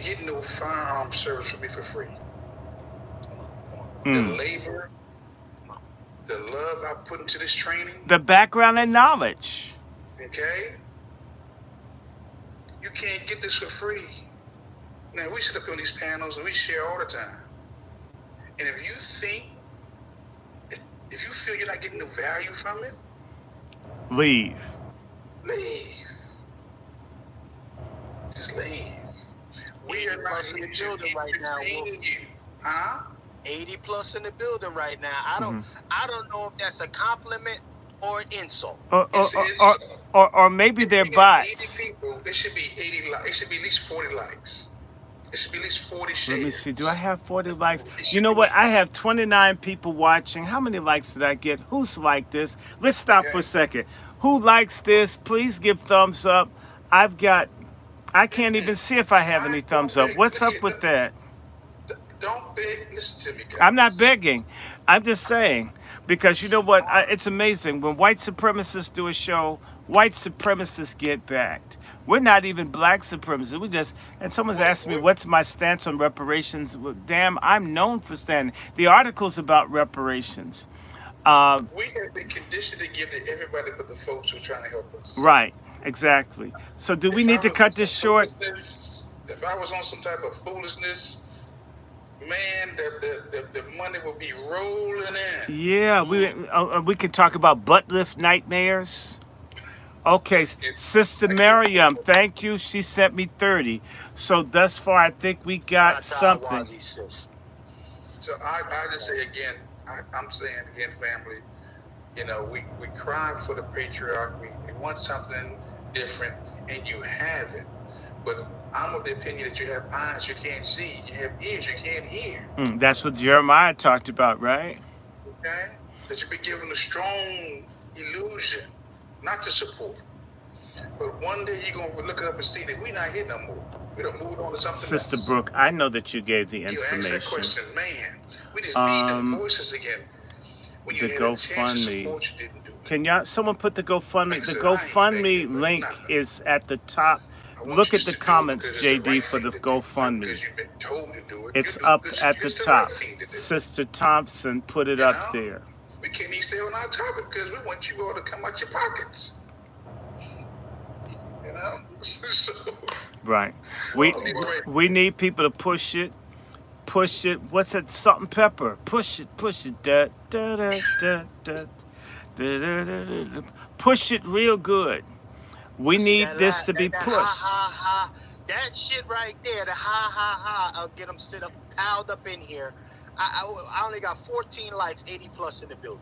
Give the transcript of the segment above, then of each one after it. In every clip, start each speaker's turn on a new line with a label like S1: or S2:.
S1: get no firearm service from me for free. The
S2: Mm.
S1: labor, the love I put into this training,
S2: The background and knowledge.
S1: okay? You can't get this for free. Now, we sit up on these panels and we share all the time. And if you think, if you feel you're not getting no value from it,
S2: Leave.
S1: leave. Just leave. We
S3: 80
S1: are not
S3: plus in
S1: here
S3: the
S1: to
S3: building right now, Wolf.
S1: entertain you. Huh?
S3: 80 plus in the building right now. I don't know if that's a compliment or an insult.
S2: Or
S1: It's
S2: or,
S1: an
S2: or,
S1: insult.
S2: or maybe
S1: If
S2: they're
S1: you got 80
S2: bots.
S1: people, there should be 80 likes. It should be at least 40 likes. It should be at least 40
S2: Let me
S1: shares.
S2: see. Do I have 40 likes?
S1: It
S2: You
S1: should
S2: know
S1: be.
S2: what? I have 29 people watching. How many likes did I get? Who's liked this? Let's stop for a
S1: Okay?
S2: second. Who likes this? Please give thumbs up. I've got, I can't even see if I have any thumbs up. What's up with that?
S1: Don't beg. Listen to me, guys.
S2: I'm not begging. I'm just saying. Because you know what? It's amazing. When white supremacists do a show, white supremacists get backed. We're not even black supremacists. We just, and someone's asked me, what's my stance on reparations? Well, damn, I'm known for standing. The article's about reparations.
S1: We have been conditioned to give to everybody but the folks who are trying to help us.
S2: Right, exactly. So do we
S1: If I
S2: need to
S1: was
S2: cut
S1: on
S2: this
S1: some
S2: short?
S1: foolishness, if I was on some type of foolishness, man, the money would be rolling in.
S2: Yeah, we could talk about butt lift nightmares. Okay, Sister Miriam, thank you. She sent me 30. So thus far, I think we got something.
S3: Tawazi, sis.
S1: So I just say again, I'm saying again, family, you know, we cry for the patriarch. We want something different, and you have it. But I'm of the opinion that you have eyes you can't see, you have ears you can't hear.
S2: That's what Jeremiah talked about, right?
S1: Okay? That you be given a strong illusion, not to support. But one day you're gonna look up and see that we're not here no more. We done moved on to something
S2: Sister
S1: else.
S2: Brooke, I know that you gave the
S1: You ask that
S2: information.
S1: question, man. We just need them
S2: Um,
S1: voices again. When you
S2: the
S1: had a chance to
S2: GoFundMe.
S1: support, you didn't do it.
S2: Can y'all, someone put the GoFundMe?
S1: Like I
S2: The
S1: said, I ain't
S2: GoFundMe
S1: begging, but
S2: link
S1: nothing.
S2: is at the top.
S1: I want
S2: Look
S1: you
S2: at the
S1: to do it
S2: comments,
S1: because it's the
S2: JD,
S1: right
S2: for
S1: thing
S2: the
S1: to do, not
S2: GoFundMe.
S1: because you've been told to do it.
S2: It's
S1: You do
S2: up
S1: because
S2: at the
S1: it's the
S2: top.
S1: right thing to do.
S2: Sister Thompson put it
S1: You
S2: up
S1: know?
S2: there.
S1: We can't even stay on our topic because we want you all to come out your pockets. You know? So,
S2: Right.
S1: Right.
S2: We need people to push it. Push it. What's that? Salt and pepper. Push it. Push it. Da, da, da, da, da, da, da, da, da. Push it real good. We need
S3: That
S2: this
S3: la-
S2: to be
S3: that
S2: pushed.
S3: ha ha, that shit right there, the ha ha ha, I'll get them sit up, piled up in here. I only got 14 likes, 80 plus in the building.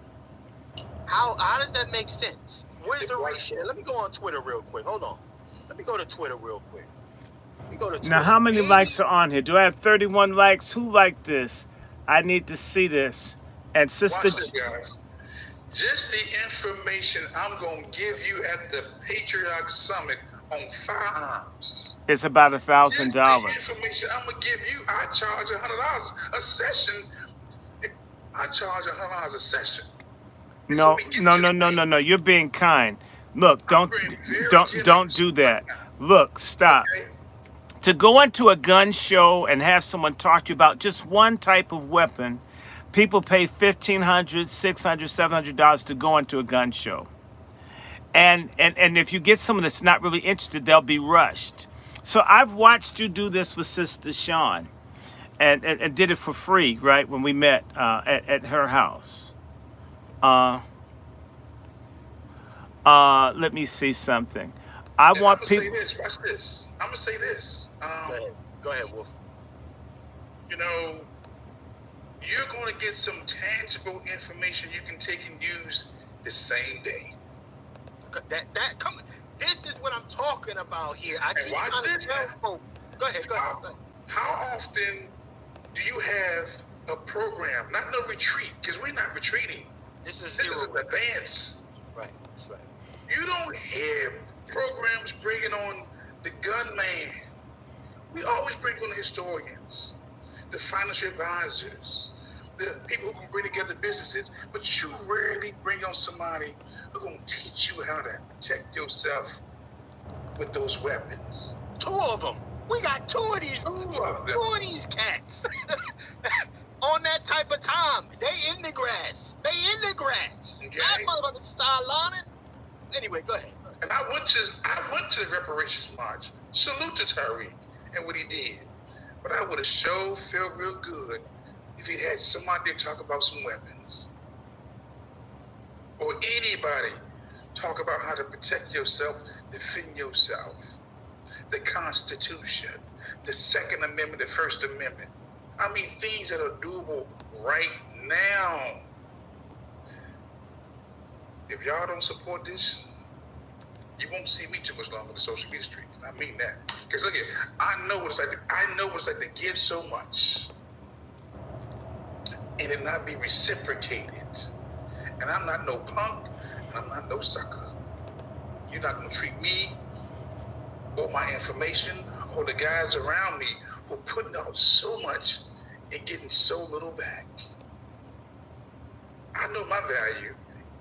S3: How does that make sense? Where's the ratio? Let me go on Twitter real quick. Hold on. Let me go to Twitter real quick. Let me go to Twitter.
S2: Now, how many
S3: 80
S2: likes are on here? Do I have 31 likes? Who liked this? I need to see this. And Sister,
S1: Watch this, guys. Just the information I'm going to give you at the Patriarch Summit on firearms.
S2: it's about
S1: Just
S2: $1,000.
S1: the information I'm going to give you, I charge $100 a session. I charge $100 a session.
S2: No,
S1: we get
S2: no,
S1: to
S2: no,
S1: the
S2: no,
S1: point.
S2: no, no. You're being kind. Look, don't
S1: being very
S2: don't
S1: generous.
S2: do that. Look, stop.
S1: Okay?
S2: To go into a gun show and have someone talk to you about just one type of weapon, people pay $1,500, $600, $700 to go into a gun show. And if you get someone that's not really interested, they'll be rushed. So I've watched you do this with Sister Sean, and did it for free, right, when we met at her house. Let me see something. I
S1: And I'm
S2: want
S1: going to say
S2: people.
S1: this. Watch this. I'm going to say this.
S3: Go ahead, Wolf.
S1: You know, you're going to get some tangible information you can take and use the same day.
S3: That come. This is what I'm talking about here. I
S1: And
S3: keep
S1: watch
S3: trying to
S1: this
S3: tell
S1: now.
S3: folks. Go ahead.
S1: How often do you have a program? Not no retreat, because we're not retreating.
S3: This is
S1: This is
S3: zero.
S1: an advance.
S3: Right. That's right.
S1: You don't hear programs bringing on the gunman. We always bring on the historians, the financial advisors, the people who can bring together businesses, but you rarely bring on somebody who's going to teach you how to protect yourself with those weapons.
S3: Two of them. We got two of these cats on that type of time. They in the grass.
S1: Okay.
S3: That motherfucker sideline. Anyway, go ahead.
S1: And I went to the reparations march. Salute to Tariq and what he did. But I would have sure felt real good if he had somebody to talk about some weapons. Or anybody talk about how to protect yourself, defend yourself. The Constitution, the Second Amendment, the First Amendment. I mean, things that are doable right now. If y'all don't support this, you won't see me too much longer on the social media streets. I mean that. Because look at, I know what it's like to give so much and it not be reciprocated. And I'm not no punk, and I'm not no sucker. You're not gonna treat me or my information or the guys around me who are putting out so much and getting so little back. I know my value.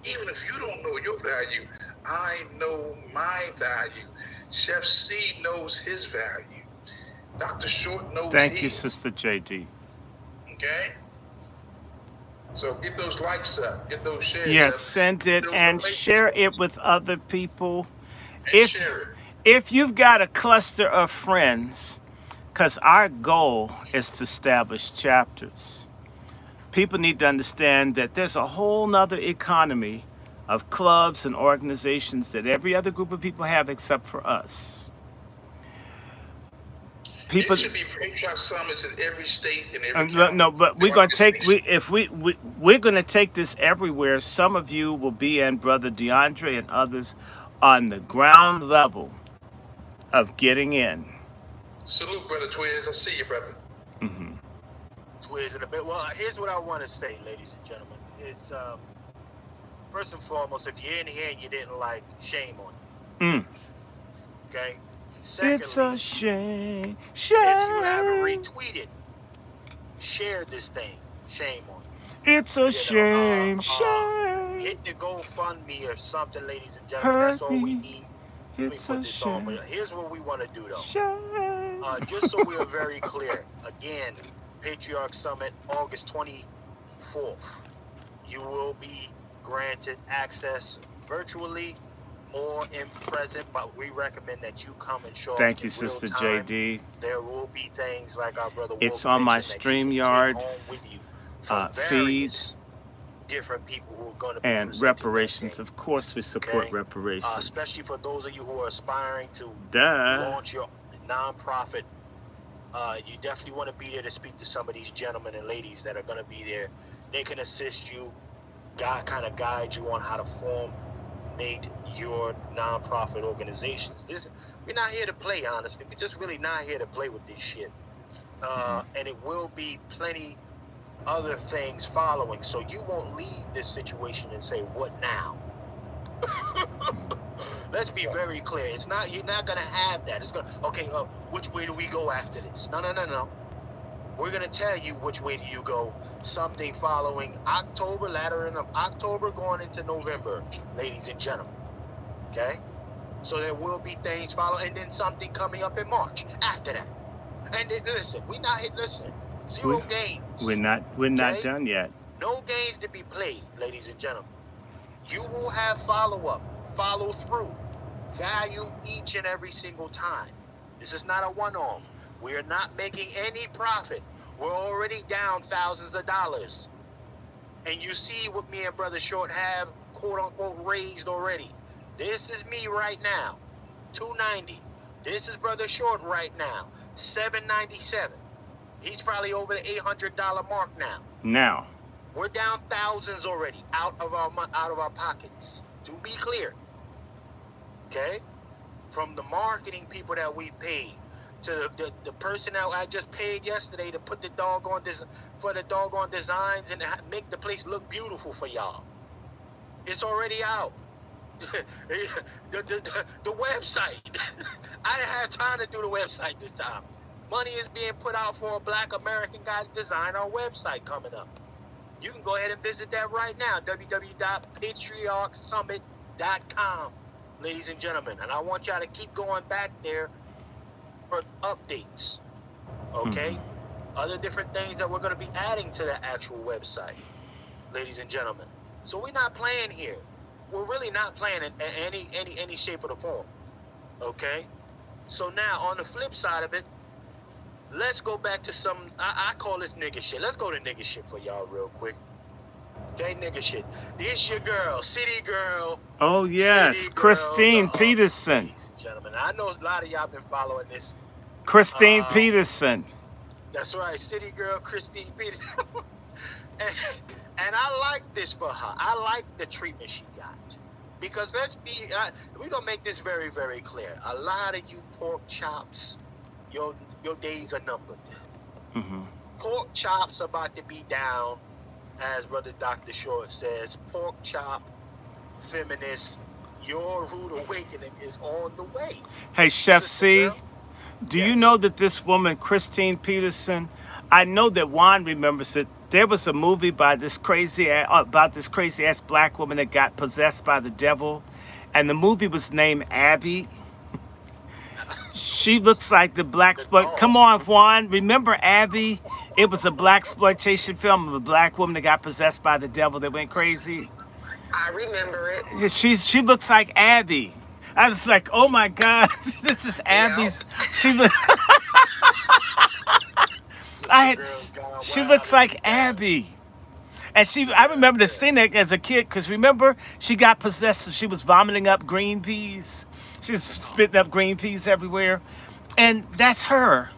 S1: Even if you don't know your value, I know my value. Chef C knows his value. Dr. Short knows his.
S2: Thank you, Sister JD.
S1: Okay? So get those likes up, get those shares up.
S2: Yes, send it and share it with other people.
S1: And share it.
S2: If you've got a cluster of friends, because our goal is to establish chapters, people need to understand that there's a whole nother economy of clubs and organizations that every other group of people have except for us. People,
S1: It should be Patriot Summits in every state and every county.
S2: no, but we're gonna take we're gonna take this everywhere. Some of you will be in Brother DeAndre and others on the ground level of getting in.
S1: Salute, Brother Twiz. I see you, brother.
S2: Hmm.
S3: Twiz in a bit. Well, here's what I want to say, ladies and gentlemen. It's first and foremost, if you're in here and you didn't like, shame on you. Okay. Secondly,
S2: It's a shame,
S3: if you haven't
S2: shame.
S3: retweeted, share this thing. Shame on you.
S2: It's a shame, shame.
S3: Hit the GoFundMe or something, ladies and gentlemen.
S2: Hurt
S3: That's all we
S2: me.
S3: need. Let me
S2: It's
S3: put
S2: a
S3: this on.
S2: shame,
S3: But here's what we want to do, though.
S2: shame.
S3: Just so we are very clear, again, Patriarch Summit, August 24th. You will be granted access virtually or in present, but we recommend that you come and show up
S2: Thank you,
S3: in real
S2: Sister
S3: time.
S2: JD.
S3: There will be things like our brother
S2: It's
S3: Wolf
S2: on my
S3: mentioned that you can take
S2: StreamYard
S3: home with you from
S2: feed
S3: various different people who are going to be
S2: and
S3: presenting
S2: reparations.
S3: that
S2: Of course, we support
S3: Okay.
S2: reparations.
S3: especially for those of you who are aspiring to
S2: Duh.
S3: launch your nonprofit. You definitely want to be there to speak to some of these gentlemen and ladies that are going to be there. They can assist you, kind of guide you on how to formate your nonprofit organizations. We're not here to play, honestly. We're just really not here to play with this shit. And it will be plenty other things following, so you won't leave this situation and say, "What now?" Let's be very clear. You're not gonna have that. It's gonna, okay, which way do we go after this? No. We're gonna tell you which way do you go. Something following October, latter end of October, going into November, ladies and gentlemen. Okay? So there will be things following, and then something coming up in March after that. And then, listen, zero games.
S2: We're not
S3: Okay?
S2: done yet.
S3: No games to be played, ladies and gentlemen. You will have follow-up, follow-through, value each and every single time. This is not a one-off. We are not making any profit. We're already down thousands of dollars. And you see what me and Brother Short have, quote-unquote, raised already. This is me right now, $290. This is Brother Short right now, $797. He's probably over the $800 mark now.
S2: Now,
S3: We're down thousands already out of our pockets. To be clear, okay, from the marketing people that we paid to the personnel I just paid yesterday to put the doggone designs and make the place look beautiful for y'all. It's already out. the website. I didn't have time to do the website this time. Money is being put out for a Black American guy to design our website coming up. You can go ahead and visit that right now, www.patriarchsummit.com, ladies and gentlemen. And I want y'all to keep going back there different updates. Okay? Other different things that we're going to be adding to the actual website, ladies and gentlemen. So we're not playing here. We're really not playing in any shape or the form. Okay? So now, on the flip side of it, let's go back to some, I call this nigga shit. Let's go to nigga shit for y'all real quick. Okay, nigga shit. This your girl, City Girl.
S2: Oh, yes.
S3: City Girl,
S2: Christine
S3: the
S2: Peterson.
S3: ladies and gentlemen, I know a lot of y'all been following this.
S2: Christine Peterson.
S3: That's right, City Girl, Christine Peterson. and I like this for her. I like the treatment she got. Because we're going to make this very, very clear. A lot of you pork chops, your days are numbered. Pork chops about to be down, as Brother Dr. Short says. Pork chop, feminist, your rude awakening is on the way.
S2: Hey, Chef
S3: Sister
S2: C,
S3: Girl?
S2: do you
S3: Yes.
S2: know that this woman, Christine Peterson, I know that Juan remembers it. There was a movie by this about this crazy ass black woman that got possessed by the devil, and the movie was named Abby. She looks like the black exploit. Come on, Juan. Remember Abby? It was a black exploitation film of a black woman that got possessed by the devil that went crazy.
S4: I remember it.
S2: She looks like Abby. I was like, oh my God, this is Abby's. She look. She looks like Abby. And I remember the scene as a kid, because remember, she got possessed, she was vomiting up green peas. She was spitting up green peas everywhere. And that's her.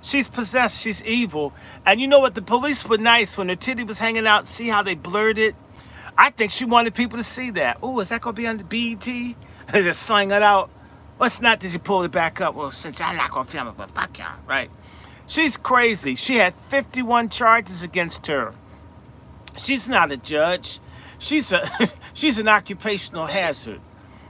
S2: She's possessed, she's evil. And you know what, the police were nice when her titty was hanging out, see how they blurred it? I think she wanted people to see that. Oh, is that going to be on the BET? They just slang it out. Well, it's not that you pull it back up. Well, since I'm not going to film it, but fuck y'all, right? She's crazy. She had 51 charges against her. She's not a judge. She's an occupational hazard.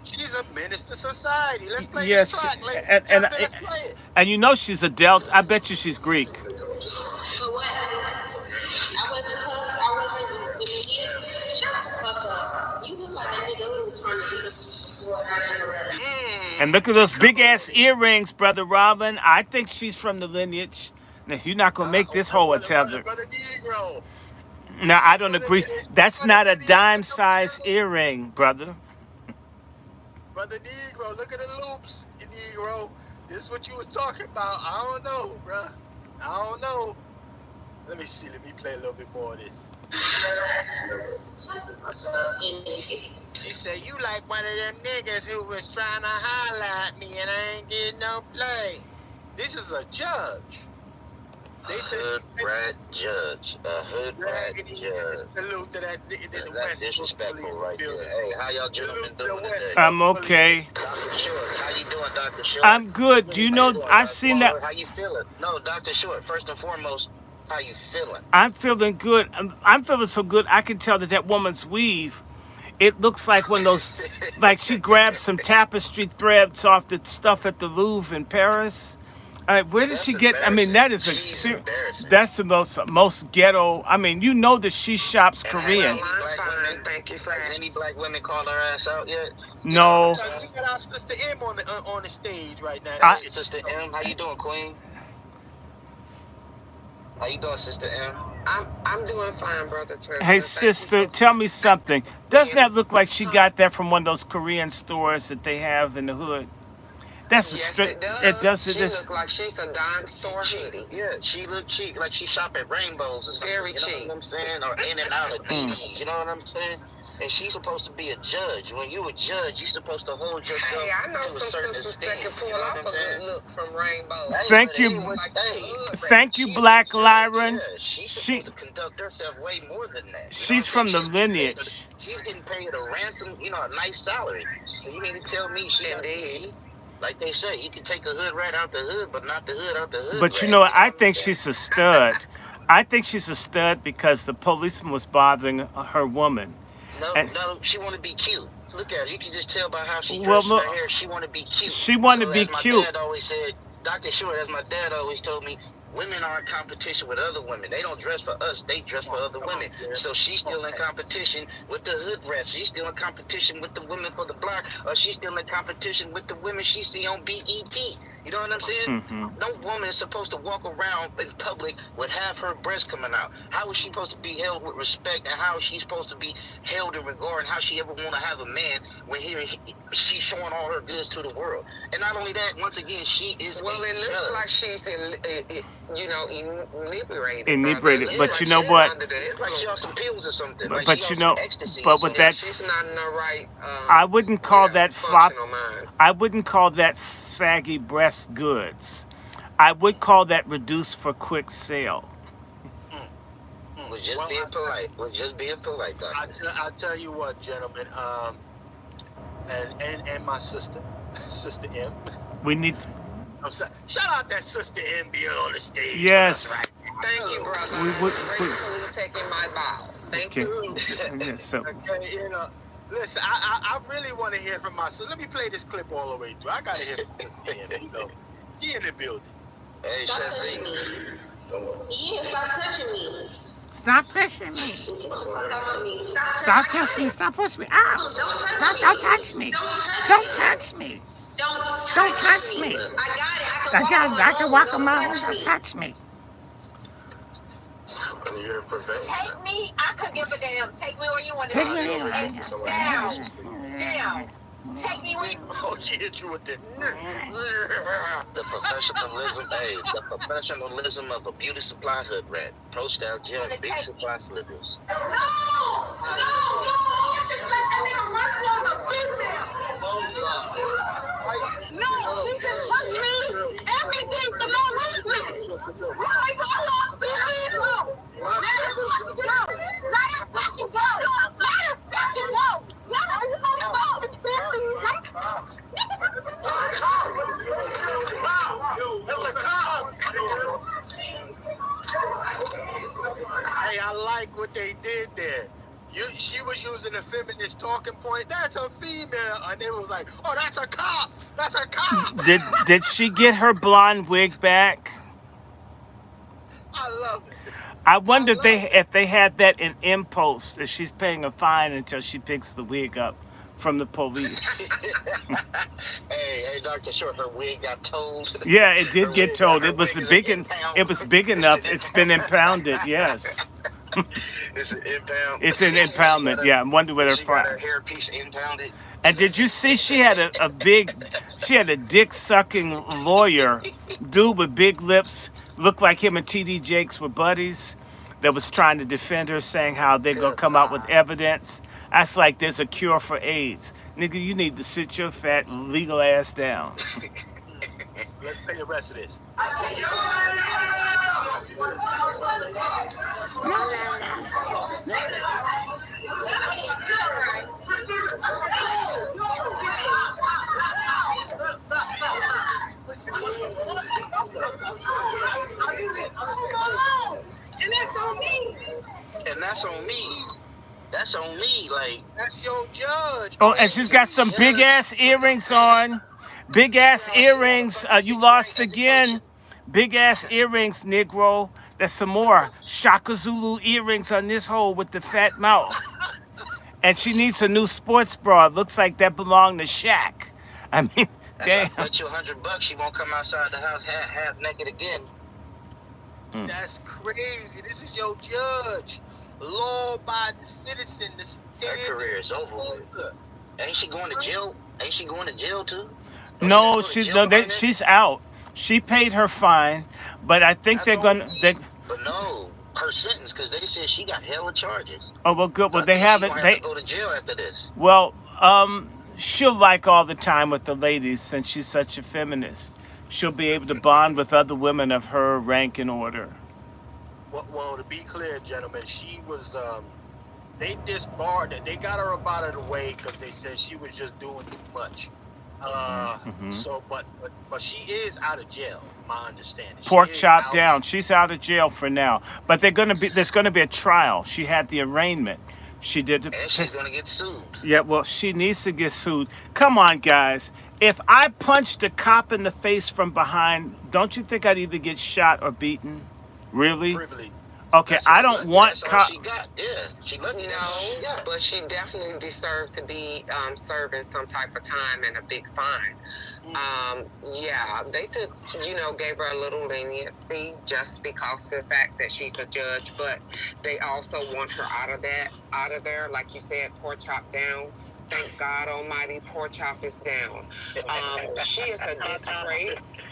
S3: She's a menace to society. Let's play
S2: Yes,
S3: this track, ladies
S2: and-
S3: and
S2: and-
S3: gentlemen. Let's play it.
S2: And you know she's a Delta. I bet you she's Greek.
S4: For what? I wasn't cussed. I wasn't with you. Shut the fuck up. You look like that nigga who was trying to
S2: And look at those big ass earrings, Brother Robin. I think she's from the lineage. Now, you're not going to make this whole tether.
S3: Brother Negro.
S2: No, I don't agree. That's not a dime size earring, brother.
S3: Brother Negro, look at the loops, Negro. This is what you was talking about. I don't know, bruh. I don't know. Let me see. Let me play a little bit more of this. He said, you like one of them niggas who was trying to holler at me and I ain't getting no play. This is a judge. They said
S5: hood rat judge. A hood rat judge.
S3: Salute to that nigga in the
S5: That's
S3: West.
S5: disrespectful right there. Hey, how y'all gentlemen doing today?
S2: I'm okay.
S5: Dr. Short, how you doing, Dr. Short?
S2: I'm good. Do you know,
S5: How you doing,
S2: I
S5: Dr.
S2: seen
S5: Waller?
S2: that.
S5: How you feeling? No, Dr. Short, first and foremost, how you feeling?
S2: I'm feeling good. I'm feeling so good. I can tell that woman's weave, it looks like one of those, like she grabbed some tapestry threads off the stuff at the Louvre in Paris. Where did
S5: That's
S2: she get? I mean, that is
S5: She's embarrassing.
S2: that's the most ghetto. I mean, you know that she shops
S5: And
S2: Korean.
S5: has
S4: Thank you for
S5: Has any black women called her ass out yet?
S2: No.
S3: We got our Sister M on the stage right now.
S5: Hey, Sister M, how you doing, Queen? How you doing, Sister M?
S4: I'm doing fine, brother Trevor.
S2: Hey,
S4: Thank
S2: sister,
S4: you for-
S2: tell me something. Doesn't that look like she got that from one of those Korean stores that they have in the hood? That's a
S4: Yes,
S2: straight.
S4: it does.
S2: It
S4: She
S2: does.
S4: look like she's a dime store hoodie.
S5: Yeah, she look cheap, like she shop at Rainbows or something.
S4: Very
S5: you know
S4: cheap.
S5: what I'm saying? Or in and out of DDs, you know what I'm saying? And she's supposed to be a judge. When you a judge, you're supposed to hold yourself
S4: Hey, I know
S5: to a
S4: some
S5: certain
S4: sisters that
S5: esteem.
S4: can pull
S5: You know
S4: off
S5: what
S4: a
S5: I'm
S4: good
S5: saying?
S4: look from Rainbow.
S5: Hey,
S2: Thank
S5: but
S2: you.
S5: anyway, hey,
S2: Thank you,
S5: she's a
S2: Black
S5: judge.
S2: Lyron.
S5: Yeah, she's
S2: She-
S5: supposed to conduct herself way more than that. You know
S2: She's
S5: what I'm
S2: from
S5: saying?
S2: the lineage.
S5: She's getting paid a ransom, you know, a nice salary. So you mean to tell me she got
S4: Indeed.
S5: like they say, you can take a hood rat out the hood, but not the hood out the hood.
S2: But you
S5: rat.
S2: know, I
S5: what I'm
S2: think
S5: saying?
S2: she's a stud. I think she's a stud because the policeman was bothering her woman.
S5: No,
S2: And-
S5: no, she want to be cute. Look at her. You can just tell by how she
S2: Well,
S5: dresses
S2: look,
S5: her hair. She want to be cute.
S2: she wanna
S5: So
S2: be
S5: as my
S2: cute.
S5: dad always said, Dr. Short, as my dad always told me, women are in competition with other women. They don't dress for us. They dress for other women. So she's still in competition with the hood rats. She's still in competition with the women for the block. Or she's still in competition with the women she see on BET. You know what I'm saying?
S2: Mm-hmm.
S5: No woman is supposed to walk around in public with half her breast coming out. How is she supposed to be held with respect, and how is she supposed to be held in regard, and how she ever want to have a man when she's showing all her goods to the world? And not only that, once again, she is
S6: Well, it looks like she's inebriated.
S2: Inebriated,
S6: brother.
S2: but
S6: Like
S2: you know
S6: she's
S2: what?
S6: under the
S5: It's like she on
S6: influence.
S5: some pills or something. Like
S2: But
S5: she
S2: you
S5: on
S2: know,
S5: some ecstasy.
S2: but
S5: or
S2: with
S5: something.
S2: that,
S6: She's not in the right.
S2: I wouldn't call that flop.
S6: functional mind.
S2: I wouldn't call that saggy breast goods. I would call that reduced for quick sale.
S5: Was just
S3: Well,
S5: being polite. Was just being polite,
S3: I
S5: doctor.
S3: tell you what, gentlemen, and my sister, Sister M.
S2: We need,
S3: Shout out that Sister M being on the stage.
S2: yes.
S3: With us,
S6: Thank you, brother.
S2: We would-
S6: I'm grateful to taking my bow. Thank
S2: Okay.
S6: you.
S2: Yes, so
S3: right? Okay, listen, I really want to hear from my sister. Let me play this clip all the way through. I gotta hear from Sister M. She in the building.
S5: Hey,
S4: Stop touching me.
S5: Shazzy.
S4: Yeah, stop touching me.
S2: stop pushing me.
S4: Stop touching me.
S2: Stop touching me. Stop pushing me. Ow.
S4: Don't touch me.
S2: Don't touch me.
S4: Don't
S2: Don't touch me.
S4: I got it.
S2: I can walk
S4: Don't
S2: around.
S4: touch
S2: Don't
S4: me.
S2: touch me.
S1: You're preventing
S7: Take me, I could give a damn. Take me where you want to
S2: Take
S7: go.
S2: me where you
S7: Hey,
S2: want
S7: down. Take me where you
S3: Oh, she hit you with the.
S5: The professionalism of a beauty supply hood rat. Pro style gel, beauty supply slippers.
S7: No! Just let that nigga run for the female. No, he can touch me. Everything for no reason. Why do I want to see him go? Let him fucking go. Let him fucking go. Let him fucking go. Let him fucking
S3: Hey, I like what they did there. She was using a feminist talking point. That's a female, and it was like, oh, that's a cop. That's a cop.
S2: Did she get her blonde wig back?
S3: I love it.
S2: I wonder if they had that in Impulse, if she's paying a fine until she picks the wig up from the police.
S5: Hey, Dr. Short, her wig got told.
S2: Yeah, it did
S5: Her
S2: get
S5: wig-
S2: told.
S5: her
S2: It was
S5: wig is
S2: big
S5: an
S2: and
S5: impound.
S2: it was big enough. It's been impounded. Yes,
S5: It's an impound.
S2: it's an impoundment. Yeah, I wonder where they're
S5: She got her
S2: from.
S5: hairpiece impounded.
S2: And did you see she had she had a dick sucking lawyer, dude with big lips, looked like him and TD Jakes were buddies, that was trying to defend her, saying how they're gonna come out with evidence. That's like there's a cure for AIDS. Nigga, you need to sit your fat legal ass down.
S3: Let's play the rest of this.
S7: And that's on me.
S5: And that's on me. That's on me. Like,
S3: That's your judge.
S2: Oh, and she's got some big ass earrings on. Big ass earrings. You lost again. Big ass earrings, Negro. There's some more Shaka Zulu earrings on this hole with the fat mouth. And she needs a new sports bra. Looks like that belonged to Shaq. I mean, damn.
S5: I bet you $100 she won't come outside the house half naked again.
S3: That's crazy. This is your judge. Law-abiding citizen.
S5: Her career is over with. Ain't she going to jail? Ain't she going to jail too?
S2: No, she's out. She paid her fine, but I think they're gonna.
S5: But no, her sentence, because they said she got hella charges.
S2: Oh well, good. Well,
S5: I
S2: they
S5: think she
S2: haven't.
S5: gonna have
S2: They
S5: to go to jail after this.
S2: well, she'll like all the time with the ladies since she's such a feminist. She'll be able to bond with other women of her rank and order.
S3: Well, to be clear, gentlemen, she was, they disbarred her. They got her up out of the way because they said she was just doing too much. So, but she is out of jail, my understanding. She
S2: Pork
S3: is
S2: chop
S3: out.
S2: down. She's out of jail for now, but there's gonna be a trial. She had the arraignment. She did.
S5: And she's going to get sued.
S2: Yeah, well, she needs to get sued. Come on, guys. If I punched a cop in the face from behind, don't you think I'd either get shot or beaten? Really?
S3: Privilege.
S2: Okay, I don't
S5: Lucky.
S2: want
S5: That's all
S2: cop.
S5: she got. Yeah, she lucky. That's all she
S6: No,
S5: got.
S6: but she definitely deserved to be serving some type of time and a big fine. Yeah, they took, gave her a little leniency just because of the fact that she's a judge, but they also want her out of there. Like you said, pork chop down. Thank God Almighty, pork chop is down. She is a disgrace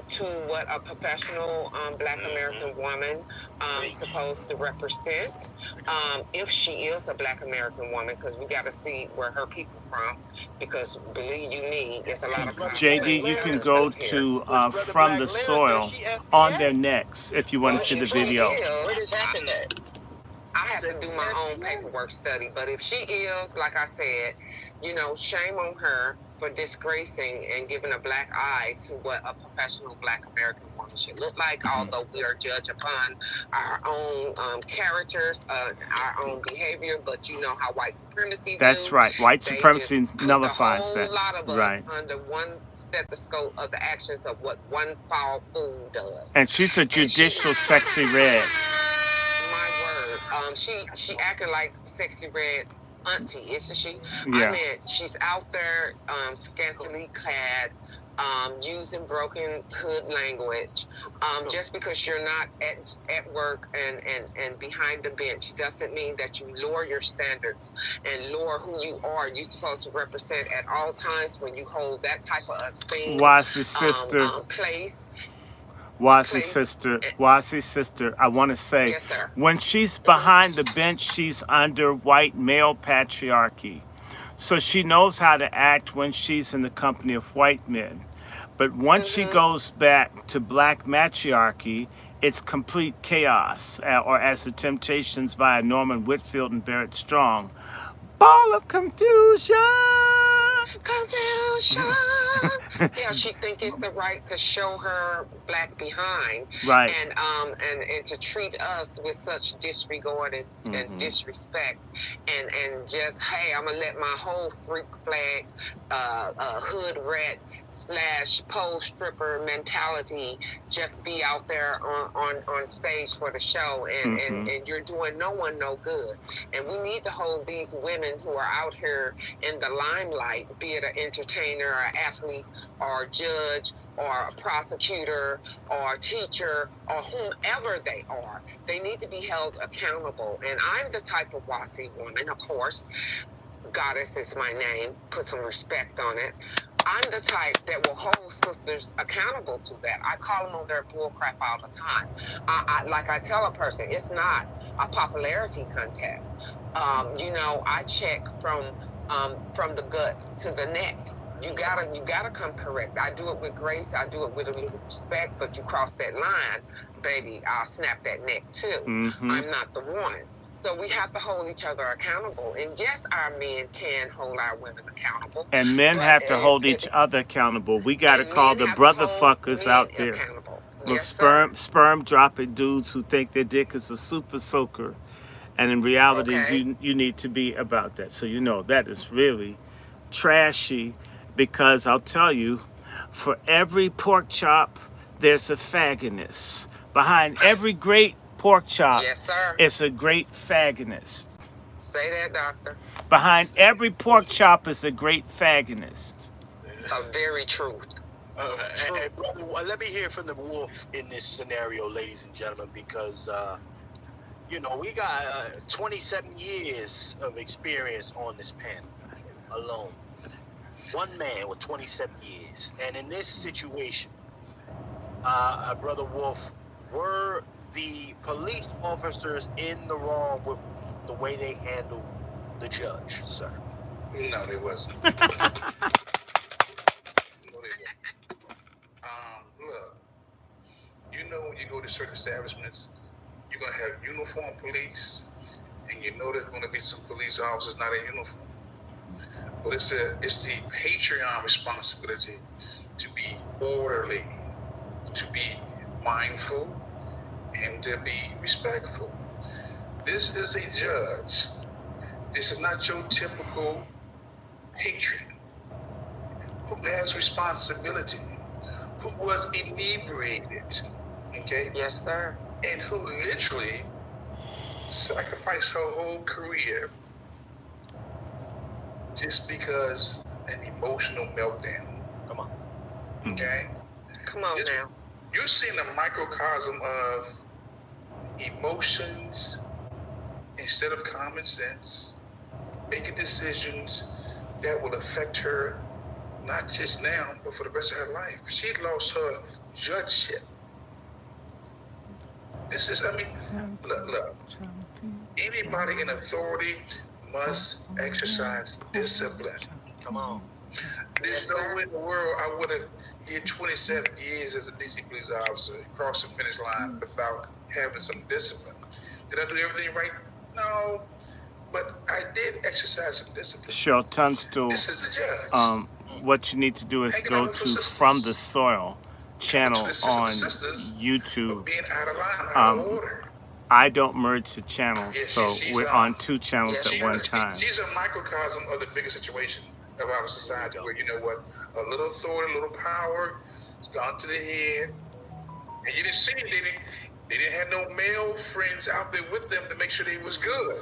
S6: to what a professional Black American woman supposed to represent. If she is a Black American woman, because we got to see where her people from. Because believe you me, there's a lot of cops
S2: JD, you can go to From the Soil on their necks if you want to see the video.
S5: What is happening there?
S6: I have to do my own paperwork study, but if she is, like I said, shame on her for disgracing and giving a black eye to what a professional Black American woman should look like, although we are judged upon our own characters, our own behavior, but you know how white supremacy
S2: That's right. White supremacy nullifies that.
S6: A lot of us
S2: Right.
S6: under one stethoscope of the actions of what one foul fool does.
S2: And she's a judicial sexy red.
S6: My word. She acting like Sexy Red's auntie, isn't she?
S2: Yeah.
S6: I mean, she's out there scantily clad, using broken hood language. Just because you're not at work and behind the bench doesn't mean that you lower your standards and lower who you are. You're supposed to represent at all times when you hold that type of esteem.
S2: Wasi's sister.
S6: Place.
S2: Wasi's sister, I want to say,
S6: Yes, sir.
S2: when she's behind the bench, she's under white male patriarchy. So she knows how to act when she's in the company of white men. But once she goes back to Black matriarchy, it's complete chaos. Or as the Temptations via Norman Whitfield and Barrett Strong, ball of confusion.
S6: Yeah, she think it's the right to show her black behind,
S2: Right.
S6: and to treat us with such disregard and disrespect, and just, hey, I'm gonna let my whole freak flag, hood rat / pole stripper mentality just be out there on stage for the show, and you're doing no one no good. And we need to hold these women who are out here in the limelight, be it an entertainer, or athlete, or a judge, or a prosecutor, or a teacher, or whomever they are. They need to be held accountable. And I'm the type of Wasi woman, of course. Goddess is my name. Put some respect on it. I'm the type that will hold sisters accountable to that. I call them on their bull crap all the time. Like I tell a person, it's not a popularity contest. I check from the gut to the neck. You gotta come correct. I do it with grace. I do it with a little respect. But you cross that line, baby, I'll snap that neck too. I'm not the one. So we have to hold each other accountable. And yes, our men can hold our women accountable.
S2: And men have to hold each other accountable. We got to call the brother fuckers out there. Those sperm dropping dudes who think their dick is a super soaker. And in reality, you need to be about that. So that is really trashy, because I'll tell you, for every pork chop, there's a fagonist. Behind every great pork chop,
S6: yes, sir,
S2: it's a great fagonist.
S6: Say that, doctor.
S2: Behind every pork chop is a great fagonist.
S6: A very truth.
S3: Hey, brother, let me hear from the wolf in this scenario, ladies and gentlemen, because we got 27 years of experience on this panel alone. One man with 27 years. And in this situation, Brother Wolf, were the police officers in the wrong with the way they handled the judge, sir?
S1: No, they wasn't. Look, when you go to certain establishments, you're going to have uniformed police, and there's going to be some police officers not in uniform. But it's the Patreon responsibility to be orderly, to be mindful, and to be respectful. This is a judge. This is not your typical patron who has responsibility, who was inebriated. Okay?
S6: Yes, sir.
S1: and who literally sacrificed her whole career just because an emotional meltdown.
S3: Come on.
S1: Okay?
S6: Come on
S1: This-
S6: now.
S1: You're seeing a microcosm of emotions instead of common sense, making decisions that will affect her not just now, but for the rest of her life. She lost her judgeship. This is, I mean, look, anybody in authority must exercise discipline.
S3: Come on.
S1: There's no way in the world I would have did 27 years as a DC police officer, cross the finish line without having some discipline. Did I do everything right? No, but I did exercise some discipline.
S2: Cheryl Tunstall,
S1: This is the judge.
S2: what you need to do is
S1: Hanging
S2: go
S1: out with
S2: to
S1: your sisters.
S2: From the Soil channel
S1: To the sisters
S2: on
S1: and sisters
S2: YouTube.
S1: for being out of line, out of
S2: Um,
S1: order.
S2: I don't merge the channels,
S1: Yeah,
S2: so
S1: she's,
S2: we're on 2 channels
S6: Yes,
S2: at one time.
S1: She's a microcosm of the bigger situation of our society where, you know what, a little authority, a little power, it's gone to the head. And you didn't see it, they didn't have no male friends out there with them to make sure they was good.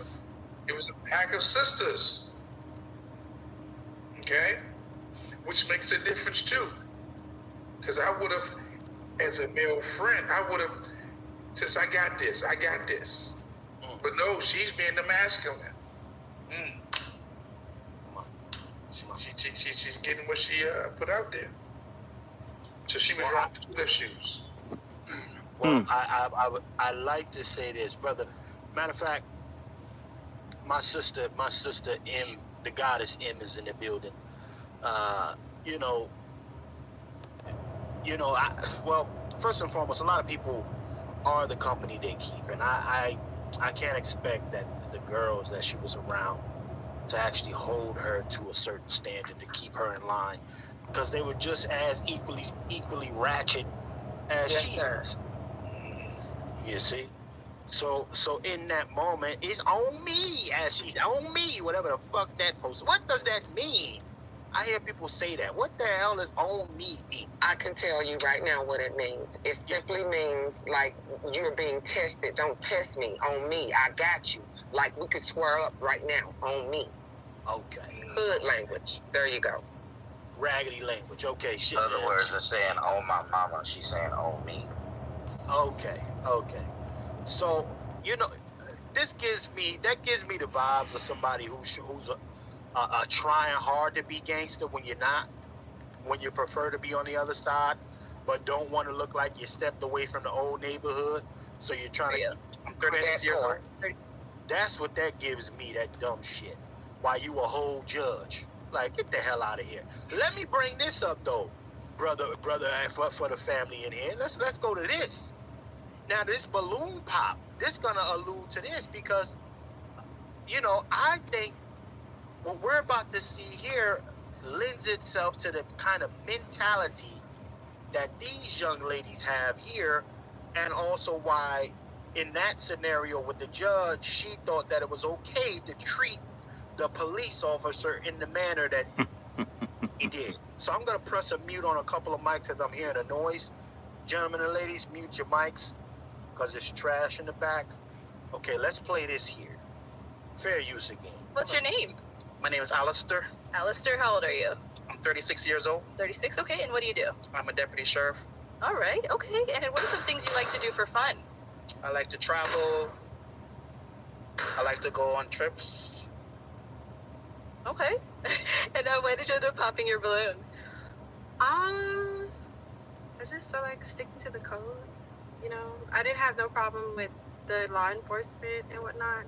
S1: It was a pack of sisters. Okay? Which makes a difference too. Because I would have, as a male friend, I would have, since I got this. But no, she's being the masculine. She's getting what she put out there. So she was wrong to left shoes.
S3: Well, I like to say this, brother. Matter of fact, my sister M, the goddess M, is in the building. Well, first and foremost, a lot of people are the company they keep, and I can't expect that the girls that she was around to actually hold her to a certain standard to keep her in line, because they were just as equally ratchet as
S6: Yes,
S3: she
S6: sir.
S3: is. You see? So in that moment, it's on me, as she's on me, whatever the fuck that post. What does that mean? I hear people say that. What the hell does on me mean?
S6: I can tell you right now what it means. It simply means like you're being tested. Don't test me. On me. I got you. Like we could swear up right now. On me.
S3: Okay.
S6: Hood language. There you go.
S3: Raggedy language. Okay, shit.
S5: In other words, they're saying, "Oh my mama," she's saying, "Oh me."
S3: Okay. So, that gives me the vibes of somebody who's trying hard to be gangster when you're not, when you prefer to be on the other side, but don't want to look like you stepped away from the old neighborhood. So you're trying to. I'm 36 years old. That's what that gives me. That dumb shit. Why you a whole judge? Like, get the hell out of here. Let me bring this up though, brother, for the family in here. Let's go to this. Now this balloon pop, this gonna allude to this because, I think what we're about to see here lends itself to the kind of mentality that these young ladies have here, and also why in that scenario with the judge, she thought that it was okay to treat the police officer in the manner that he did. So I'm gonna press a mute on a couple of mics because I'm hearing a noise. Gentlemen and ladies, mute your mics because there's trash in the back. Okay, let's play this here. Fair use again.
S8: What's your name?
S3: My name is Alistair.
S8: Alistair, how old are you?
S3: I'm 36 years old.
S8: 36, okay, and what do you do?
S3: I'm a deputy sheriff.
S8: All right, okay, and what are some things you like to do for fun?
S3: I like to travel. I like to go on trips.
S8: Okay. And why did you end up popping your balloon?
S9: I just felt like sticking to the code. I didn't have no problem with the law enforcement and whatnot,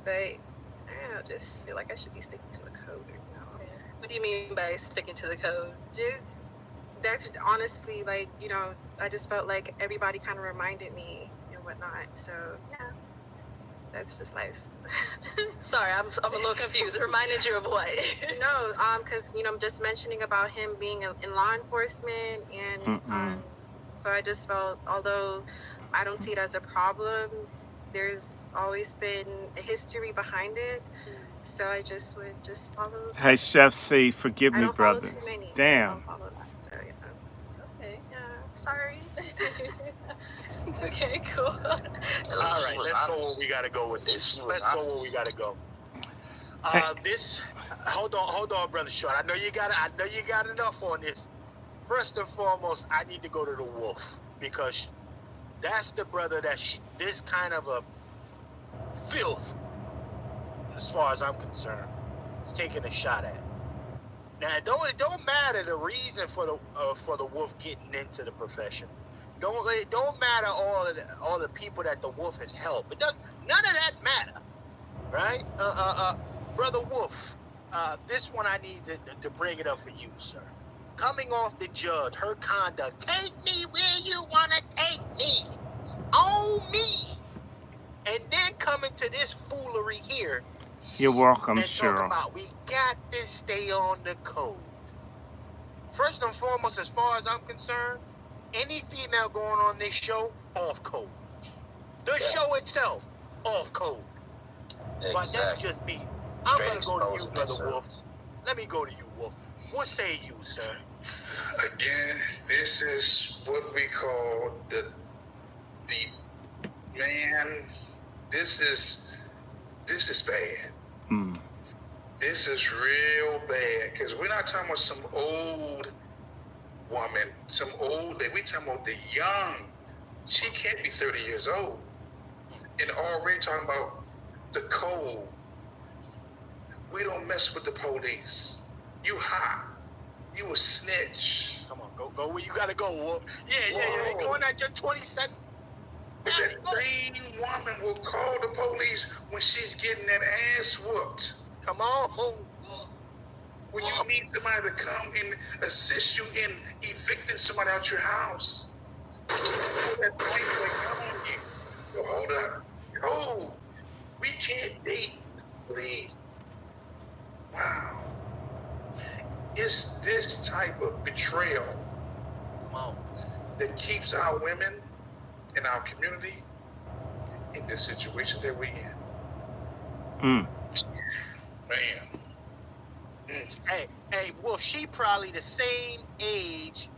S9: but I don't know, just feel like I should be sticking to the code.
S8: What do you mean by sticking to the code?
S9: That's honestly like, I just felt like everybody kind of reminded me and whatnot. So yeah, that's just life.
S8: Sorry, I'm a little confused. Reminded you of what?
S9: No, because I'm just mentioning about him being in law enforcement, and so I just felt, although I don't see it as a problem, there's always been a history behind it. So I just would just follow.
S2: Hey, Chef C, forgive
S9: I
S2: me,
S9: don't follow
S2: brother.
S9: too many.
S2: Damn.
S9: I don't follow that. So, yeah.
S8: Okay.
S9: Yeah, sorry.
S8: Okay, cool.
S3: All right, let's go where we gotta go with this. Let's go where we gotta go. Hold on, brother Short. I know you got enough on this. First and foremost, I need to go to the Wolf because that's the brother that this kind of a filth, as far as I'm concerned, is taking a shot at. Now, it don't matter the reason for the Wolf getting into the profession. It don't matter all the people that the Wolf has helped. It does none of that matter, right? Brother Wolf, this one I need to bring it up for you, sir. Coming off the judge, her conduct, take me where you want to take me, on me, and then coming to this foolery here.
S2: You're welcome,
S3: and talking
S2: Cheryl.
S3: about we got to stay on the code. First and foremost, as far as I'm concerned, any female going on this show, off code. The show itself, off code. Exactly. But that's just me. I'm going to go to you, Brother Wolf. Let me go to you, Wolf. What say you, sir?
S1: Again, this is what we call the man. This is bad.
S2: Mm.
S1: This is real bad because we're not talking about some old woman, some old lady. We're talking about the young. She can't be 30 years old. And already talking about the code. We don't mess with the police. You hot. You a snitch.
S3: Come on, go where you gotta go, Wolf. Yeah. You going at your 27.
S1: But that same woman will call the police when she's getting that ass whooped.
S3: Come on.
S1: When you need somebody to come and assist you in evicting somebody out your house. That point like, come on, you. Hold up. No, we can't date, please. Wow. It's this type of betrayal that keeps our women in our community in the situation that we're in.
S2: Mm.
S1: Man.
S3: Hey, Wolf, she probably the same age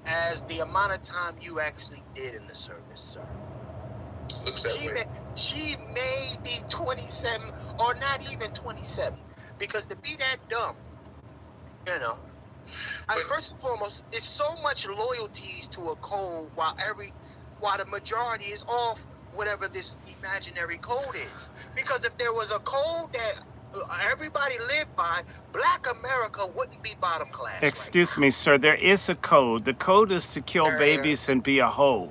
S3: as the amount of time you actually did in the service, sir.
S1: Looks that way.
S3: She may be 27 or not even 27. Because to be that dumb, you know, first and foremost, it's so much loyalties to a code while the majority is off whatever this imaginary code is. Because if there was a code that everybody lived by, Black America wouldn't be bottom class.
S2: Excuse me, sir. There is a code. The code is to kill babies and be a hoe.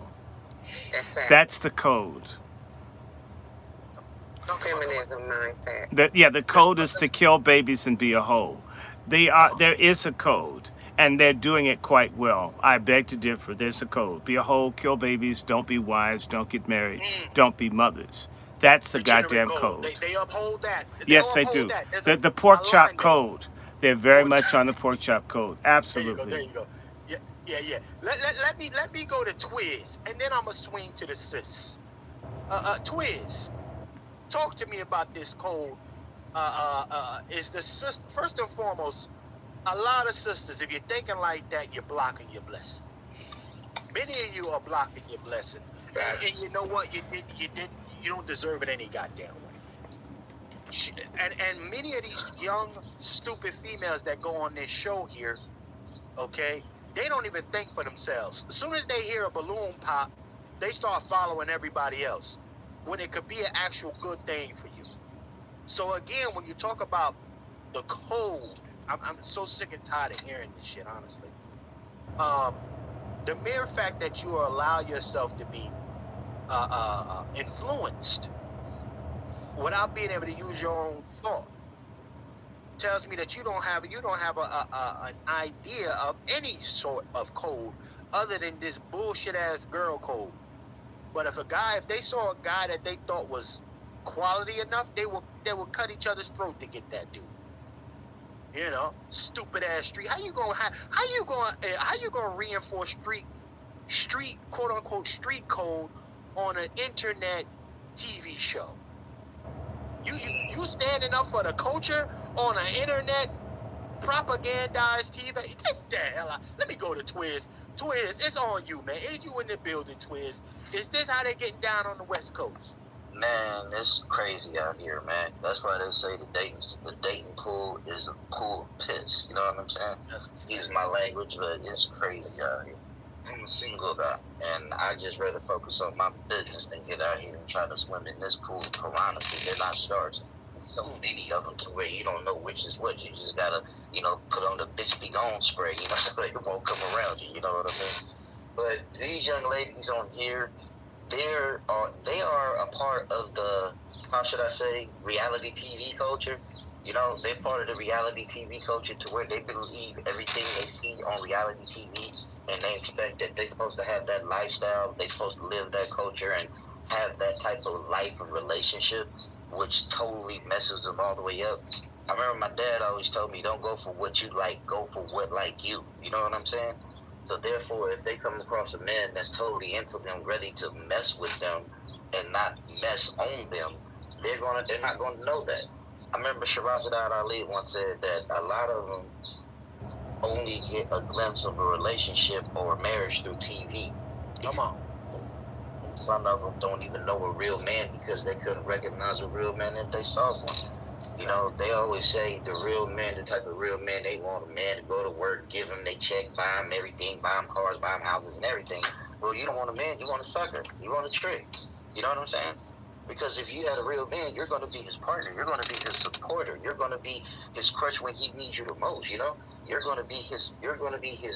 S2: That's the code.
S6: Feminism mindset.
S2: The code is to kill babies and be a hoe. There is a code, and they're doing it quite well. I beg to differ. There's a code. Be a hoe, kill babies, don't be wives, don't get married, don't be mothers. That's the goddamn code.
S3: They uphold that.
S2: Yes, they do. The pork chop code. They're very much on the pork chop code. Absolutely.
S3: There you go. Yeah. Let me go to Twiz, and then I'm gonna swing to the sis. Twiz, talk to me about this code. Is the sister first and foremost? A lot of sisters, if you're thinking like that, you're blocking your blessing. Many of you are blocking your blessing, and you know what? You don't deserve it any goddamn way. And many of these young, stupid females that go on this show here, okay, they don't even think for themselves. As soon as they hear a balloon pop, they start following everybody else, when it could be an actual good thing for you. So again, when you talk about the code, I'm so sick and tired of hearing this shit, honestly. The mere fact that you allow yourself to be influenced without being able to use your own thought tells me that you don't have an idea of any sort of code other than this bullshit ass girl code. But if they saw a guy that they thought was quality enough, they would cut each other's throat to get that dude. You know, stupid ass street. How you gonna reinforce street quote unquote street code on an internet TV show? You standing up for the culture on an internet propagandize TV. Get the hell out. Let me go to Twiz. Twiz, it's on you, man. Is you in the building, Twiz? Is this how they getting down on the West Coast?
S5: Man, it's crazy out here, man. That's why they say the Dayton pool is a pool of piss. You know what I'm saying? Use my language, but it's crazy out here. I'm a single guy, and I just rather focus on my business than get out here and try to swim in this pool of piranhas, because they're not sharks. There's so many of them to where you don't know which is which. You just gotta, put on the bitch be gone spray, so they won't come around you. You know what I mean? But these young ladies on here, they are a part of the, how should I say, reality TV culture. They're part of the reality TV culture to where they believe everything they see on reality TV, and they expect that they're supposed to have that lifestyle, they're supposed to live that culture and have that type of life and relationship, which totally messes them all the way up. I remember my dad always told me, don't go for what you like, go for what like you. You know what I'm saying? So therefore, if they come across a man that's totally into them, ready to mess with them and not mess on them, they're not gonna know that. I remember Shahrazad Ali once said that a lot of them only get a glimpse of a relationship or a marriage through TV.
S3: Come on.
S5: Some of them don't even know a real man because they couldn't recognize a real man if they saw one. They always say the real man, the type of real man, they want a man to go to work, give them their check, buy them everything, buy them cars, buy them houses and everything. Well, you don't want a man, you want a sucker. You want a trick. You know what I'm saying? Because if you had a real man, you're going to be his partner. You're going to be his supporter. You're going to be his crutch when he needs you the most. You're going to be his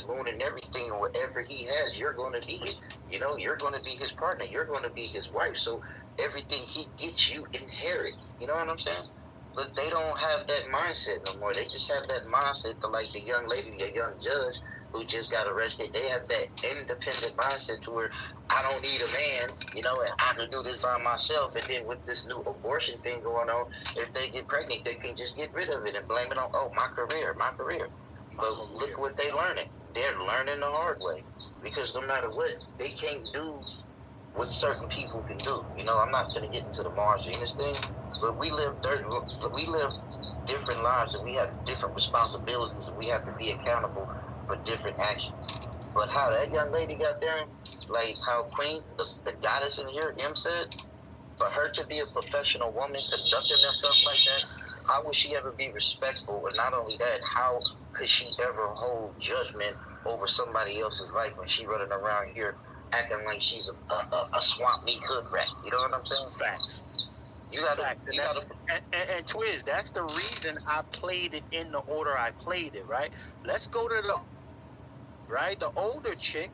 S5: moon and everything, and whatever he has, you're going to be it. You're going to be his partner. You're going to be his wife. So everything he gets, you inherit. You know what I'm saying? But they don't have that mindset no more. They just have that mindset to, like the young lady, the young judge who just got arrested. They have that independent mindset to where I don't need a man, and I can do this by myself. And then with this new abortion thing going on, if they get pregnant, they can just get rid of it and blame it on, my career. But look what they're learning. They're learning the hard way, because no matter what, they can't do what certain people can do. I'm not going to get into the Mars Venus thing, but we live different lives, and we have different responsibilities, and we have to be accountable for different actions. But how that young lady got there, like how Queen, the goddess in here, M said, for her to be a professional woman conducting herself like that, how would she ever be respectful? And not only that, how could she ever hold judgment over somebody else's life when she running around here acting like she's a swamp meat hood rat? You know what I'm saying?
S3: Facts.
S5: And
S3: Twiz, that's the reason I played it in the order I played it, right? Let's go to the older chick,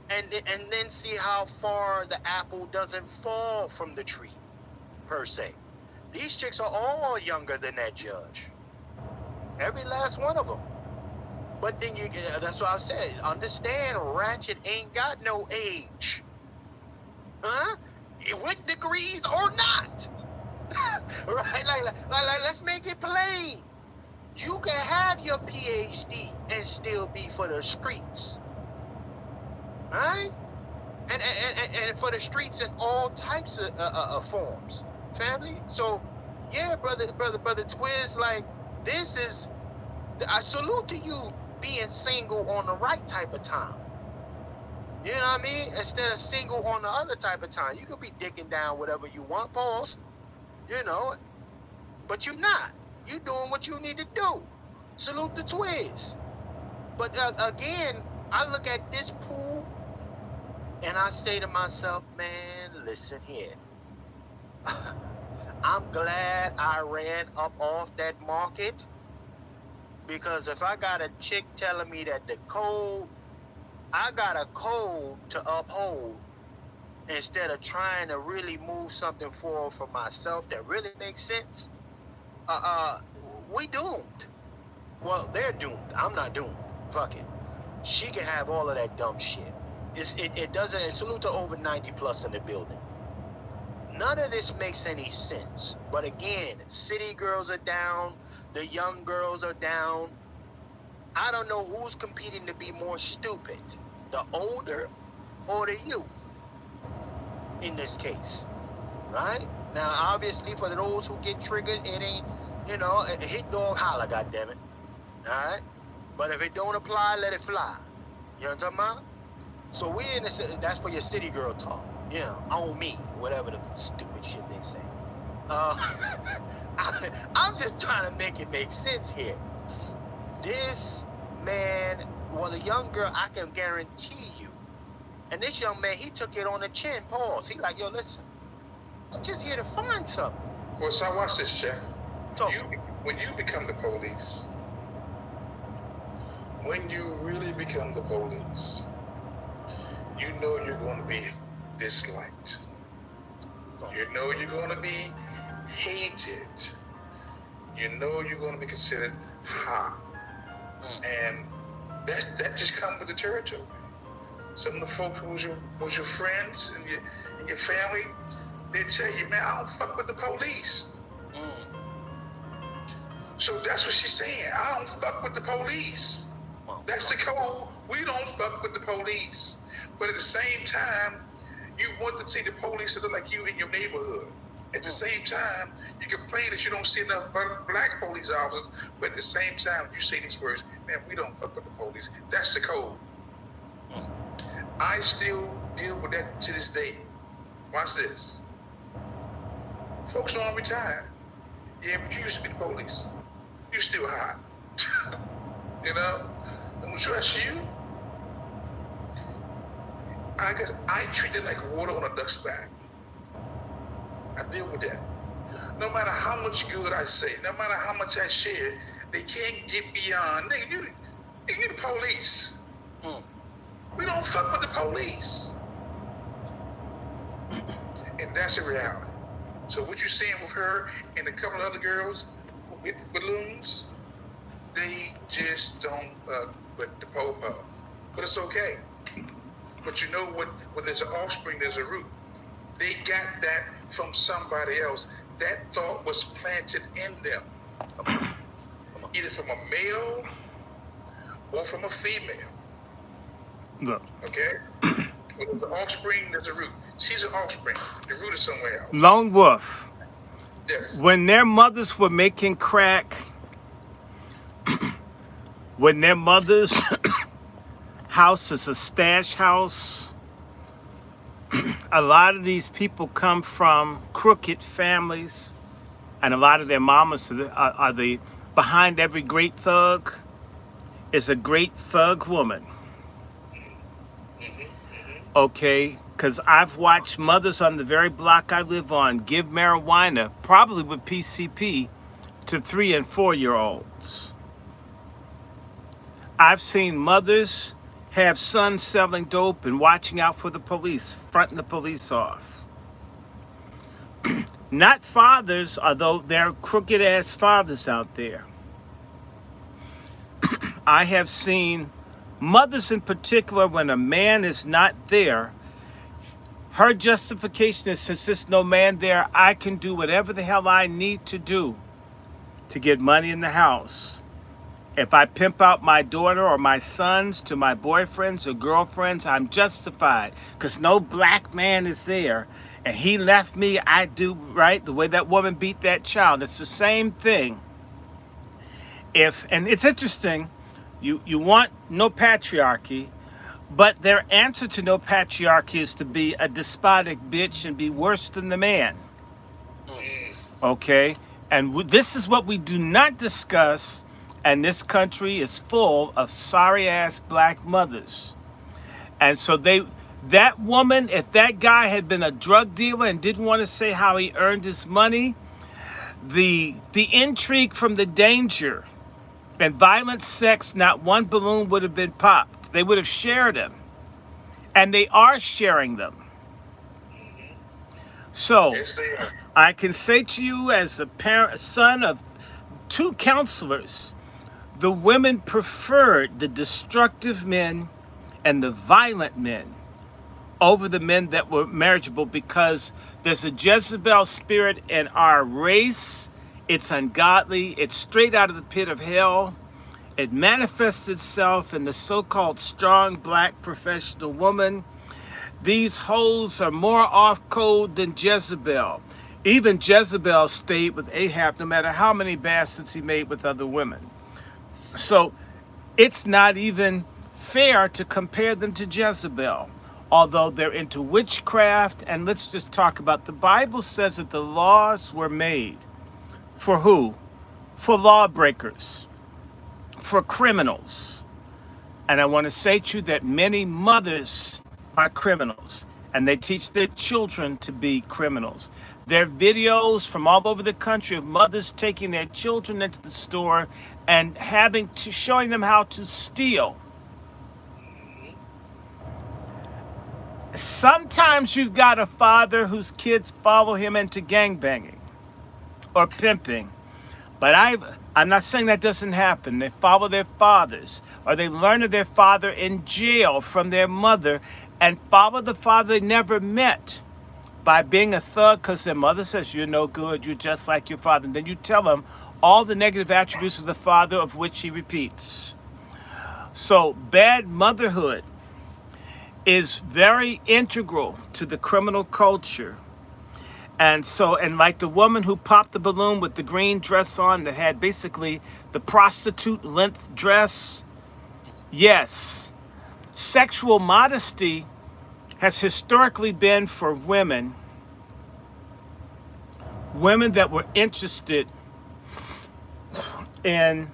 S3: and then see how far the apple doesn't fall from the tree, per se. These chicks are all younger than that judge. Every last one of them. But then that's what I said. Understand, Ratchet ain't got no age. Huh? With degrees or not. Right? Like, let's make it plain. You can have your PhD and still be for the streets. Right? And for the streets in all types of forms. Family? So, yeah, brother Twiz, like, this is, I salute to you being single on the right type of time. You know what I mean? Instead of single on the other type of time. You could be dicking down whatever you want, pause, but you're not. You doing what you need to do. Salute the Twiz. But again, I look at this pool and I say to myself, man, listen here. I'm glad I ran up off that market, because if I got a chick telling me that I got a code to uphold, instead of trying to really move something forward for myself that really makes sense, we doomed. Well, they're doomed. I'm not doomed. Fuck it. She can have all of that dumb shit. It doesn't. Salute to over 90 plus in the building. None of this makes any sense. But again, city girls are down. The young girls are down. I don't know who's competing to be more stupid, the older or the youth in this case, right? Now, obviously, for those who get triggered, it ain't, hit dog holler, goddammit. All right, but if it don't apply, let it fly. You know what I'm talking about? So we in this. That's for your city girl talk. You know, on me, whatever the stupid shit they say. I'm just trying to make it make sense here. This man, well, the young girl, I can guarantee you. And this young man, he took it on the chin. Pause. He like, yo, listen, I'm just here to find something.
S1: Well, so watch this, Chef.
S3: So,
S1: When you become the police, when you really become the police, you know you're going to be disliked. You know you're going to be hated. You know you're going to be considered hot. And that just comes with the territory. Some of the folks who was your friends and your family, they tell you, man, I don't fuck with the police. So that's what she's saying. I don't fuck with the police. That's the code. We don't fuck with the police. But at the same time, you want to see the police to look like you in your neighborhood. At the same time, you complain that you don't see enough black police officers, but at the same time, you say these words, man, we don't fuck with the police. That's the code. I still deal with that to this day. Watch this. Folks know I'm retired. Yeah, but you used to be the police. You still hot. You know? I'm gonna trust you. I treat it like water on a duck's back. I deal with that. No matter how much good I say, no matter how much I share, they can't get beyond. Nigga, you the police. We don't fuck with the police. And that's a reality. So what you're seeing with her and a couple of other girls with balloons, they just don't with the po-po. But it's okay. But you know what? When there's an offspring, there's a root. They got that from somebody else. That thought was planted in them. Either from a male or from a female.
S2: Look.
S1: Okay? When there's an offspring, there's a root. She's an offspring. The root is somewhere else.
S2: Lone Wolf.
S1: Yes.
S2: When their mothers were making crack, when their mother's house is a stash house, a lot of these people come from crooked families, and a lot of their mamas are the behind every great thug is a great thug woman. Okay, because I've watched mothers on the very block I live on give marijuana, probably with PCP, to 3- and 4-year-olds. I've seen mothers have sons selling dope and watching out for the police, fronting the police off. Not fathers, although there are crooked ass fathers out there. I have seen mothers in particular, when a man is not there, her justification is, since there's no man there, I can do whatever the hell I need to do to get money in the house. If I pimp out my daughter or my sons to my boyfriends or girlfriends, I'm justified because no black man is there and he left me, I do, right? The way that woman beat that child, it's the same thing. And it's interesting, you want no patriarchy, but their answer to no patriarchy is to be a despotic bitch and be worse than the man. Okay? And this is what we do not discuss, and this country is full of sorry-ass black mothers. And so that woman, if that guy had been a drug dealer and didn't want to say how he earned his money, the intrigue from the danger and violent sex, not one balloon would have been popped. They would have shared them. And they are sharing them. So,
S1: Yes, they are.
S2: I can say to you as a parent, son of 2 counselors, the women preferred the destructive men and the violent men over the men that were marriageable, because there's a Jezebel spirit in our race. It's ungodly. It's straight out of the pit of hell. It manifests itself in the so-called strong black professional woman. These hoes are more off code than Jezebel. Even Jezebel stayed with Ahab no matter how many bastards he made with other women. So it's not even fair to compare them to Jezebel, although they're into witchcraft. And let's just talk about, the Bible says that the laws were made for who? For lawbreakers, for criminals. And I want to say to you that many mothers are criminals, and they teach their children to be criminals. There are videos from all over the country of mothers taking their children into the store and showing them how to steal. Sometimes you've got a father whose kids follow him into gangbanging or pimping. But I'm not saying that doesn't happen. They follow their fathers, or they learn of their father in jail from their mother and follow the father they never met by being a thug because their mother says, you're no good, you're just like your father. And then you tell them all the negative attributes of the father, of which he repeats. So bad motherhood is very integral to the criminal culture. And like the woman who popped the balloon with the green dress on that had basically the prostitute length dress. Yes, sexual modesty has historically been for women that were interested in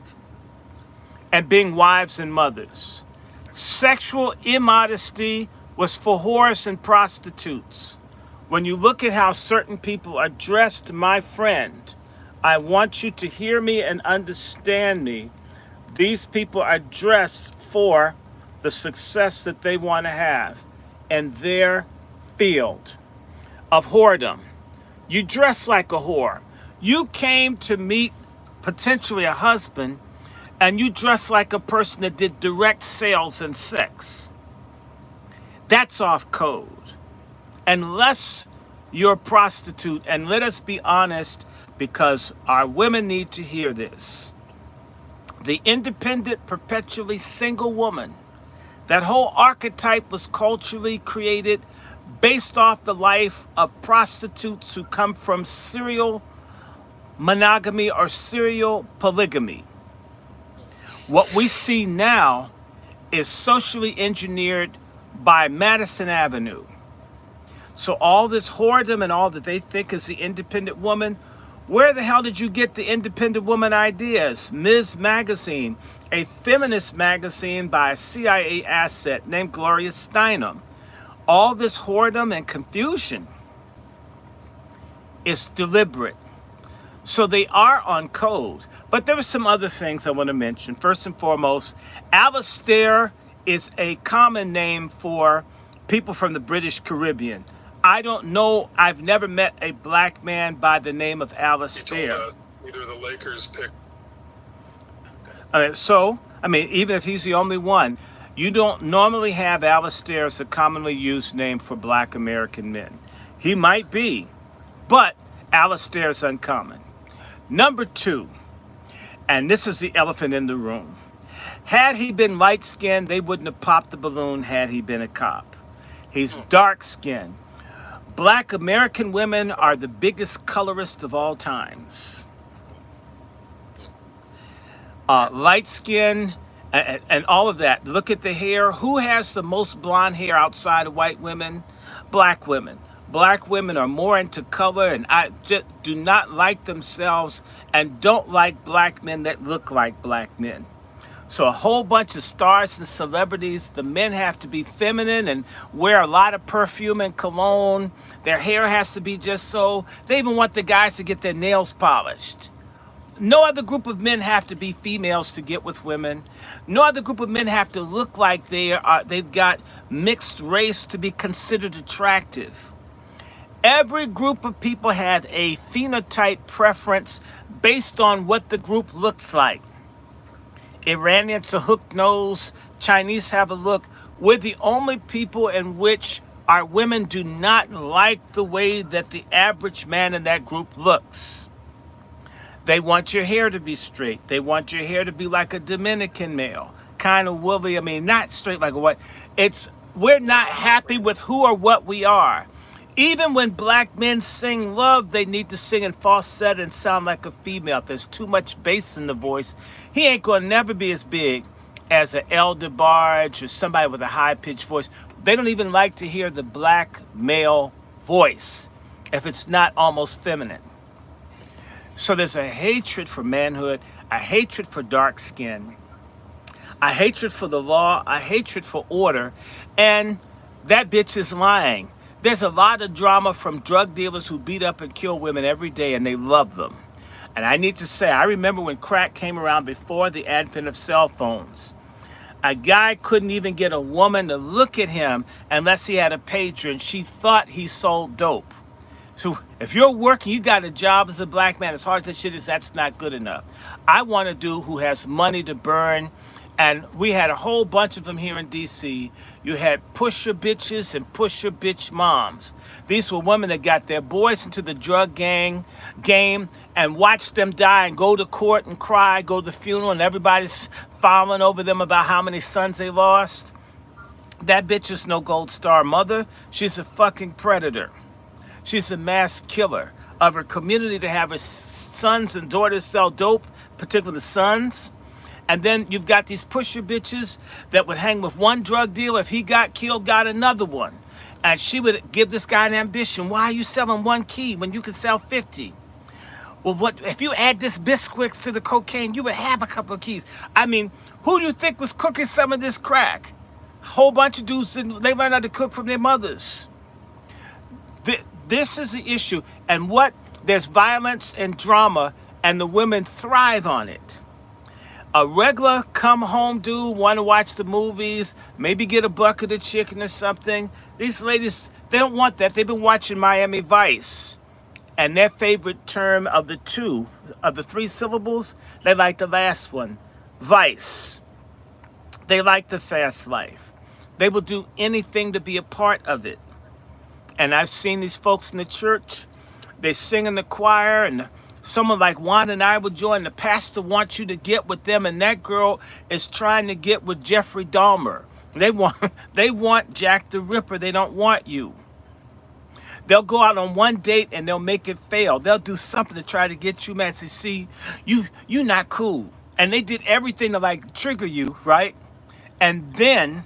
S2: and being wives and mothers. Sexual immodesty was for whores and prostitutes. When you look at how certain people are dressed, my friend, I want you to hear me and understand me. These people are dressed for the success that they want to have in their field of whoredom. You dress like a whore. You came to meet potentially a husband, and you dress like a person that did direct sales and sex. That's off code. Unless you're a prostitute, and let us be honest, because our women need to hear this. The independent, perpetually single woman, that whole archetype was culturally created based off the life of prostitutes who come from serial monogamy or serial polygamy. What we see now is socially engineered by Madison Avenue. So all this whoredom and all that they think is the independent woman, where the hell did you get the independent woman ideas? Ms. Magazine, a feminist magazine by a CIA asset named Gloria Steinem. All this whoredom and confusion is deliberate. So they are on code. But there are some other things I want to mention. First and foremost, Alistair is a common name for people from the British Caribbean. I don't know, I've never met a black man by the name of Alistair.
S10: He told us either the Lakers pick.
S2: Even if he's the only one, you don't normally have Alistair as a commonly used name for black American men. He might be, but Alistair is uncommon. Number two, and this is the elephant in the room. Had he been light-skinned, they wouldn't have popped the balloon had he been a cop. He's dark-skinned. Black American women are the biggest colorists of all times. Light skin and all of that. Look at the hair. Who has the most blonde hair outside of white women? Black women. Black women are more into color and do not like themselves and don't like black men that look like black men. So a whole bunch of stars and celebrities, the men have to be feminine and wear a lot of perfume and cologne. Their hair has to be just so. They even want the guys to get their nails polished. No other group of men have to be females to get with women. No other group of men have to look like they've got mixed race to be considered attractive. Every group of people have a phenotype preference based on what the group looks like. Iranians a hook nose, Chinese have a look. We're the only people in which our women do not like the way that the average man in that group looks. They want your hair to be straight. They want your hair to be like a Dominican male, kind of woolly. Not straight like a white. We're not happy with who or what we are. Even when black men sing love, they need to sing in falsetto and sound like a female. If there's too much bass in the voice, he ain't gonna never be as big as an El DeBarge or somebody with a high-pitched voice. They don't even like to hear the black male voice if it's not almost feminine. So there's a hatred for manhood, a hatred for dark skin, a hatred for the law, a hatred for order, and that bitch is lying. There's a lot of drama from drug dealers who beat up and kill women every day, and they love them. And I need to say, I remember when crack came around before the advent of cell phones. A guy couldn't even get a woman to look at him unless he had a pager, and she thought he sold dope. So if you're working, you got a job as a black man, as hard as that shit is, that's not good enough. I want a dude who has money to burn. And we had a whole bunch of them here in D.C. You had pusher bitches and pusher bitch moms. These were women that got their boys into the drug game and watched them die and go to court and cry, go to the funeral, and everybody's filing over them about how many sons they lost. That bitch is no gold star mother. She's a fucking predator. She's a mass killer of her community to have her sons and daughters sell dope, particularly the sons. And then you've got these pusher bitches that would hang with one drug dealer. If he got killed, got another one. And she would give this guy an ambition. Why are you selling one key when you can sell 50? Well, what if you add this Bisquicks to the cocaine, you would have a couple of keys. I mean, who do you think was cooking some of this crack? A whole bunch of dudes, they learned how to cook from their mothers. This is the issue. And there's violence and drama, and the women thrive on it. A regular come home dude, want to watch the movies, maybe get a bucket of chicken or something. These ladies, they don't want that. They've been watching Miami Vice. And their favorite term of the three syllables, they like the last one, Vice. They like the fast life. They will do anything to be a part of it. And I've seen these folks in the church, they sing in the choir, and someone like Juan and I would join. The pastor wants you to get with them, and that girl is trying to get with Jeffrey Dahmer. They want Jack the Ripper. They don't want you. They'll go out on one date and they'll make it fail. They'll do something to try to get you mad. Say, see, you're not cool. And they did everything to like trigger you, right? And then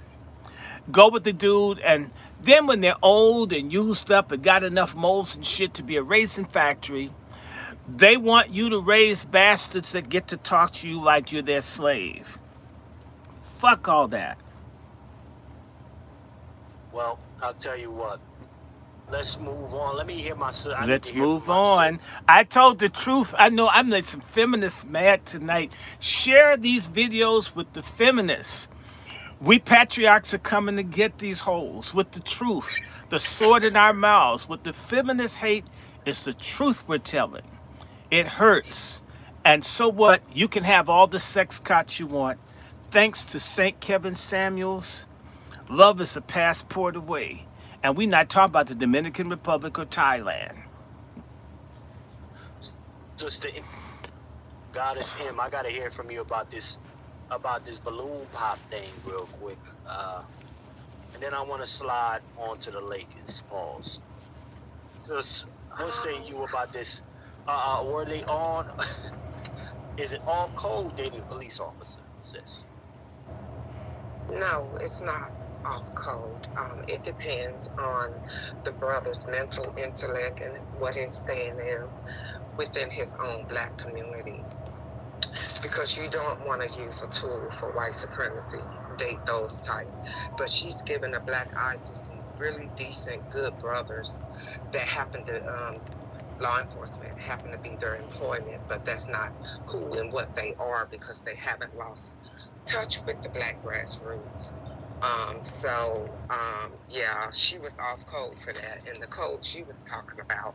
S2: go with the dude, and then when they're old and used up and got enough moles and shit to be a raisin factory, they want you to raise bastards that get to talk to you like you're their slave. Fuck all that.
S3: Well, I'll tell you what. Let's move on. Let me hear my son.
S2: Let's move on. I told the truth. I know I'm like some feminists mad tonight. Share these videos with the feminists. We patriarchs are coming to get these holes with the truth, the sword in our mouths. What the feminists hate is the truth we're telling. It hurts. And so what? You can have all the sex cots you want. Thanks to St. Kevin Samuels, love is a passport away. And we're not talking about the Dominican Republic or Thailand.
S3: Sister, God is him. I gotta hear from you about this balloon pop thing real quick. And then I want to slide on to the Lakers. Pause. So, what say you about this? Were they on? Is it all code dating police officer? Sis?
S6: No, it's not off code. It depends on the brother's mental intellect and what his stand is within his own black community. Because you don't want to use a tool for white supremacy, date those type. But she's given a black eye to some really decent, good brothers that happen to, law enforcement happen to be their employment, but that's not who and what they are because they haven't lost touch with the black grassroots. Yeah, she was off code for that. And the code she was talking about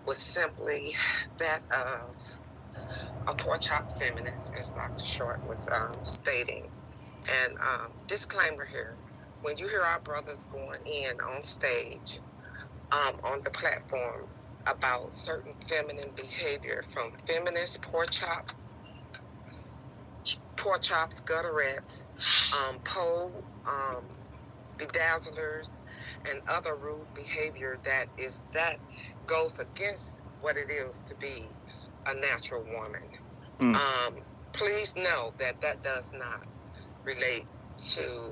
S6: was simply that of a pork chop feminist, as Dr. Short was stating. And disclaimer here, when you hear our brothers going in on stage, on the platform about certain feminine behavior from feminist pork chops, gutterettes, pole, bedazzlers, and other rude behavior that goes against what it is to be a natural woman. Please know that does not relate to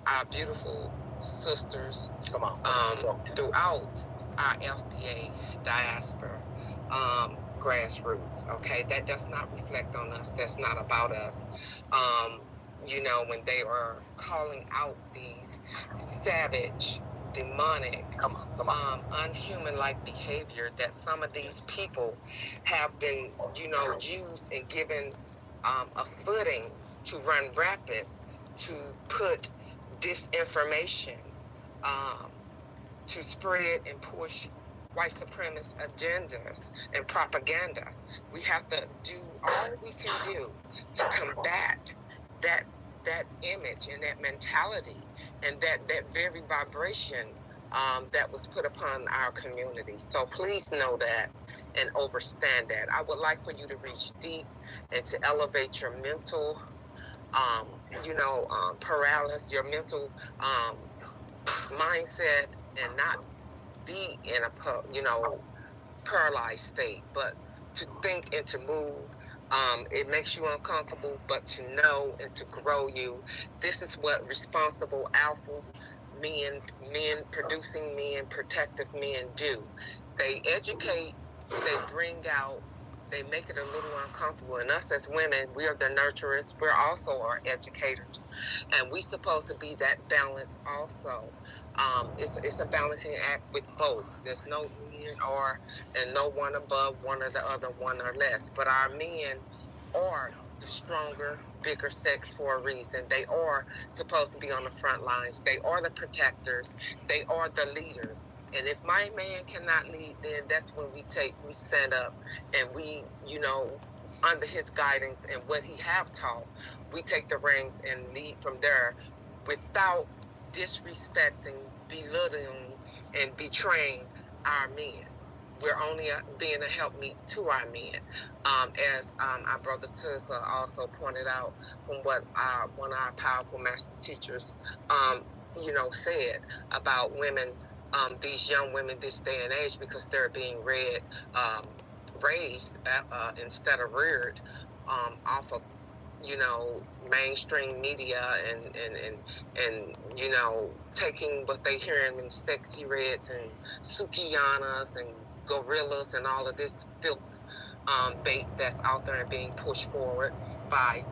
S6: our beautiful sisters throughout our FBA diaspora grassroots. Okay, that does not reflect on us. That's not about us. When they are calling out these savage, demonic, unhuman-like behavior that some of these people have been, used and given a footing to run rapid, to put disinformation, to spread and push white supremacist agendas and propaganda. We have to do all we can do to combat that image and that mentality and that very vibration that was put upon our community. So please know that and understand that. I would like for you to reach deep and to elevate your mental paralysis, your mental mindset, and not be in a paralyzed state, but to think and to move. It makes you uncomfortable, but to know and to grow you. This is what responsible alpha men, producing men, protective men do. They educate, they bring out, they make it a little uncomfortable. And us as women, we are the nurturers. We're also our educators. And we're supposed to be that balance also. It's a balancing act with both. There's no union and no one above one or the other, one or less. But our men are the stronger, bigger sex for a reason. They are supposed to be on the front lines. They are the protectors. They are the leaders. And if my man cannot lead, then that's when we stand up and we, under his guidance and what he have taught, we take the reins and lead from there without disrespecting, belittling, and betraying our men. We're only being a helpmeet to our men. As our brother Tissa also pointed out from what one of our powerful master teachers, said about women, these young women this day and age, because they're being raised instead of reared off of mainstream media and taking what they hearing in Sexy Reds and Sukianas and Gorillas and all of this filth bait that's out there and being pushed forward by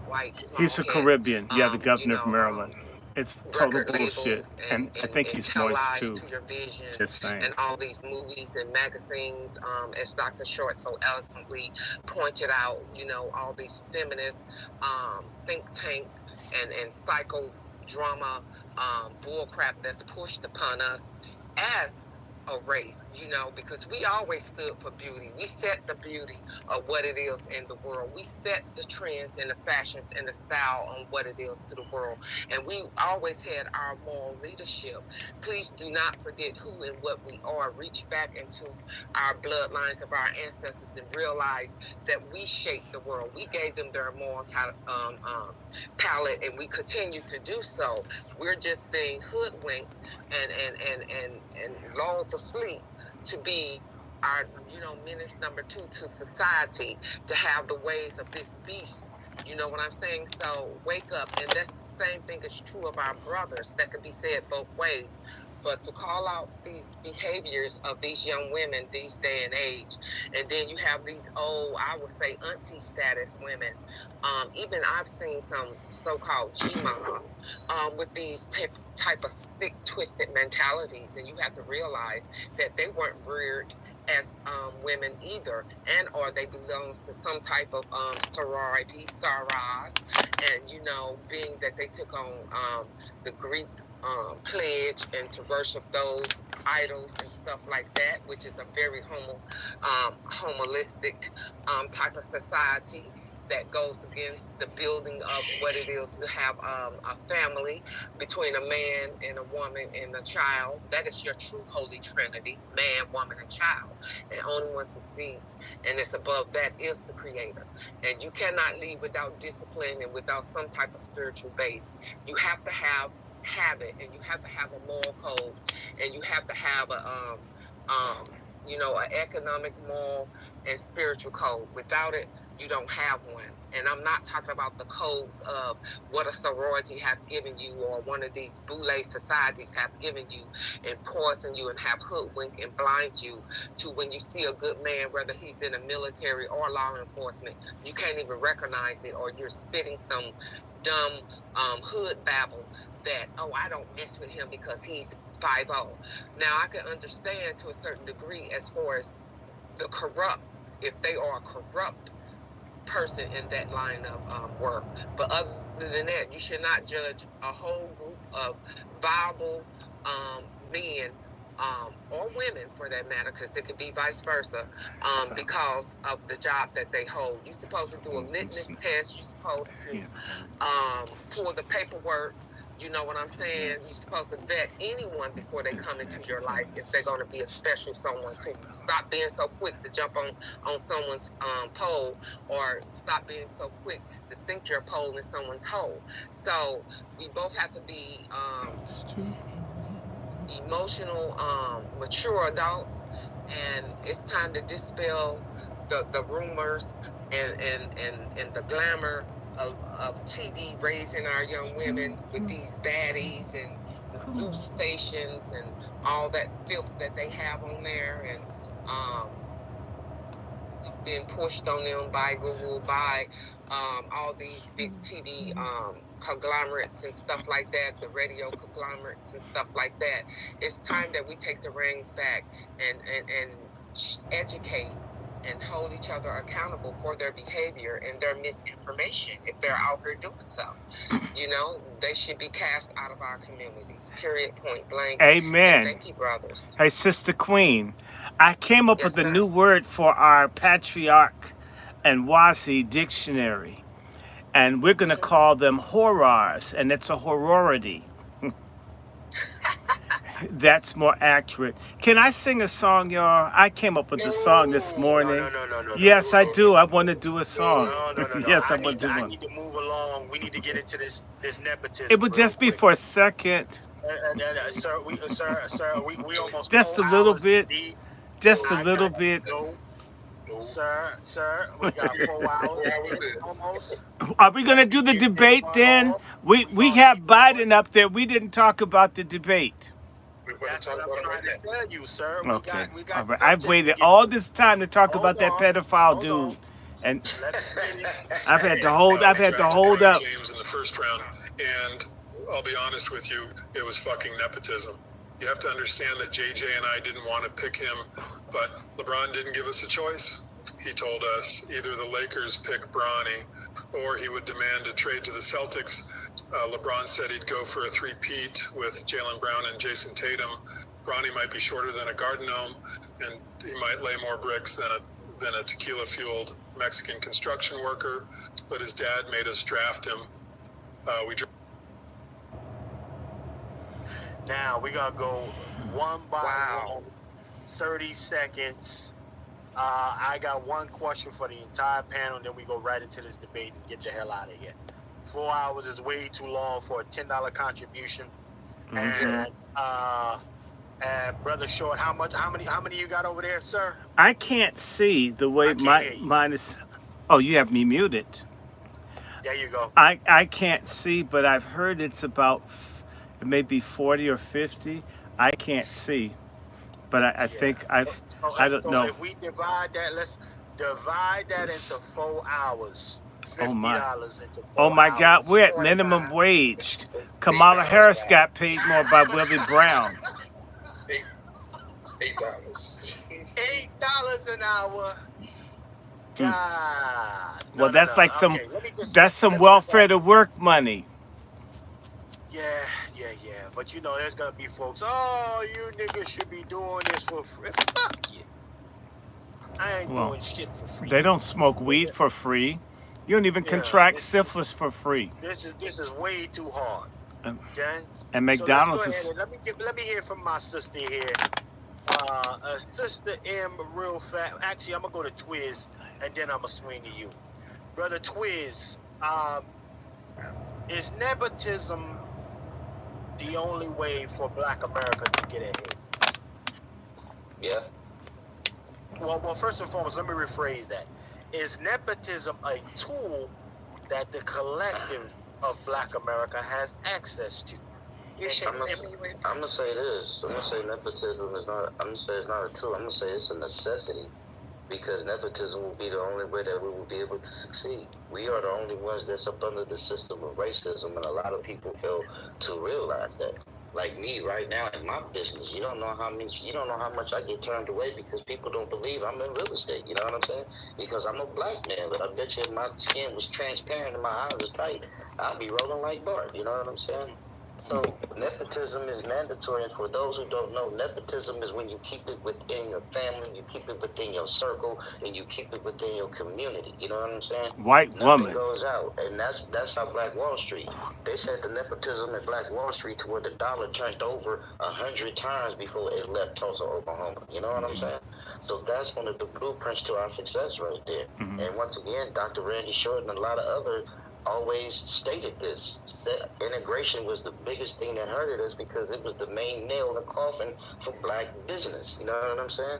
S6: white.
S2: He's a Caribbean. The governor of Maryland. It's total bullshit, and I think he's moist too.
S6: To your vision,
S2: just saying.
S6: And all these movies and magazines, as Dr. Short so eloquently pointed out, all these feminist think tank and psychodrama bullcrap that's pushed upon us as a race, because we always stood for beauty. We set the beauty of what it is in the world. We set the trends and the fashions and the style on what it is to the world. And we always had our moral leadership. Please do not forget who and what we are. Reach back into our bloodlines of our ancestors and realize that we shaped the world. We gave them their moral palette, and we continue to do so. We're just being hoodwinked and lulled to sleep to be our, menace number 2 to society, to have the ways of this beast. You know what I'm saying? So wake up. And that's the same thing is true of our brothers. That could be said both ways. But to call out these behaviors of these young women these day and age, and then you have these old, I would say, auntie status women. Even I've seen some so-called G-moms with these type of sick, twisted mentalities, and you have to realize that they weren't reared as women either, or they belong to some type of sorority, saras, and being that they took on the Greek pledge and to worship those idols and stuff like that, which is a very homolistic type of society that goes against the building of what it is to have a family between a man and a woman and a child. That is your true holy trinity, man, woman, and child. And only one succeeds, and it's above that is the creator. And you cannot lead without discipline and without some type of spiritual base. You have to have have it, and you have to have a moral code, and you have to have a an economic, moral, and spiritual code. Without it, you don't have one. And I'm not talking about the codes of what a sorority have given you, or one of these boule societies have given you and poison you and have hoodwink and blind you to when you see a good man, whether he's in the military or law enforcement, you can't even recognize it, or you're spitting some dumb hood babble that, oh, I don't mess with him because he's 5'0". Now, I can understand to a certain degree as far as the corrupt, if they are a corrupt person in that line of work. But other than that, you should not judge a whole group of viable men or women, for that matter, because it could be vice versa, because of the job that they hold. You're supposed to do a litmus test. You're supposed to pull the paperwork. You know what I'm saying? You're supposed to vet anyone before they come into your life if they're going to be a special someone to you. Stop being so quick to jump on someone's pole, or stop being so quick to sink your pole in someone's hole. So we both have to be emotional, mature adults, and it's time to dispel the rumors and the glamour of TV raising our young women with these baddies and the Zeus stations and all that filth that they have on there, and being pushed on them by Google, by all these big TV conglomerates and stuff like that, the radio conglomerates and stuff like that. It's time that we take the reins back and educate and hold each other accountable for their behavior and their misinformation if they're out here doing so. You know, they should be cast out of our communities, period, point blank.
S2: Amen.
S6: And thank you, brothers.
S2: Hey, Sister Queen, I came up with a new word for our Patriarch and Wazi dictionary, and we're going to call them horrors, and it's a horrority. That's more accurate. Can I sing a song, y'all? I came up with the song this morning.
S3: No.
S2: Yes, I do. I want to do a song.
S3: No.
S2: Yes, I want to do
S3: I
S2: one.
S3: need to move along. We need to get into this nepotism.
S2: It would just be for a second.
S3: Sir, we almost
S2: Just a
S3: 4
S2: little
S3: hours
S2: bit.
S3: deep.
S2: Just a little bit.
S3: No. Sir, we got 4 hours almost.
S2: Are we going to do the debate then? We have Biden up there. We didn't talk about the debate.
S3: That's what I'm trying to tell you, sir.
S2: Okay.
S3: We got
S2: All right. I've waited all this time to talk about that pedophile dude, and I've had to hold up.
S10: James in the first round, and I'll be honest with you, it was fucking nepotism. You have to understand that JJ and I didn't want to pick him, but LeBron didn't give us a choice. He told us either the Lakers pick Bronny or he would demand a trade to the Celtics. LeBron said he'd go for a three-peat with Jaylen Brown and Jason Tatum. Bronny might be shorter than a garden gnome, and he might lay more bricks than a tequila-fueled Mexican construction worker, but his dad made us draft him.
S3: Now we're gonna go one by one, 30 seconds. I got one question for the entire panel, and then we go right into this debate and get the hell out of here. 4 hours is way too long for a $10 contribution. And Brother Short, how many you got over there, sir?
S2: I can't see the way mine is. Oh, you have me muted.
S3: There you go.
S2: I can't see, but I've heard it's about maybe 40 or 50. I can't see, but I think I don't know.
S3: If we divide that, let's divide that into 4 hours. $50 into 4
S2: Oh my God,
S3: hours,
S2: we're at minimum wage. Kamala Harris got paid more by Willie Brown.
S1: $8.
S3: $8 an hour. God.
S2: Well, that's like some welfare to work money.
S3: Yeah. But you know, there's gonna be folks. Oh, you niggas should be doing this for free. Fuck you. I ain't doing shit for free.
S2: They don't smoke weed for free. You don't even contract syphilis for free.
S3: This is way too hard. Okay.
S2: And McDonald's
S3: so let me hear from my sister here. Sister M, real fast. Actually, I'm gonna go to Twiz, and then I'm gonna swing to you, brother Twiz. Is nepotism the only way for Black America to get ahead?
S5: Yeah.
S3: Well, first and foremost, let me rephrase that. Is nepotism a tool that the collective of Black America has access to?
S5: I'm gonna say this. I'm gonna say nepotism is not. I'm gonna say it's not a tool. I'm gonna say it's a necessity, because nepotism will be the only way that we will be able to succeed. We are the only ones that's up under the system of racism, and a lot of people fail to realize that. Like me right now in my business, you don't know how much I get turned away because people don't believe I'm in real estate. You know what I'm saying? Because I'm a black man, but I bet you if my skin was transparent and my eyes was tight, I'd be rolling like Bart. You know what I'm saying? So nepotism is mandatory, and for those who don't know, nepotism is when you keep it within your family, you keep it within your circle, and you keep it within your community. You know what I'm saying?
S2: White
S5: Nothing
S2: woman.
S5: goes out, and that's how Black Wall Street. They said the nepotism at Black Wall Street to where the dollar turned over 100 times before it left Tulsa, Oklahoma. You know what I'm saying? So that's one of the blueprints to our success right there.
S2: Mm-hmm.
S5: And once again, Dr. Randy Short and a lot of other always stated this, that integration was the biggest thing that hurted us because it was the main nail in the coffin for Black business. You know what I'm saying?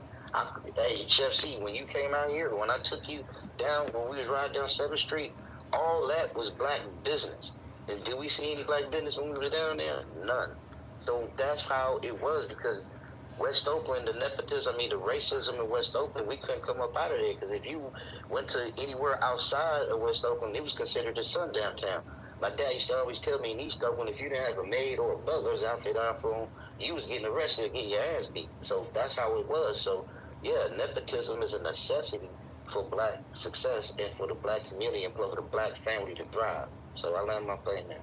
S5: Hey, Chef C, when you came out here, when I took you down, when we was riding down 7th Street, all that was Black business. And did we see any Black business when we were down there? None. So that's how it was, because West Oakland, the racism in West Oakland, we couldn't come up out of there, because if you went to anywhere outside of West Oakland, it was considered a sundown town. My dad used to always tell me in East Oakland, if you didn't have a maid or a butler's outfit on for you was getting arrested and getting your ass beat. So that's how it was. So yeah, nepotism is a necessity for Black success and for the Black community and for the Black family to thrive. So I land my plane there.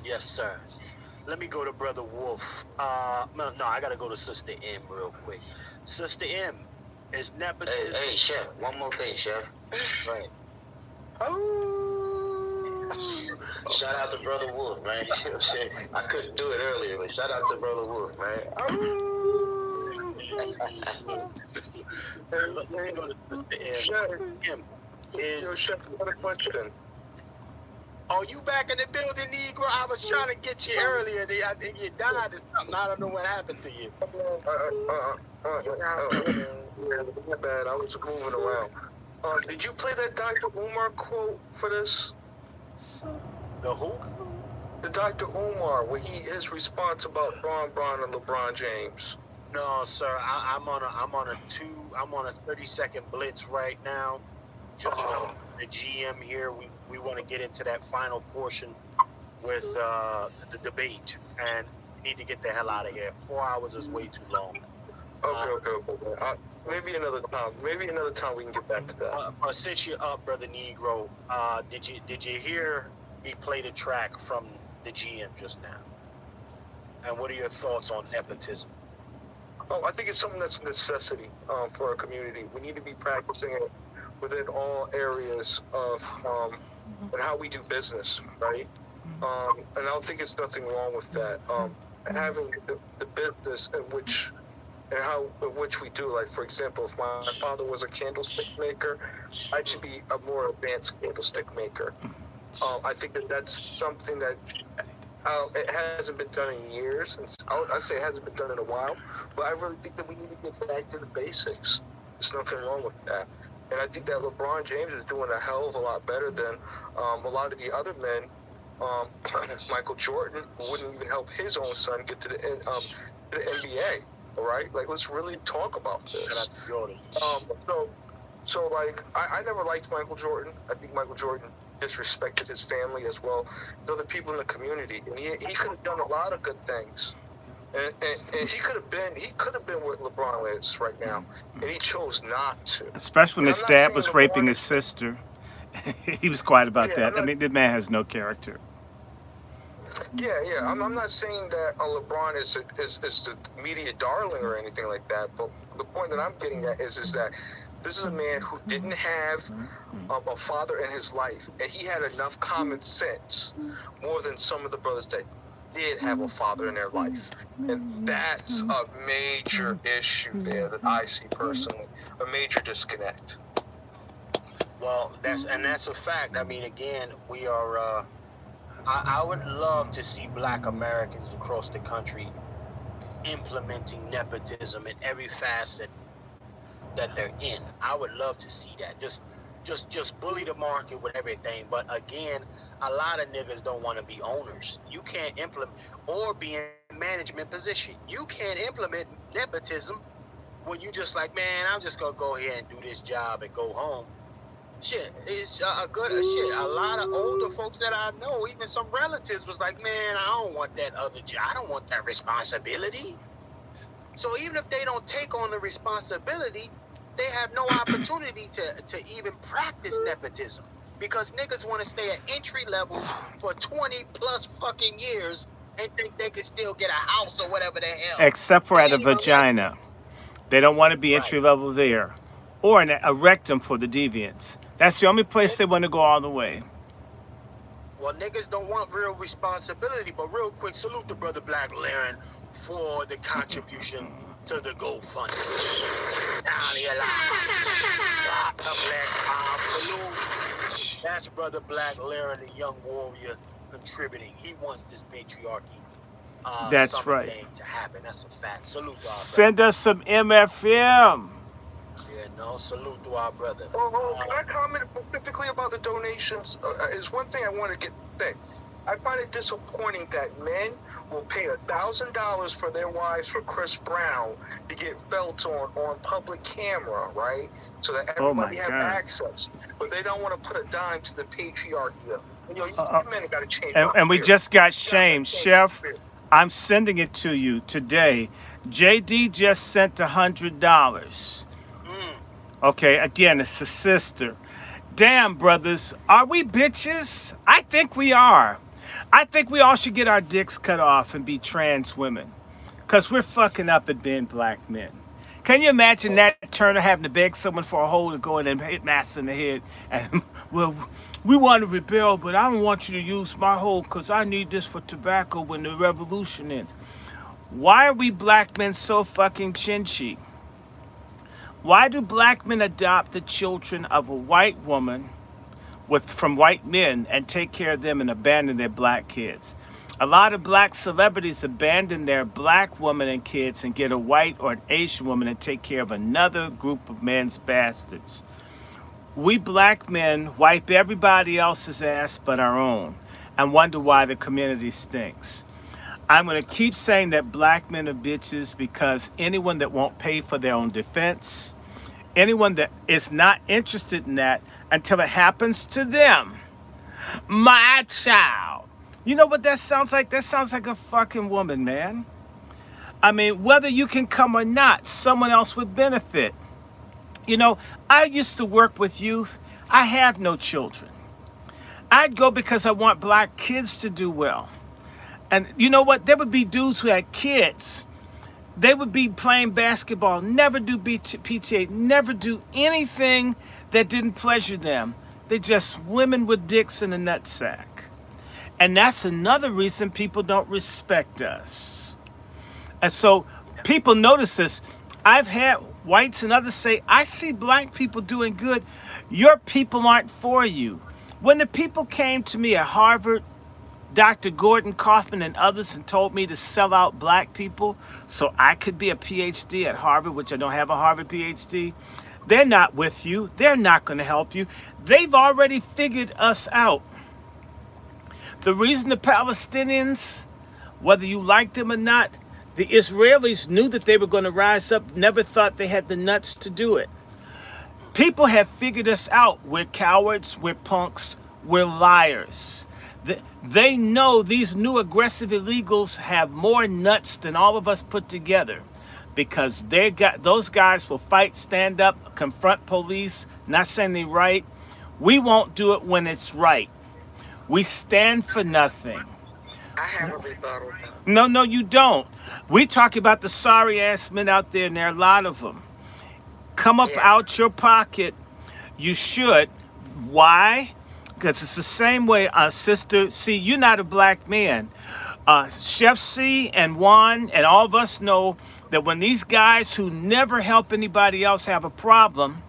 S3: Yes, sir. Let me go to Brother Wolf. No, I gotta go to Sister M real quick. Sister M, is nepotism...
S5: Hey, Chef, one more thing, Chef. Right. Shout out to Brother Wolf, man. You know what I'm saying? I couldn't do it earlier, but shout out to Brother Wolf, man.
S3: Let me go to Sister M.
S11: Chef, I got a question.
S3: Oh, you back in the building, Negro? I was trying to get you earlier. I think you died or something. I don't know what happened to you.
S11: My bad. I was moving around. Did you play that Dr. Umar quote for this?
S3: The who?
S11: The Dr. Umar, where his response about Bron and LeBron James.
S3: No, sir. I'm on a 30-second blitz right now. Just the GM here. We want to get into that final portion with the debate, and we need to get the hell out of here. 4 hours is way too long.
S11: Okay. Maybe another time. Maybe another time we can get back to that.
S3: Since you're up, Brother Negro, did you hear me play the track from the GM just now? And what are your thoughts on nepotism?
S11: Oh, I think it's something that's a necessity for our community. We need to be practicing it within all areas of and how we do business, right? And I don't think it's nothing wrong with that. Having the business in which we do, like for example, if my father was a candlestick maker, I should be a more advanced candlestick maker. I think that's something that it hasn't been done in years. I say it hasn't been done in a while, but I really think that we need to get back to the basics. There's nothing wrong with that. And I think that LeBron James is doing a hell of a lot better than a lot of the other men. Michael Jordan wouldn't even help his own son get to the NBA. All right, like let's really talk about this. So like I never liked Michael Jordan. I think Michael Jordan disrespected his family as well as other people in the community, and he could have done a lot of good things. And he could have been where LeBron is right now, and he chose not to.
S2: Especially when his dad was raping his sister. He was quiet about that. I mean, the man has no character.
S11: Yeah. I'm not saying that LeBron is the media darling or anything like that, but the point that I'm getting at is that this is a man who didn't have a father in his life, and he had enough common sense, more than some of the brothers that did have a father in their life. And that's a major issue there that I see personally, a major disconnect.
S3: Well, that's a fact. I mean, again, we are I would love to see Black Americans across the country implementing nepotism in every facet that they're in. I would love to see that. Just bully the market with everything. But again, a lot of niggas don't want to be owners. You can't implement or be in management position. You can't implement nepotism when you just like, man, I'm just gonna go here and do this job and go home. Shit, it's a good shit. A lot of older folks that I know, even some relatives, was like, man, I don't want that other job. I don't want that responsibility. So even if they don't take on the responsibility, they have no opportunity to even practice nepotism because niggas want to stay at entry levels for 20 plus fucking years and think they can still get a house or whatever the hell.
S2: Except for at a vagina. They don't want to be entry level there. Or a rectum for the deviants. That's the only place they want to go all the way.
S3: Well, niggas don't want real responsibility, but real quick, salute to Brother Black Laren for the contribution to the GoFundMe. Salute. That's Brother Black Laren, the young warrior, contributing. He wants this patriarchy.
S2: That's right.
S3: To happen. That's a fact. Salute to our
S2: Send us some MFM.
S3: Yeah, no, salute to our brother.
S11: Can I comment specifically about the donations? Is one thing I want to get fixed. I find it disappointing that men will pay $1,000 for their wives for Chris Brown to get felt on public camera, right? So that everybody have access. But they don't want to put a dime to the patriarchy. You know, you men got to change.
S2: And we just got shamed, Chef. I'm sending it to you today. JD just sent $100. Okay, again, it's a sister. Damn, brothers, are we bitches? I think we are. I think we all should get our dicks cut off and be trans women. Because we're fucking up at being black men. Can you imagine Nat Turner having to beg someone for a hole to go in and hit Master in the head? And, well, we want to rebel, but I don't want you to use my hole because I need this for tobacco when the revolution ends. Why are we black men so fucking chinchy? Why do black men adopt the children of a white woman from white men and take care of them and abandon their black kids? A lot of black celebrities abandon their black woman and kids and get a white or an Asian woman and take care of another group of men's bastards. We black men wipe everybody else's ass but our own and wonder why the community stinks. I'm going to keep saying that black men are bitches because anyone that won't pay for their own defense, anyone that is not interested in that until it happens to them, my child. You know what that sounds like? That sounds like a fucking woman, man. I mean, whether you can come or not, someone else would benefit. You know, I used to work with youth. I have no children. I'd go because I want black kids to do well. And you know what? There would be dudes who had kids. They would be playing basketball, never do PTA, never do anything that didn't pleasure them. They just women with dicks in a nutsack. And that's another reason people don't respect us. And so people notice this. I've had whites and others say, I see black people doing good. Your people aren't for you. When the people came to me at Harvard, Dr. Gordon Kaufman and others, and told me to sell out black people so I could be a PhD at Harvard, which I don't have a Harvard PhD. They're not with you. They're not going to help you. They've already figured us out. The reason the Palestinians, whether you like them or not, the Israelis knew that they were going to rise up, never thought they had the nuts to do it. People have figured us out. We're cowards, we're punks, we're liars. They know these new aggressive illegals have more nuts than all of us put together because those guys will fight, stand up, confront police, not saying they're right. We won't do it when it's right. We stand for nothing.
S11: I have a rebuttal.
S2: No, you don't. We talk about the sorry ass men out there, and there are a lot of them. Come up out your pocket. You should. Why? Because it's the same way, Sister C, you're not a black man. Chef C and Juan and all of us know that when these guys who never help anybody else have a problem,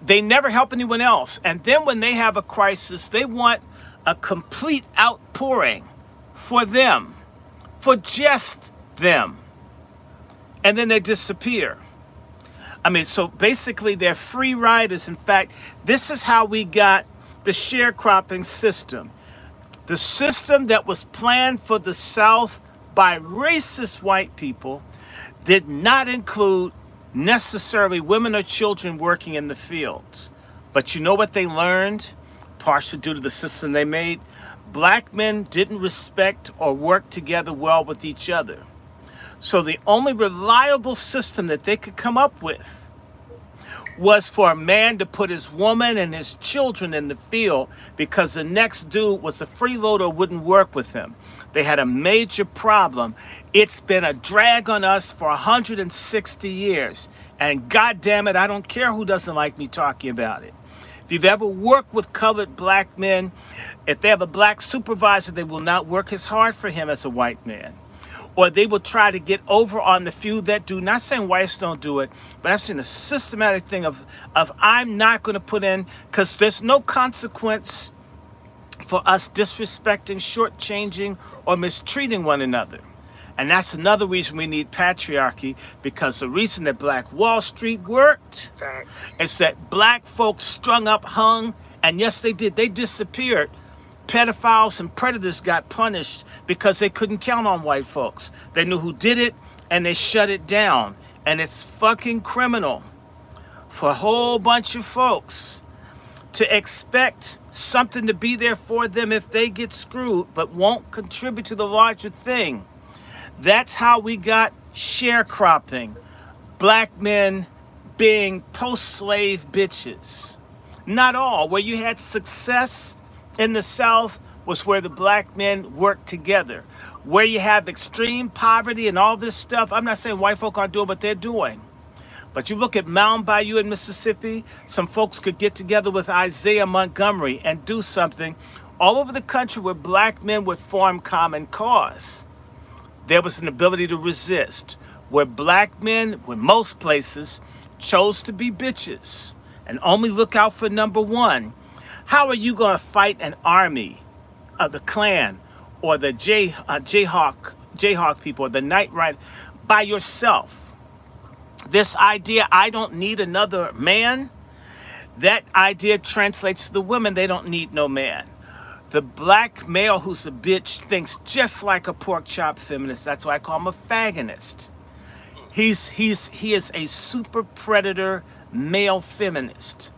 S2: they never help anyone else. And then when they have a crisis, they want a complete outpouring for them, for just them, and then they disappear. I mean, so basically they're free riders. In fact, this is how we got the sharecropping system. The system that was planned for the South by racist white people did not include necessarily women or children working in the fields. But you know what they learned, partially due to the system they made? Black men didn't respect or work together well with each other. So the only reliable system that they could come up with was for a man to put his woman and his children in the field because the next dude was a freeloader, wouldn't work with him. They had a major problem. It's been a drag on us for 160 years. And God damn it, I don't care who doesn't like me talking about it. If you've ever worked with colored black men, if they have a black supervisor, they will not work as hard for him as a white man. Or they will try to get over on the few that do. Not saying whites don't do it, but I've seen a systematic thing of I'm not going to put in, because there's no consequence for us disrespecting, shortchanging, or mistreating one another. And that's another reason we need patriarchy, because the reason that Black Wall Street worked is that black folks strung up, hung, and yes, they did. They disappeared. Pedophiles and predators got punished because they couldn't count on white folks. They knew who did it, and they shut it down. And it's fucking criminal for a whole bunch of folks to expect something to be there for them if they get screwed, but won't contribute to the larger thing. That's how we got sharecropping. Black men being post-slave bitches. Not all. Where you had success in the South was where the black men worked together. Where you have extreme poverty and all this stuff, I'm not saying white folk aren't doing what they're doing. But you look at Mound Bayou in Mississippi, some folks could get together with Isaiah Montgomery and do something. All over the country where black men would form common cause, there was an ability to resist. Where black men, in most places, chose to be bitches and only look out for number one. How are you going to fight an army of the Klan or the Jayhawk people or the Night Rider by yourself? This idea, I don't need another man, that idea translates to the women. They don't need no man. The black male who's a bitch thinks just like a pork chop feminist. That's why I call him a fagonist. He is a super predator male feminist.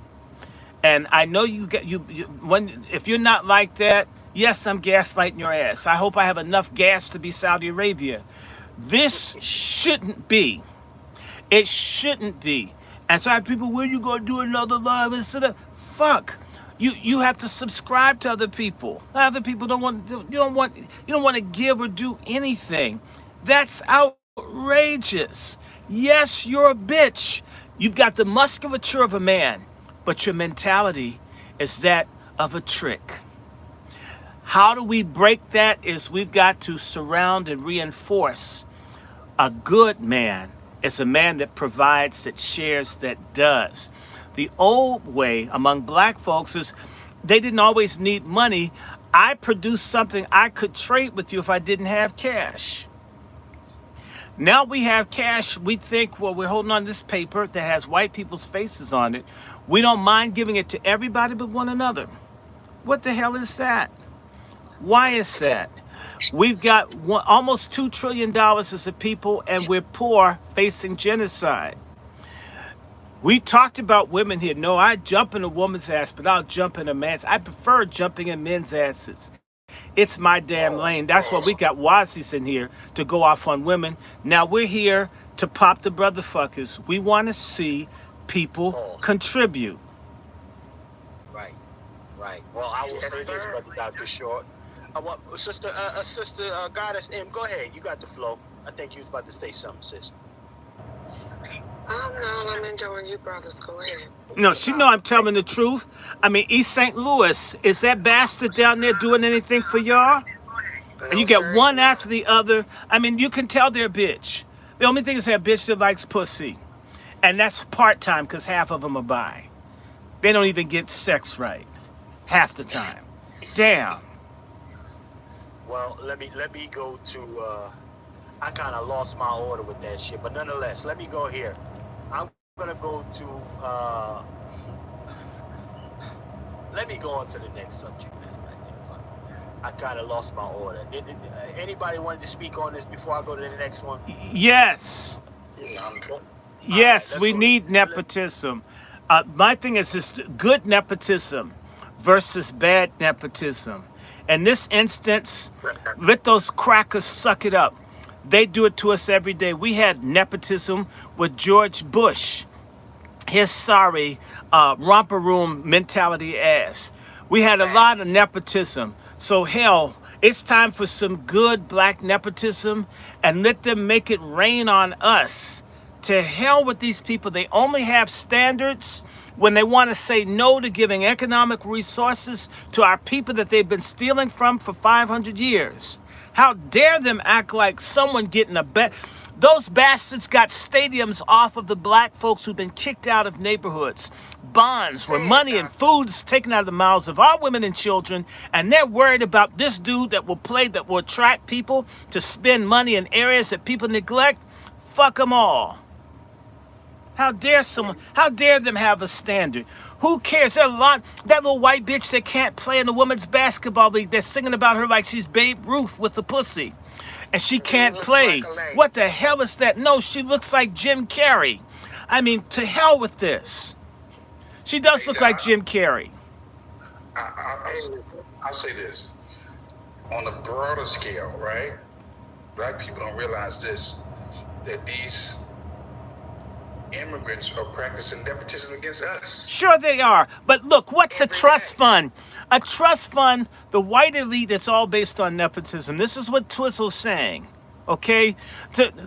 S2: And I know if you're not like that, yes, I'm gaslighting your ass. I hope I have enough gas to be Saudi Arabia. This shouldn't be. It shouldn't be. And so I have people, when you gonna do another live instead of fuck? You have to subscribe to other people. Other people don't want to give or do anything. That's outrageous. Yes, you're a bitch. You've got the musculature of a man, but your mentality is that of a trick. How do we break that? Is we've got to surround and reinforce. A good man is a man that provides, that shares, that does. The old way among black folks is they didn't always need money. I produced something I could trade with you if I didn't have cash. Now we have cash. We think, well, we're holding on to this paper that has white people's faces on it. We don't mind giving it to everybody but one another. What the hell is that? Why is that? We've got almost $2 trillion as a people, and we're poor, facing genocide. We talked about women here. No, I jump in a woman's ass, but I'll jump in a man's. I prefer jumping in men's asses. It's my damn lane. That's why we got Wazis in here to go off on women. Now we're here to pop the brotherfuckers. We want to see people contribute.
S3: Right. Well, I will say this, Brother Dr. Short. I want Sister Goddess M. Go ahead. You got the flow. I think you was about to say something, sis.
S6: I'm enjoying you, brothers. Go ahead.
S2: No, she know I'm telling the truth. I mean, East St. Louis, is that bastard down there doing anything for y'all? And you get one after the other. I mean, you can tell they're a bitch. The only thing is that bitch that likes pussy. And that's part-time because half of them are bi. They don't even get sex right. Half the time. Damn.
S3: Well, let me go to. I kind of lost my order with that shit, but nonetheless, let me go here. I'm gonna go to. Let me go on to the next subject, man. I kind of lost my order. Did anybody wanted to speak on this before I go to the next one?
S2: Yes. Yes,
S3: let's
S2: we
S3: go.
S2: need nepotism. My thing is just good nepotism versus bad nepotism. In this instance, let those crackers suck it up. They do it to us every day. We had nepotism with George Bush, his sorry romper room mentality ass. We had a lot of nepotism. So hell, it's time for some good black nepotism, and let them make it rain on us. To hell with these people. They only have standards when they want to say no to giving economic resources to our people that they've been stealing from for 500 years. How dare them act like someone getting a bet? Those bastards got stadiums off of the black folks who've been kicked out of neighborhoods. Bonds where money and food is taken out of the mouths of our women and children, and they're worried about this dude that will attract people to spend money in areas that people neglect. Fuck them all. How dare them have a standard? Who cares? That little white bitch that can't play in the women's basketball league, they're singing about her like she's Babe Ruth with the pussy. And she can't play. What the hell is that? No, she looks like Jim Carrey. I mean, to hell with this. She does look like Jim Carrey.
S1: I'll say this. On a broader scale, right? Black people don't realize this, that these immigrants are practicing nepotism against us.
S2: Sure they are. But look, what's a trust fund? A trust fund, the white elite, it's all based on nepotism. This is what Twizzle's saying. Okay?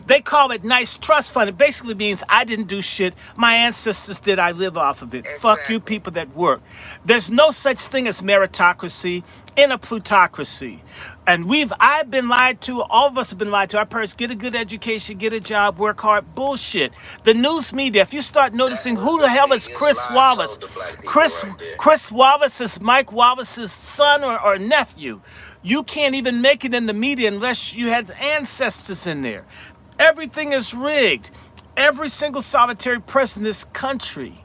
S2: They call it nice trust fund. It basically means I didn't do shit. My ancestors did. I live off of it.
S6: Exactly.
S2: Fuck you people that work. There's no such thing as meritocracy in a plutocracy. And I've been lied to. All of us have been lied to. Our parents, get a good education, get a job, work hard. Bullshit. The news media, if you start noticing who the hell is Chris Wallace? Chris Wallace is Mike Wallace's son or nephew. You can't even make it in the media unless you had ancestors in there. Everything is rigged. Every single solitary person in this country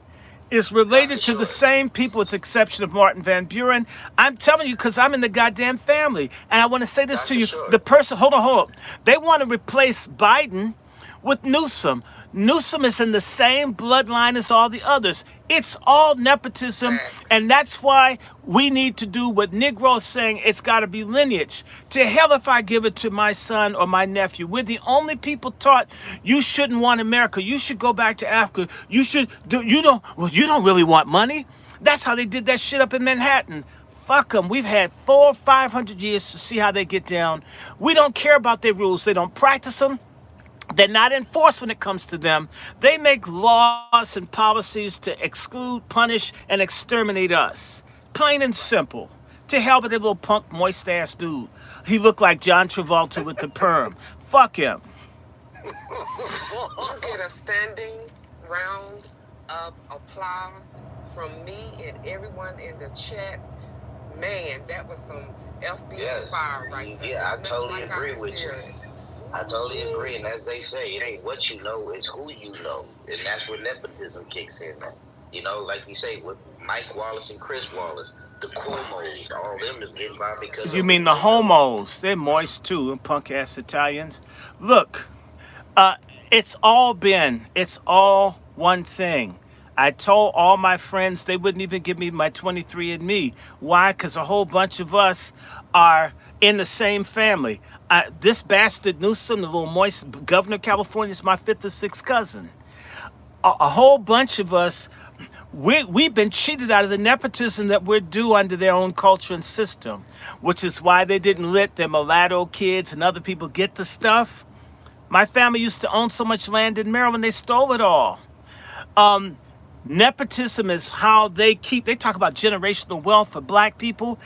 S2: is related to the same people with the exception of Martin Van Buren. I'm telling you because I'm in the goddamn family. And I want to say this to you. The person, hold on. They want to replace Biden with Newsom. Newsom is in the same bloodline as all the others. It's all nepotism, and that's why we need to do what Negro's saying. It's got to be lineage. To hell if I give it to my son or my nephew. We're the only people taught you shouldn't want America. You should go back to Africa. You don't really want money. That's how they did that shit up in Manhattan. Fuck them. We've had 400 or 500 years to see how they get down. We don't care about their rules. They don't practice them. They're not enforced when it comes to them. They make laws and policies to exclude, punish, and exterminate us. Plain and simple. To hell with that little punk, moist-ass dude. He looked like John Travolta with the perm. Fuck him.
S6: You get a standing round of applause from me and everyone in the chat. Man, that was some FBI fire right there.
S5: Yeah, I totally agree with you. I totally agree, and as they say, it ain't what you know, it's who you know, and that's where nepotism kicks in, man. You know, like you say, with Mike Wallace and Chris Wallace, the Cuomos, all them is getting by because
S2: you mean the homos? They're moist too, and punk-ass Italians. Look, it's all one thing. I told all my friends they wouldn't even give me my 23andMe. Why? Because a whole bunch of us are in the same family. This bastard Newsom, the little moist governor of California, is my 5th or 6th cousin. A whole bunch of us, we've been cheated out of the nepotism that we're due under their own culture and system, which is why they didn't let their mulatto kids and other people get the stuff. My family used to own so much land in Maryland, they stole it all. Nepotism is how they talk about generational wealth for black people.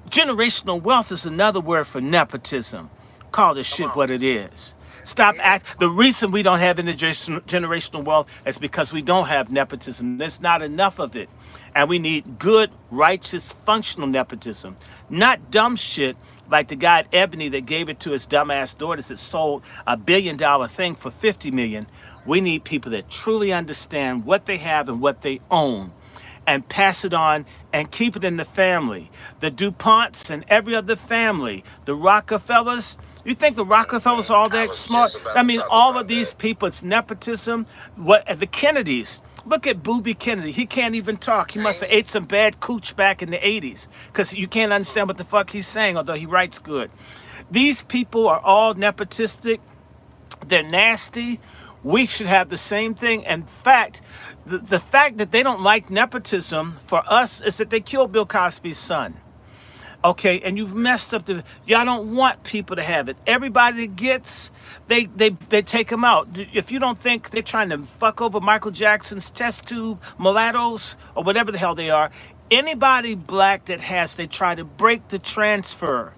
S2: Generational wealth is another word for nepotism. Call this shit what it is. Stop act. The reason we don't have intergenerational wealth is because we don't have nepotism. There's not enough of it. And we need good, righteous, functional nepotism. Not dumb shit like the guy at Ebony that gave it to his dumbass daughters that sold a $1 billion thing for $50 million. We need people that truly understand what they have and what they own and pass it on and keep it in the family. The DuPonts and every other family, the Rockefellers. You think the Rockefellers are all that smart? I mean, all of these people, it's nepotism. The Kennedys. Look at Booby Kennedy. He can't even talk. He must have ate some bad cooch back in the 80s because you can't understand what the fuck he's saying, although he writes good. These people are all nepotistic. They're nasty. We should have the same thing. In fact, the fact that they don't like nepotism for us is that they killed Bill Cosby's son. Okay, and you've messed up y'all don't want people to have it. Everybody that gets, they take them out. If you don't think they're trying to fuck over Michael Jackson's test tube mulattoes or whatever the hell they are, anybody black that has, they try to break the transfer.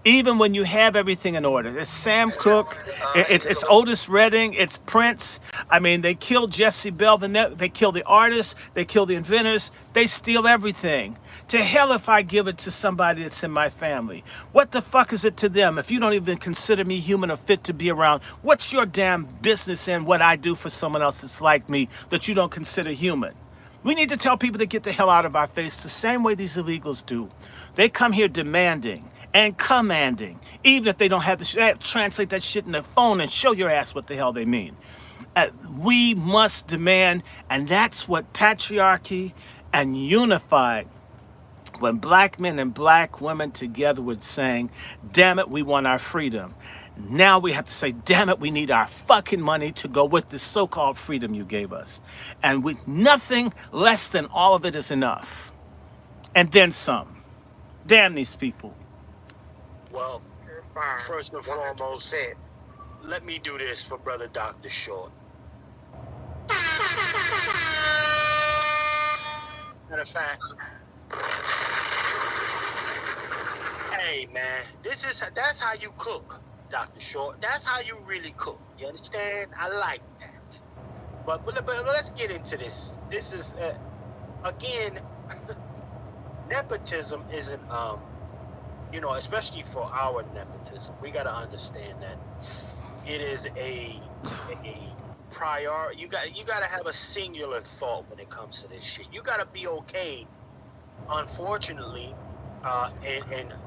S2: Even when you have everything in order. It's Sam Cooke, it's Otis Redding, it's Prince. I mean, they killed Jesse Bell, they kill the artists, they kill the inventors, they steal everything. To hell if I give it to somebody that's in my family. What the fuck is it to them? If you don't even consider me human or fit to be around, what's your damn business in what I do for someone else that's like me that you don't consider human? We need to tell people to get the hell out of our face the same way these illegals do. They come here demanding and commanding, even if they don't have to translate that shit in their phone and show your ass what the hell they mean. We must demand, and that's what patriarchy and unified, when black men and black women together were saying, damn it, we want our freedom. Now we have to say, damn it, we need our fucking money to go with the so-called freedom you gave us. And with nothing less than all of it is enough. And then some. Damn these people.
S3: Well, first and foremost, let me do this for Brother Dr. Short. Matter of fact, hey man, that's how you cook, Dr. Short. That's how you really cook. You understand? I like that. But let's get into this. This is again, nepotism isn't especially for our nepotism, we got to understand that it is a prior. You got to have a singular thought when it comes to this shit. You got to be okay. Unfortunately,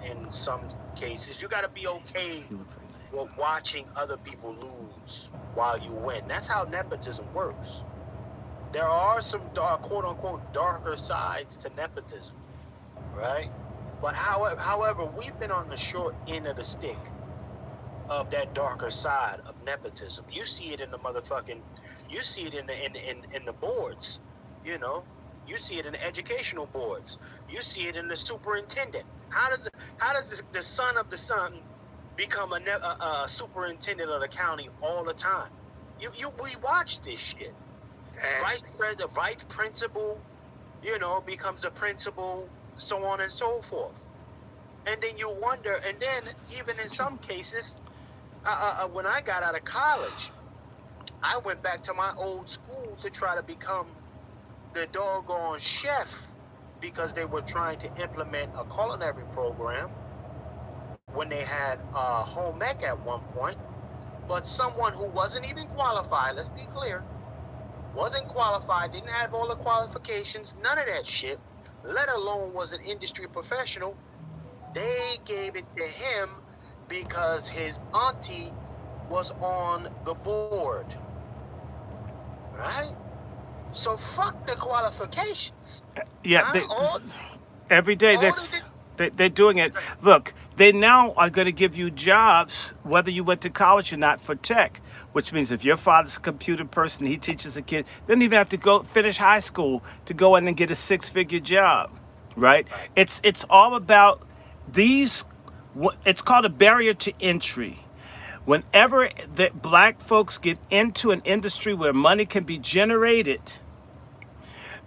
S3: in some cases, you got to be okay with watching other people lose while you win. That's how nepotism works. There are some quote unquote darker sides to nepotism, right? But however, we've been on the short end of the stick of that darker side of nepotism. You see it in the you see it in the boards, You see it in the educational boards. You see it in the superintendent. How does the son of the son become a superintendent of the county all the time? We watch this shit. Vice principal, becomes a principal, so on and so forth. And then you wonder, and then even in some cases, when I got out of college, I went back to my old school to try to become the doggone chef because they were trying to implement a culinary program when they had home ec at one point. But someone who wasn't even qualified, let's be clear, wasn't qualified, didn't have all the qualifications, none of that shit, let alone was an industry professional, they gave it to him because his auntie was on the board. Right? So fuck the qualifications.
S2: Yeah, every day they're doing it. Look, they now are going to give you jobs, whether you went to college or not, for tech. Which means if your father's a computer person, he teaches a kid, they don't even have to go finish high school to go in and get a 6-figure job, right? It's all about these. It's called a barrier to entry. Whenever the black folks get into an industry where money can be generated,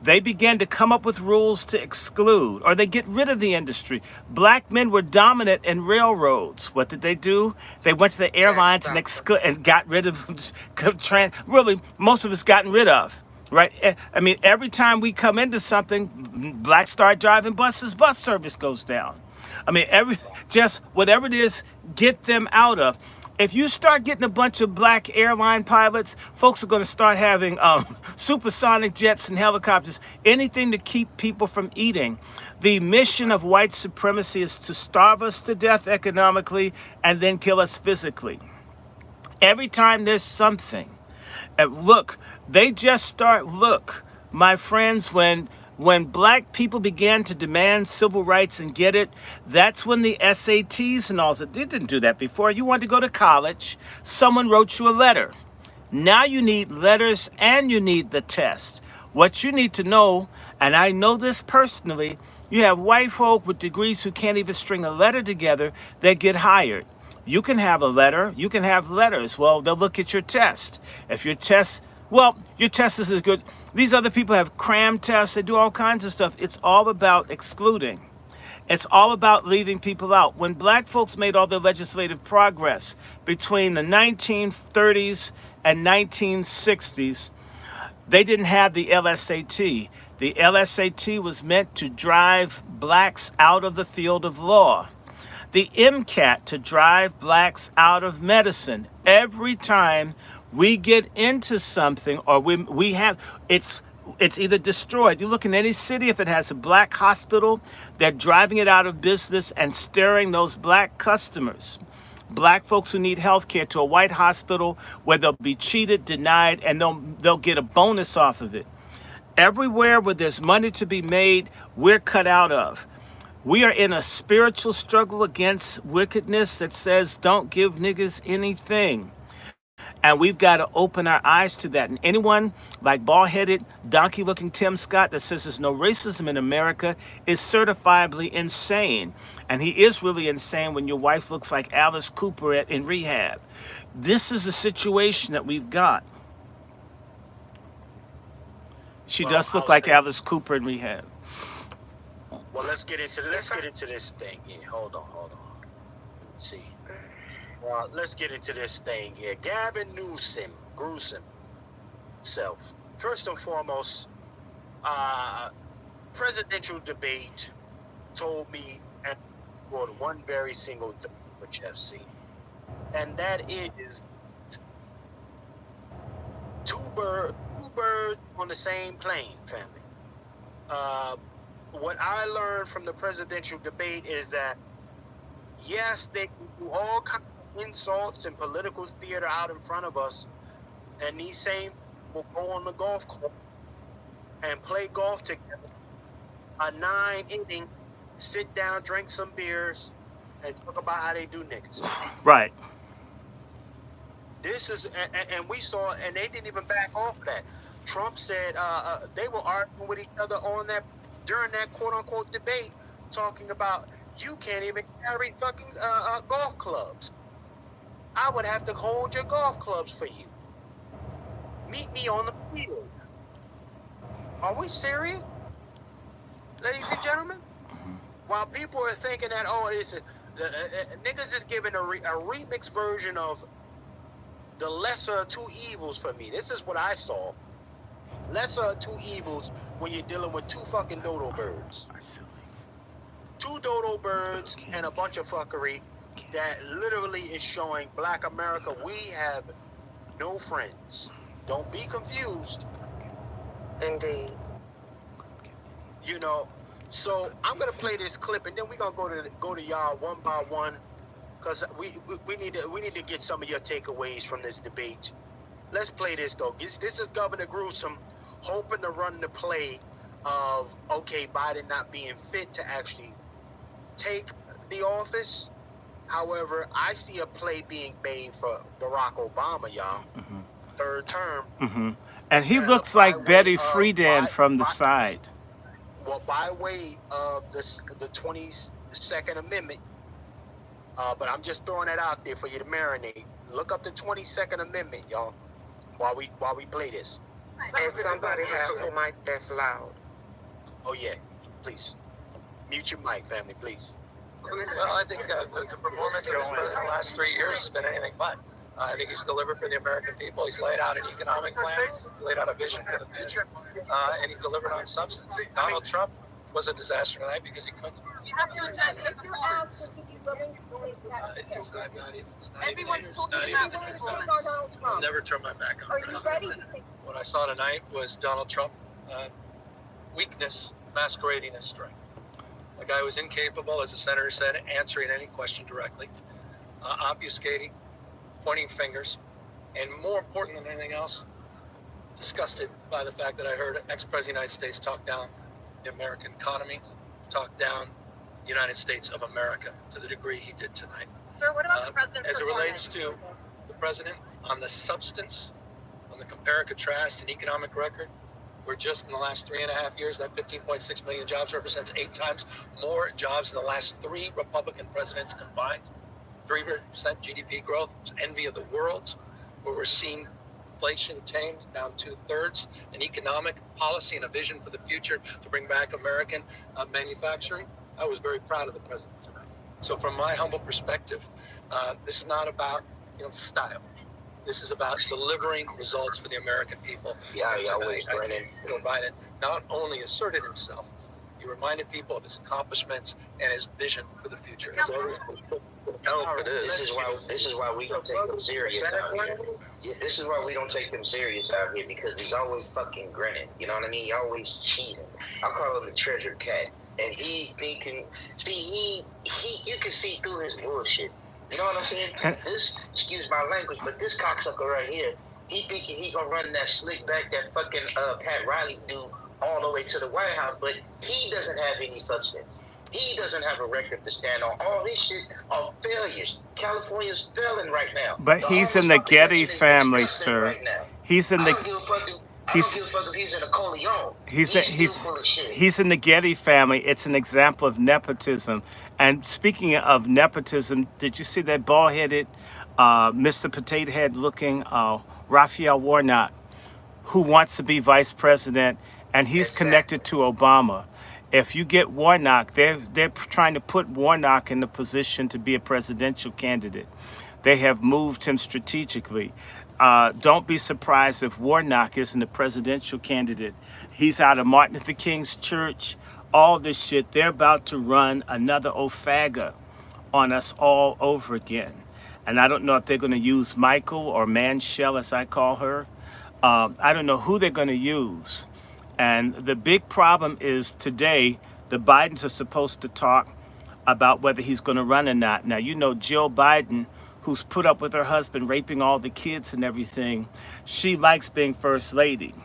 S2: They began to come up with rules to exclude, or they get rid of the industry. Black men were dominant in railroads. What did they do? They went to the airlines and got rid of really, most of it's gotten rid of. Right? I mean, every time we come into something, blacks start driving buses, bus service goes down. I mean, just whatever it is, get them out of. If you start getting a bunch of black airline pilots, folks are going to start having supersonic jets and helicopters, anything to keep people from eating. The mission of white supremacy is to starve us to death economically and then kill us physically. Every time there's something, look, my friends, when black people began to demand civil rights and get it, that's when the SATs and all that, they didn't do that before. You wanted to go to college, someone wrote you a letter. Now you need letters and you need the test. What you need to know, and I know this personally, you have white folk with degrees who can't even string a letter together that get hired. You can have a letter, you can have letters. Well, they'll look at your test. If your test is as good. These other people have cram tests. They do all kinds of stuff. It's all about excluding. It's all about leaving people out. When black folks made all their legislative progress between the 1930s and 1960s, they didn't have the LSAT. The LSAT was meant to drive blacks out of the field of law. The MCAT to drive blacks out of medicine. Every time we get into something, or we have, it's either destroyed. You look in any city, if it has a black hospital, they're driving it out of business and steering those black customers, black folks who need health care, to a white hospital where they'll be cheated, denied, and they'll get a bonus off of it. Everywhere where there's money to be made, we're cut out of. We are in a spiritual struggle against wickedness that says don't give niggas anything. And we've got to open our eyes to that. And anyone like bald-headed, donkey-looking Tim Scott that says there's no racism in America is certifiably insane. And he is really insane when your wife looks like Alice Cooper in rehab. This is a situation that we've got. She does look like Alice Cooper in rehab.
S3: Well, let's get into this thing here. Hold on. Let's see. Well, let's get into this thing here. Gavin Newsom, gruesome self. First and foremost, presidential debate told me one very single thing for Jeff C. And that is two birds on the same plane, family. What I learned from the presidential debate is that, yes, they can do all kinds of insults and political theater out in front of us, and these same will go on the golf course and play golf together, a 9-inning, sit down, drink some beers, and talk about how they do niggas.
S2: Right.
S3: This is, and we saw, and they didn't even back off that. Trump said they were arguing with each other on that, during that quote-unquote debate, talking about you can't even carry fucking golf clubs. I would have to hold your golf clubs for you. Meet me on the field. Are we serious, ladies and gentlemen? While people are thinking that, niggas is giving a remix version of the lesser of two evils for me. This is what I saw. Lesser of two evils when you're dealing with two fucking dodo birds. Two dodo birds and a bunch of fuckery that literally is showing Black America we have no friends. Don't be confused.
S6: Indeed.
S3: You know, so I'm gonna play this clip and then we're gonna go to y'all one by one, because we need to get some of your takeaways from this debate. Let's play this though. This is Governor Gruesome hoping to run the play of Biden not being fit to actually take the office. However, I see a play being made for Barack Obama, y'all. Mm-hmm. Third term. Mm-hmm.
S2: And he looks like Betty Friedan from the side.
S3: Well, by way of the 22nd Amendment, but I'm just throwing that out there for you to marinate. Look up the 22nd Amendment, y'all, while we play this.
S6: And somebody has a mic that's loud.
S3: Oh yeah, please mute your mic, family, please.
S12: Well, I think the performance of this president the last 3 years has been anything but. I think he's delivered for the American people. He's laid out an economic plan, laid out a vision for the future, and he delivered on substance. Donald Trump was a disaster tonight because he couldn't.
S7: You have to address the performance. Everyone's talking about the performance.
S12: I'll never turn my back on
S7: Are you ready?
S12: What I saw tonight was Donald Trump weakness masquerading as strength. The guy was incapable, as the senator said, answering any question directly, obfuscating, pointing fingers, and more important than anything else, disgusted by the fact that I heard ex-president of the United States talk down the American economy, talk down the United States of America to the degree he did tonight.
S7: Sir, what about the president's
S12: As it relates
S7: performance?
S12: to the president, on the substance, on the compare and contrast and economic record, we're just in the last 3.5 years, that 15.6 million jobs represents 8 times more jobs than the last 3 Republican presidents combined. 3% GDP growth, envy of the world, where we're seeing inflation tamed down 2/3, an economic policy and a vision for the future to bring back American manufacturing. I was very proud of the president tonight. So from my humble perspective, this is not about style. This is about delivering results for the American people.
S5: Yeah,
S12: And
S5: always,
S12: tonight, I
S5: Brennan.
S12: think Joe Biden not only asserted himself, he reminded people of his accomplishments and his vision for the future. That's all
S5: This is why we don't take him serious out here. Yeah, this is why we don't take him serious out here, because he's always fucking grinning. You know what I mean? He always cheesing. I call him the treasure cat. And he thinking, see, he you can see through his bullshit. You know what I'm saying? This, excuse my language, but this cocksucker right here, he thinking he gonna run that slick back, that fucking Pat Riley dude all the way to the White House, but he doesn't have any substance. He doesn't have a record to stand on. All these shit are failures. California's failing right now.
S2: But he's in the Getty family, sir.
S5: Right now.
S2: He's in
S5: I
S2: the
S5: don't give a fuck if I don't give a fuck if he was in a Corleone.
S2: he's in the Getty family. It's an example of nepotism. And speaking of nepotism, did you see that bald-headed, Mr. Potato Head looking Raphael Warnock, who wants to be vice president, and he's connected to Obama. If you get Warnock, they're trying to put Warnock in the position to be a presidential candidate. They have moved him strategically. Don't be surprised if Warnock isn't a presidential candidate. He's out of Martin Luther King's church. All this shit, they're about to run another Ofaga on us all over again. And I don't know if they're going to use Michael or Manshell, as I call her. I don't know who they're going to use. And the big problem is today, the Bidens are supposed to talk about whether he's going to run or not. Now, you know, Jill Biden, who's put up with her husband raping all the kids and everything, she likes being first lady.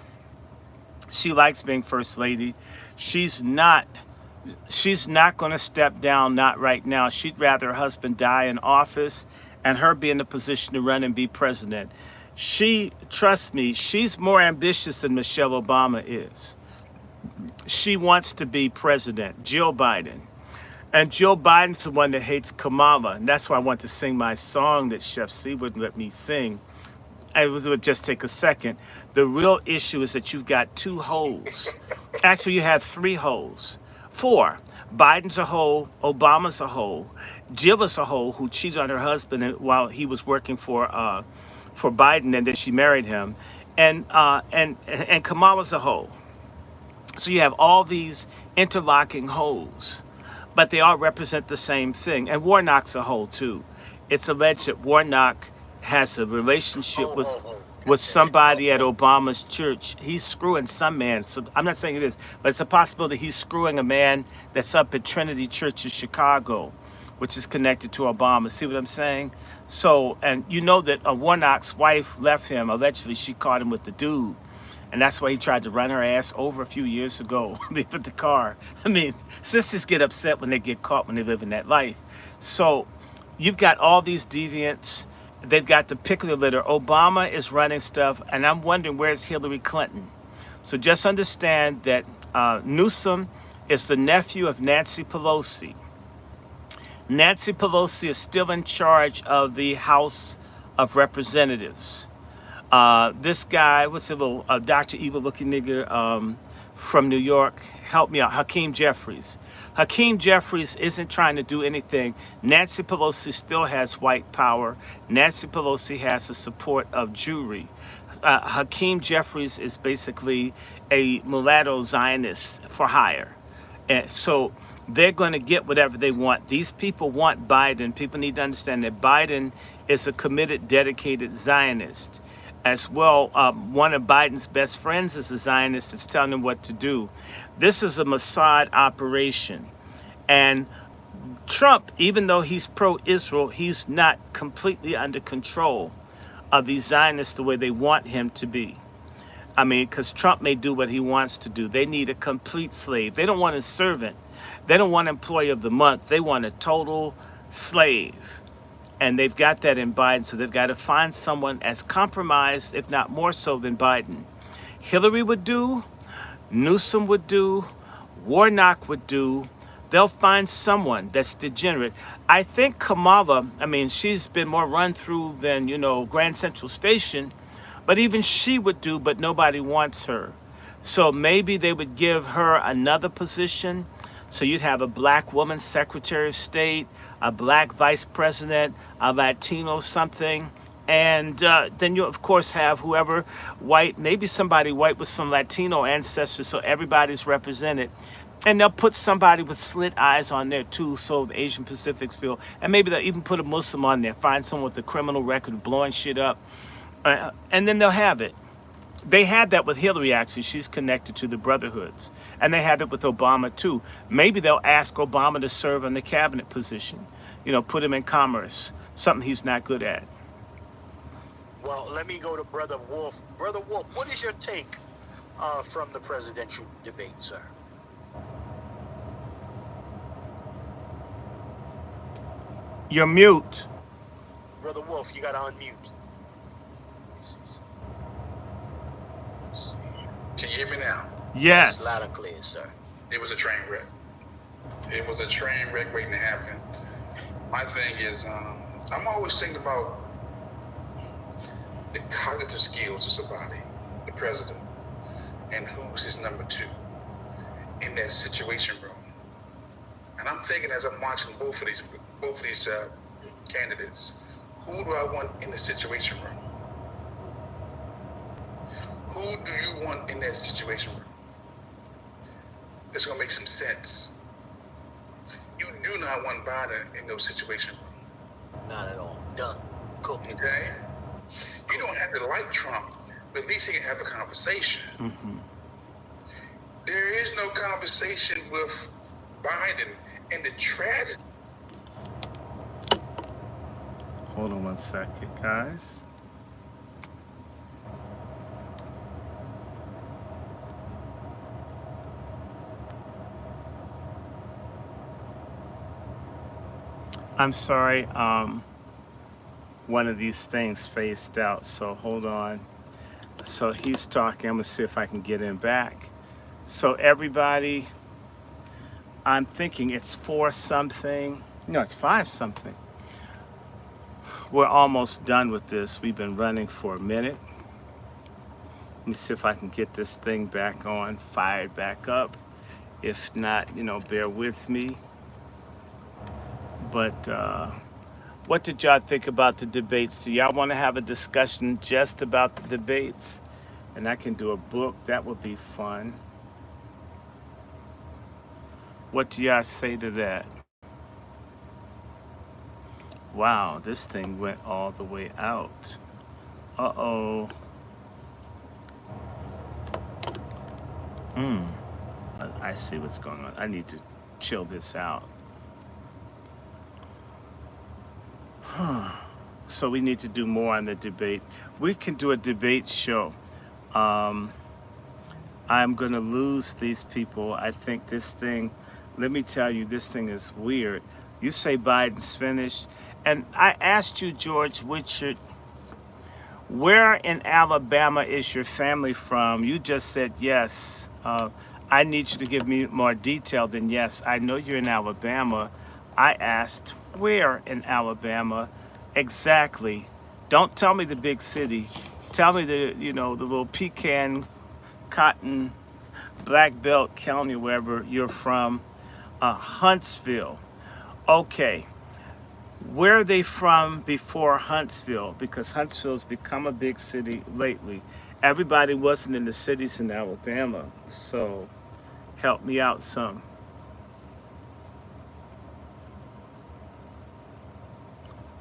S2: She likes being first lady. She's not going to step down, not right now. She'd rather her husband die in office and her be in the position to run and be president. Trust me, she's more ambitious than Michelle Obama is. She wants to be president, Jill Biden. And Jill Biden's the one that hates Kamala. And that's why I want to sing my song that Chef C wouldn't let me sing. It would just take a second. The real issue is that you've got 2 holes. Actually, you have 3 holes. 4. Biden's a hole, Obama's a hole, Jill is a hole who cheated on her husband while he was working for Biden, and then she married him, and Kamala's a hole. So you have all these interlocking holes, but they all represent the same thing. And Warnock's a hole too. It's alleged that Warnock has a relationship with somebody at Obama's church. He's screwing some man. So I'm not saying it is, but it's a possibility he's screwing a man that's up at Trinity Church in Chicago, which is connected to Obama. See what I'm saying? So, and you know that Warnock's wife left him. Allegedly, she caught him with the dude. And that's why he tried to run her ass over a few years ago with the car. I mean, sisters get upset when they get caught when they live in that life. So you've got all these deviants. They've got the pick of the litter. Obama is running stuff, and I'm wondering, where's Hillary Clinton? So just understand that Newsom is the nephew of Nancy Pelosi. Nancy Pelosi is still in charge of the House of Representatives. This guy, what's the little Dr. Evil looking nigga from New York? Help me out. Hakeem Jeffries. Hakeem Jeffries isn't trying to do anything. Nancy Pelosi still has white power. Nancy Pelosi has the support of Jewry. Hakeem Jeffries is basically a mulatto Zionist for hire. And so they're going to get whatever they want. These people want Biden. People need to understand that Biden is a committed, dedicated Zionist. As well, one of Biden's best friends is a Zionist that's telling him what to do. This is a Mossad operation. And Trump, even though he's pro-Israel, he's not completely under control of these Zionists the way they want him to be. I mean, because Trump may do what he wants to do. They need a complete slave. They don't want a servant. They don't want employee of the month. They want a total slave. And they've got that in Biden, so they've got to find someone as compromised, if not more so, than Biden. Hillary would do, Newsom would do, Warnock would do. They'll find someone that's degenerate. I think Kamala, I mean, she's been more run through than, Grand Central Station, but even she would do, but nobody wants her. So maybe they would give her another position. So you'd have a black woman Secretary of State, a black vice president, a Latino something, and then you, of course, have whoever white, maybe somebody white with some Latino ancestors, so everybody's represented. And they'll put somebody with slit eyes on there, too, so the Asian Pacifics feel. And maybe they'll even put a Muslim on there, find someone with a criminal record blowing shit up, and then they'll have it. They had that with Hillary, actually. She's connected to the Brotherhoods. And they had it with Obama, too. Maybe they'll ask Obama to serve in the cabinet position. Put him in commerce, something he's not good at.
S3: Well, let me go to Brother Wolf. Brother Wolf, what is your take from the presidential debate, sir?
S2: You're mute.
S3: Brother Wolf, you got to unmute.
S1: Can you hear me now?
S2: Yes.
S3: It's loud and clear, sir.
S1: It was a train wreck. It was a train wreck waiting to happen. My thing is, I'm always thinking about the cognitive skills of somebody, the president, and who's his number two in that situation room. And I'm thinking as I'm watching both of these candidates, who do I want in the situation room? Who do you want in that situation room? It's gonna make some sense. You do not want Biden in those situation room.
S3: Not at all. Done. Cool.
S1: Okay? You don't have to like Trump, but at least he can have a conversation.
S2: Mm-hmm.
S1: There is no conversation with Biden, and the tragedy.
S2: Hold on one second, guys. I'm sorry, one of these things phased out, so hold on. So he's talking, I'm gonna see if I can get him back. So everybody, I'm thinking it's 4 something, no, it's 5 something. We're almost done with this. We've been running for a minute. Let me see if I can get this thing back on, fired back up. If not, bear with me. But what did y'all think about the debates? Do y'all want to have a discussion just about the debates? And I can do a book. That would be fun. What do y'all say to that? Wow, this thing went all the way out. Uh-oh. I see what's going on. I need to chill this out. So we need to do more on the debate. We can do a debate show. I'm going to lose these people. I think this thing, let me tell you, this thing is weird. You say Biden's finished. And I asked you, George Richard, where in Alabama is your family from? You just said yes. I need you to give me more detail than yes. I know you're in Alabama. I asked, where in Alabama exactly? Don't tell me the big city. Tell me the little pecan, cotton, black belt county, wherever you're from. Huntsville. Okay. Where are they from before Huntsville? Because Huntsville's become a big city lately. Everybody wasn't in the cities in Alabama, so help me out some.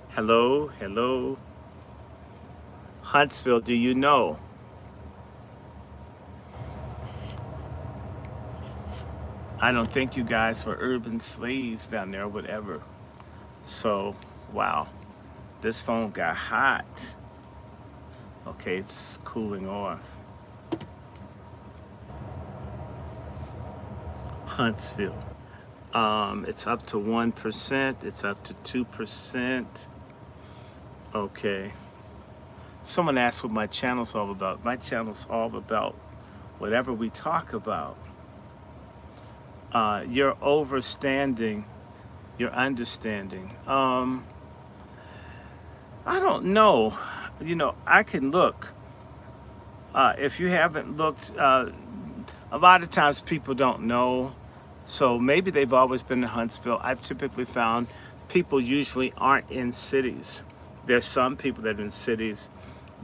S2: Hello, hello. Huntsville, do you know? I don't think you guys were urban slaves down there, whatever. So, wow, this phone got hot. Okay, it's cooling off. Huntsville. It's up to 1%. It's up to 2%. Okay. Someone asked what my channel's all about. My channel's all about whatever we talk about. Your understanding. I don't know. I can look. If you haven't looked, a lot of times people don't know. So maybe they've always been in Huntsville. I've typically found people usually aren't in cities. There's some people that are in cities.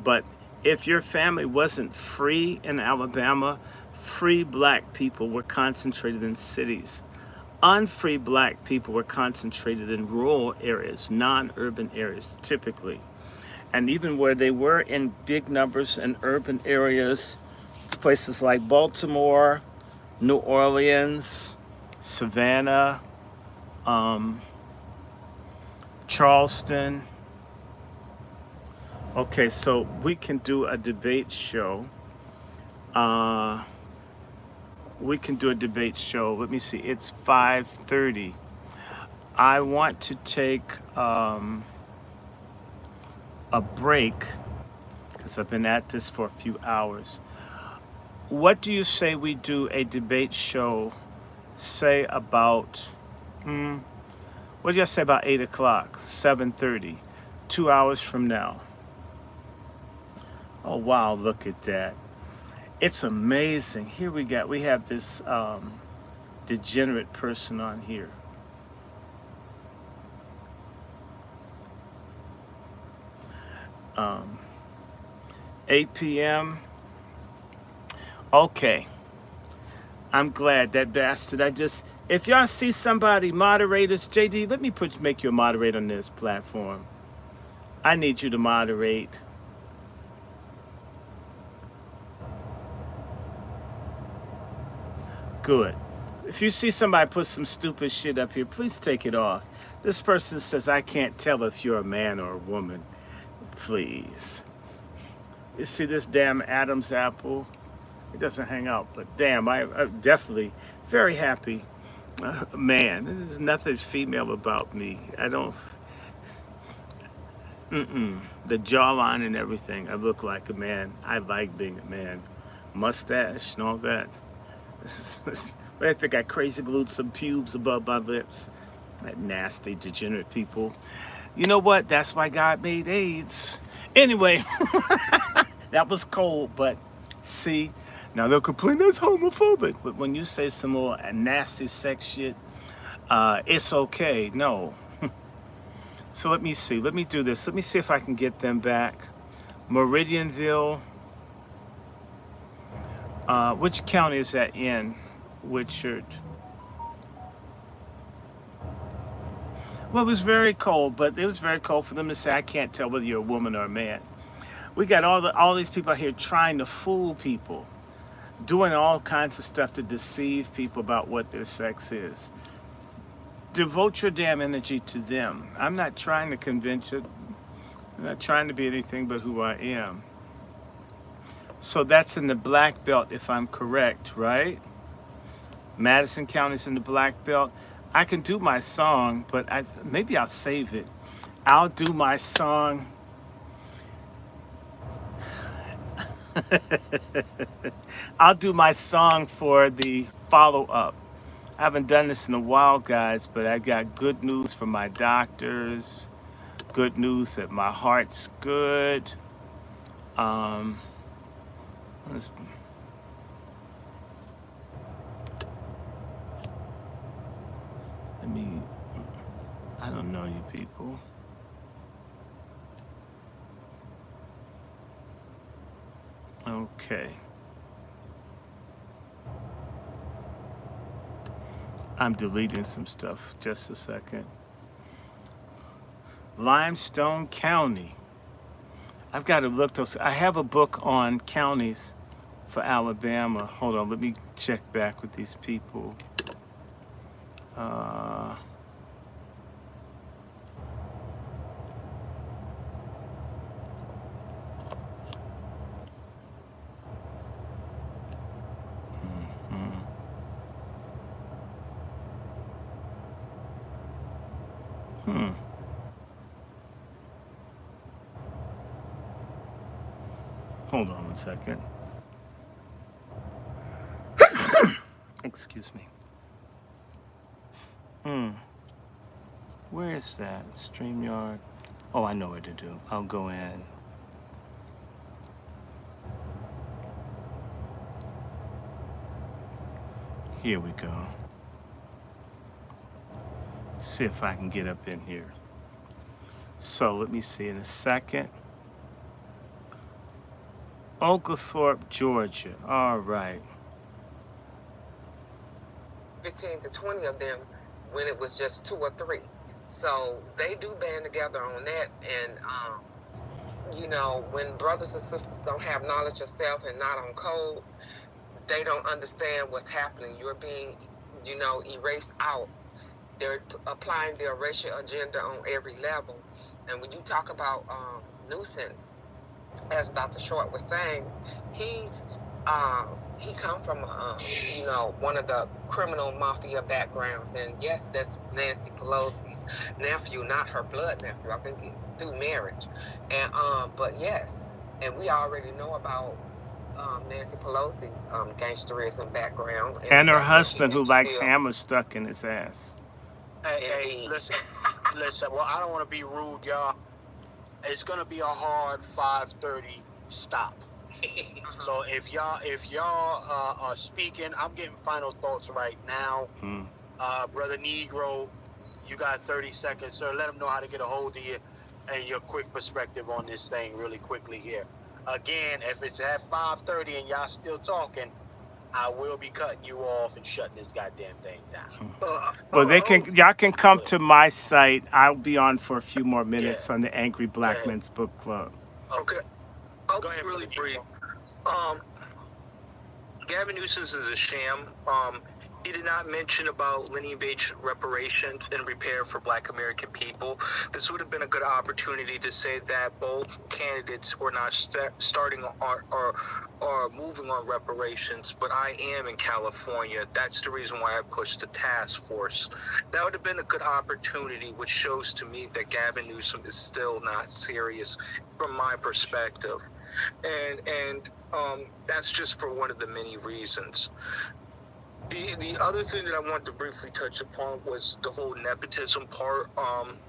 S2: But if your family wasn't free in Alabama, free black people were concentrated in cities. Unfree black people were concentrated in rural areas, non-urban areas, typically. And even where they were in big numbers in urban areas, places like Baltimore, New Orleans, Savannah, Charleston. Okay, so we can do a debate show. Let me see. It's 5:30. I want to take a break because I've been at this for a few hours. What do you say we do a debate show, say about, what do you say about 8 o'clock, 7:30, 2 hours from now? Oh, wow, look at that. It's amazing. Here we have this degenerate person on here. Um, 8 p.m. Okay. I'm glad that bastard. If y'all see somebody, moderators, JD, let me make you a moderator on this platform. I need you to moderate. Good. If you see somebody put some stupid shit up here, please take it off. This person says, I can't tell if you're a man or a woman. Please. You see this damn Adam's apple? It doesn't hang out, but damn, I'm definitely very happy. Man, there's nothing female about me. I don't... The jawline and everything, I look like a man. I like being a man. Mustache and all that. I think I crazy glued some pubes above my lips. That nasty, degenerate people. You know what? That's why God made AIDS. Anyway, that was cold, but see, now they'll complain that's homophobic. But when you say some more nasty sex shit, it's okay. No. So let me see. Let me do this. Let me see if I can get them back. Meridianville. Which county is that in? Woodchurch. Well, it was very cold, but it was very cold for them to say, I can't tell whether you're a woman or a man. We got all these people out here trying to fool people, doing all kinds of stuff to deceive people about what their sex is. Devote your damn energy to them. I'm not trying to convince you. I'm not trying to be anything but who I am. So that's in the Black Belt, if I'm correct, right? Madison County's in the Black Belt. I can do my song, but maybe I'll save it. I'll do my song. I'll do my song for the follow-up. I haven't done this in a while, guys, but I got good news from my doctors. Good news that my heart's good. let's, let me, I don't know you people. Okay. I'm deleting some stuff. Just a second. Limestone County. I've got to look those. I have a book on counties for Alabama. Hold on, let me check back with these people. Hold on one second. Excuse me. Where is that? StreamYard. Oh, I know what to do. I'll go in. Here we go. See if I can get up in here. So let me see in a second. Oglethorpe, Georgia. All right.
S6: 15 to 20 of them when it was just 2 or 3. So they do band together on that. And, you know, when brothers and sisters don't have knowledge of self and not on code, they don't understand what's happening. You're being, you know, erased out. They're applying their racial agenda on every level. And when you talk about Newsom, as Dr. Short was saying, he come from you know, one of the criminal mafia backgrounds, and yes, that's Nancy Pelosi's nephew, not her blood nephew. I think through marriage, and but yes, and we already know about Nancy Pelosi's gangsterism background,
S2: and her husband who likes hammers stuck in his ass.
S3: Hey, listen. Well, I don't want to be rude, y'all. It's gonna be a hard 5:30 stop. So if y'all are speaking, I'm getting final thoughts right now. Brother Negro, you got 30 seconds, sir. Let them know how to get a hold of you and your quick perspective on this thing really quickly here. Again, if it's at 5:30 and y'all still talking, I will be cutting you off and shutting this goddamn thing down.
S2: Well, y'all can come to my site. I'll be on for a few more minutes on the Angry Black Men's Book Club.
S13: Okay. I'll be really brief. Gavin Newsom is a sham. He did not mention about lineage-based reparations and repair for Black American people. This would have been a good opportunity to say that both candidates were not starting or moving on reparations, but I am in California. That's the reason why I pushed the task force. That would have been a good opportunity, which shows to me that Gavin Newsom is still not serious from my perspective. And that's just for one of the many reasons. The other thing that I wanted to briefly touch upon was the whole nepotism part.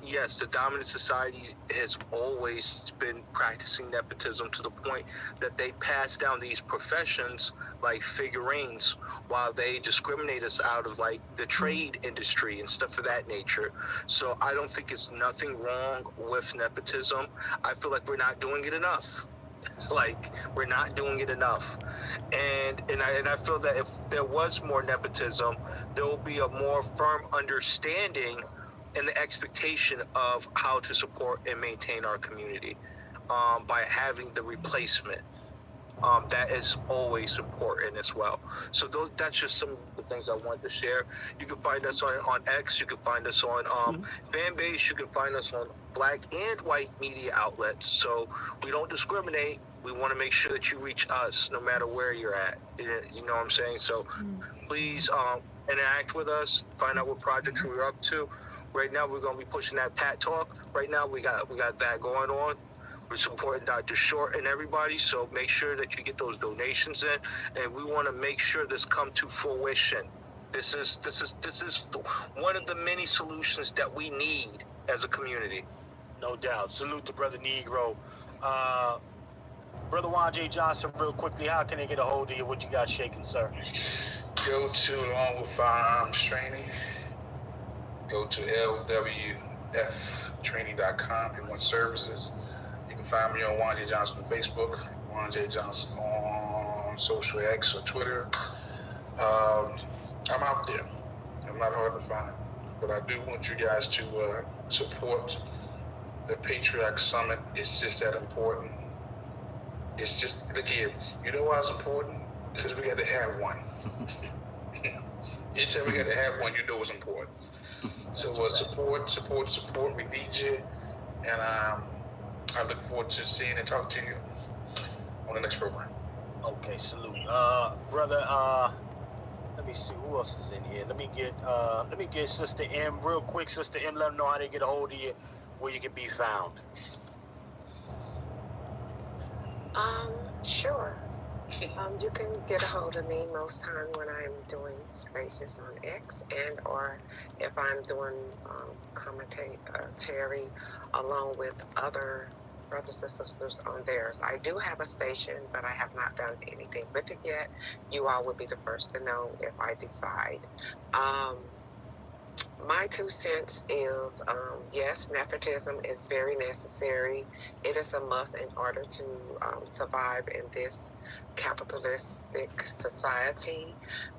S13: Yes, the dominant society has always been practicing nepotism to the point that they pass down these professions like figurines while they discriminate us out of like the trade industry and stuff of that nature. So I don't think it's nothing wrong with nepotism. I feel like we're not doing it enough. Like, we're not doing it enough, and I feel that if there was more nepotism, there will be a more firm understanding and the expectation of how to support and maintain our community by having the replacement. That is always important as well. So that's just some of the things I wanted to share. You can find us on X. You can find us on Fanbase. You can find us on Black and white media outlets. So we don't discriminate. We want to make sure that you reach us no matter where you're at. You know what I'm saying? So please interact with us. Find out what projects we're up to. Right now we're going to be pushing that Pat Talk. Right now we got that going on. We're supporting Dr. Short and everybody, so make sure that you get those donations in, and we want to make sure this come to fruition. This is one of the many solutions that we need as a community.
S3: No doubt. Salute to Brother Negro. Brother Juan J. Johnson, real quickly, how can they get a hold of you? What you got shaking, sir?
S1: Go to Along with Firearms Training. Go to lwftraining.com if you want services. You can find me on Juan J. Johnson on Facebook, Juan J. Johnson on social X or Twitter. I'm out there. I'm not hard to find. But I do want you guys to support the Patriarch Summit. It's just that important. It's just, look here, you know why it's important? Because we got to have one. Anytime we got to have one, you know it's important. So support. We need you. And I look forward to seeing and talk to you on the next program.
S3: Okay, salute. Brother, let me see who else is in here. Let me get Sister M real quick. Sister M, let them know how they get a hold of you, where you can be found.
S6: Sure. You can get a hold of me most time when I'm doing spaces on X, and or if I'm doing commentary along with other brothers and sisters on theirs. I do have a station, but I have not done anything with it yet. You all will be the first to know if I decide. My 2 cents is, yes, nepotism is very necessary. It is a must in order to survive in this capitalistic society,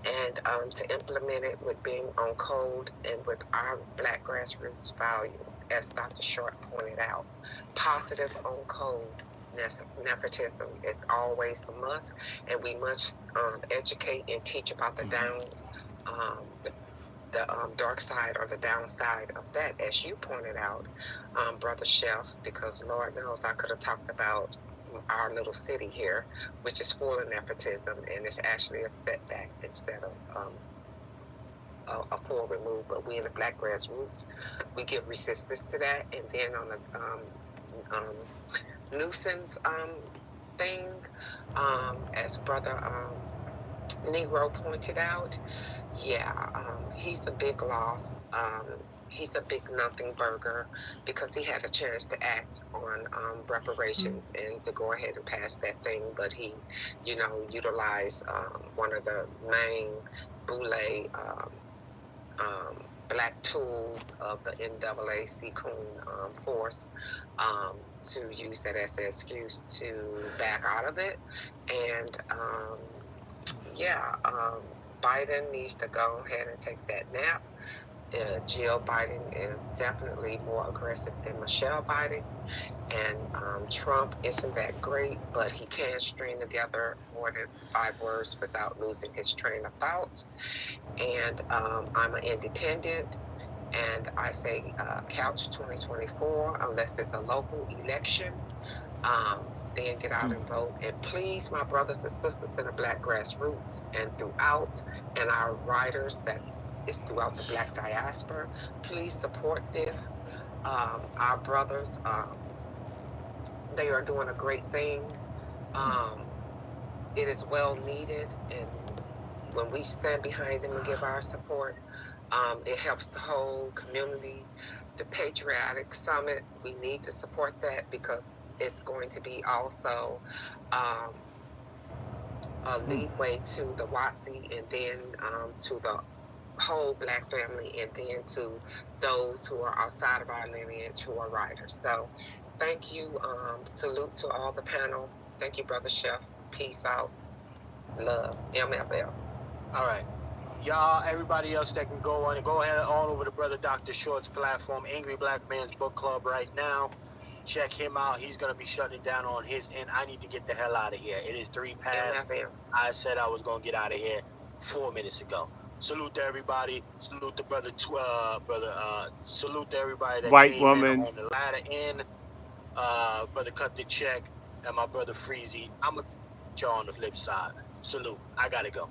S6: and to implement it with being on code and with our Black grassroots values, as Dr. Short pointed out. Positive on code. Nepotism is always a must, and we must educate and teach about the dark side or the downside of that, as you pointed out, Brother Chef, because Lord knows I could have talked about our little city here, which is full of nepotism, and it's actually a setback instead of a full remove. But we in the Black grassroots, we give resistance to that. And then on the nuisance thing, as Brother Negro pointed out, he's a big loss. He's a big nothing burger, because he had a chance to act on reparations and to go ahead and pass that thing, but he, utilized one of the main boule black tools of the NAACP force to use that as an excuse to back out of it. And Biden needs to go ahead and take that nap. Jill Biden is definitely more aggressive than Michelle Biden, and Trump isn't that great, but he can string together more than 5 words without losing his train of thought. And I'm an independent, and I say couch 2024 unless it's a local election. Then get out and vote. And please, my brothers and sisters in the Black grassroots and throughout, and our riders that is throughout the Black diaspora, please support this. Our brothers, they are doing a great thing. It is well needed, and when we stand behind them and give our support, it helps the whole community. The Patriotic Summit, we need to support that, because it's going to be also a leadway to the WASI, and then to the whole Black family, and then to those who are outside of our lineage who are riders. So thank you. Salute to all the panel. Thank you, Brother Chef. Peace out. Love. MFL.
S3: All right. Y'all, everybody else that can go ahead all over the Brother Dr. Short's platform, Angry Black Man's Book Club right now. Check him out. He's going to be shutting it down on his end. I need to get the hell out of here. It is 3 past. I said I was going to get out of here 4 minutes ago. Salute to everybody. Salute to salute to everybody that
S2: White
S3: came
S2: woman
S3: in on the ladder end. Brother Cut the Check and my brother Freezy. I'm going to put y'all on the flip side. Salute. I got to go.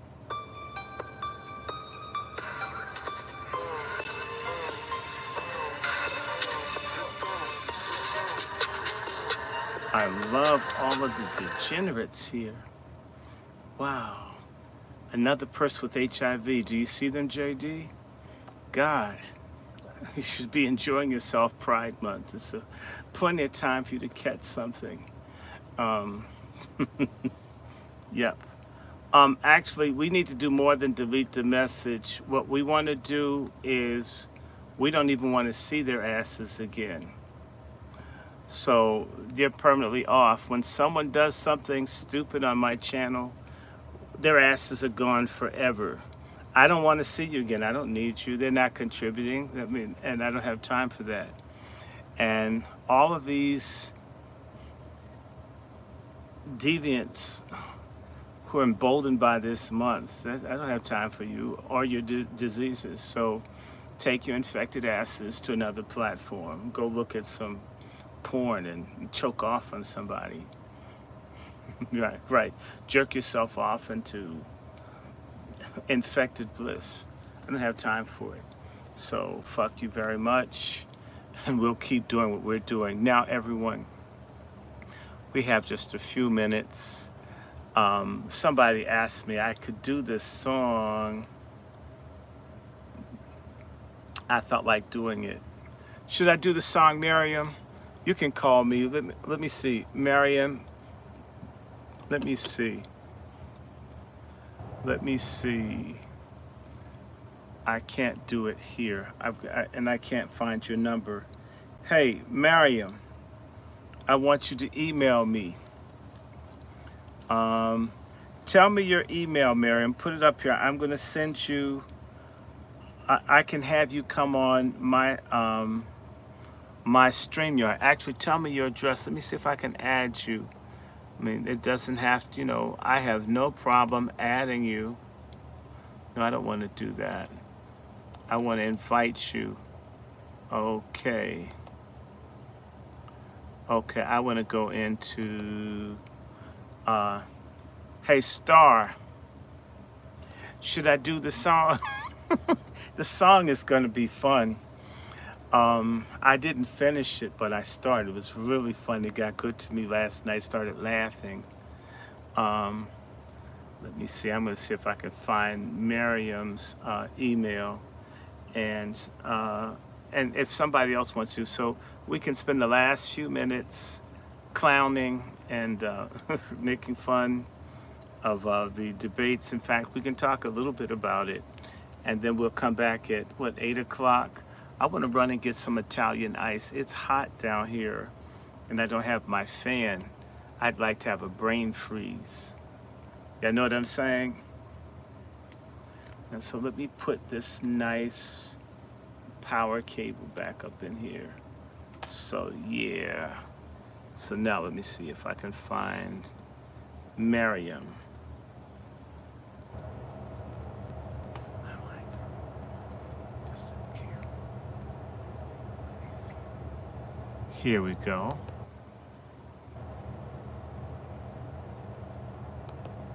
S2: I love all of the degenerates here. Wow. Another person with HIV. Do you see them, JD? God, you should be enjoying yourself Pride Month. It's plenty of time for you to catch something. Yep. Actually, we need to do more than delete the message. What we want to do is we don't even want to see their asses again. So they're permanently off. When someone does something stupid on my channel, their asses are gone forever. I don't want to see you again. I don't need you. They're not contributing. I mean, and I don't have time for that. And all of these deviants who are emboldened by this month, I don't have time for you or your diseases. So take your infected asses to another platform. Go look at some porn and choke off on somebody. Right. Jerk yourself off into infected bliss. I don't have time for it. So fuck you very much, and we'll keep doing what we're doing. Now, everyone, we have just a few minutes. Somebody asked me I could do this song. I felt like doing it. Should I do the song, Miriam? You can call me. Let me see. Miriam, let me see. I can't do it here. And I can't find your number. Hey, Miriam, I want you to email me. Tell me your email, Miriam. Put it up here. I'm going to send you. I can have you come on my my StreamYard. Actually, tell me your address. Let me see if I can add you. I mean, it doesn't have to, I have no problem adding you. No, I don't want to do that. I want to invite you. Okay, I want to go into, hey, Star, should I do the song? The song is going to be fun. I didn't finish it, but I started. It was really fun. It got good to me last night. Started laughing. Let me see. I'm going to see if I can find Miriam's email, and if somebody else wants to, so we can spend the last few minutes clowning and making fun of the debates. In fact, we can talk a little bit about it, and then we'll come back at 8 o'clock. I want to run and get some Italian ice. It's hot down here, and I don't have my fan. I'd like to have a brain freeze. You know what I'm saying? And so let me put this nice power cable back up in here. So yeah. So now let me see if I can find Miriam. Here we go.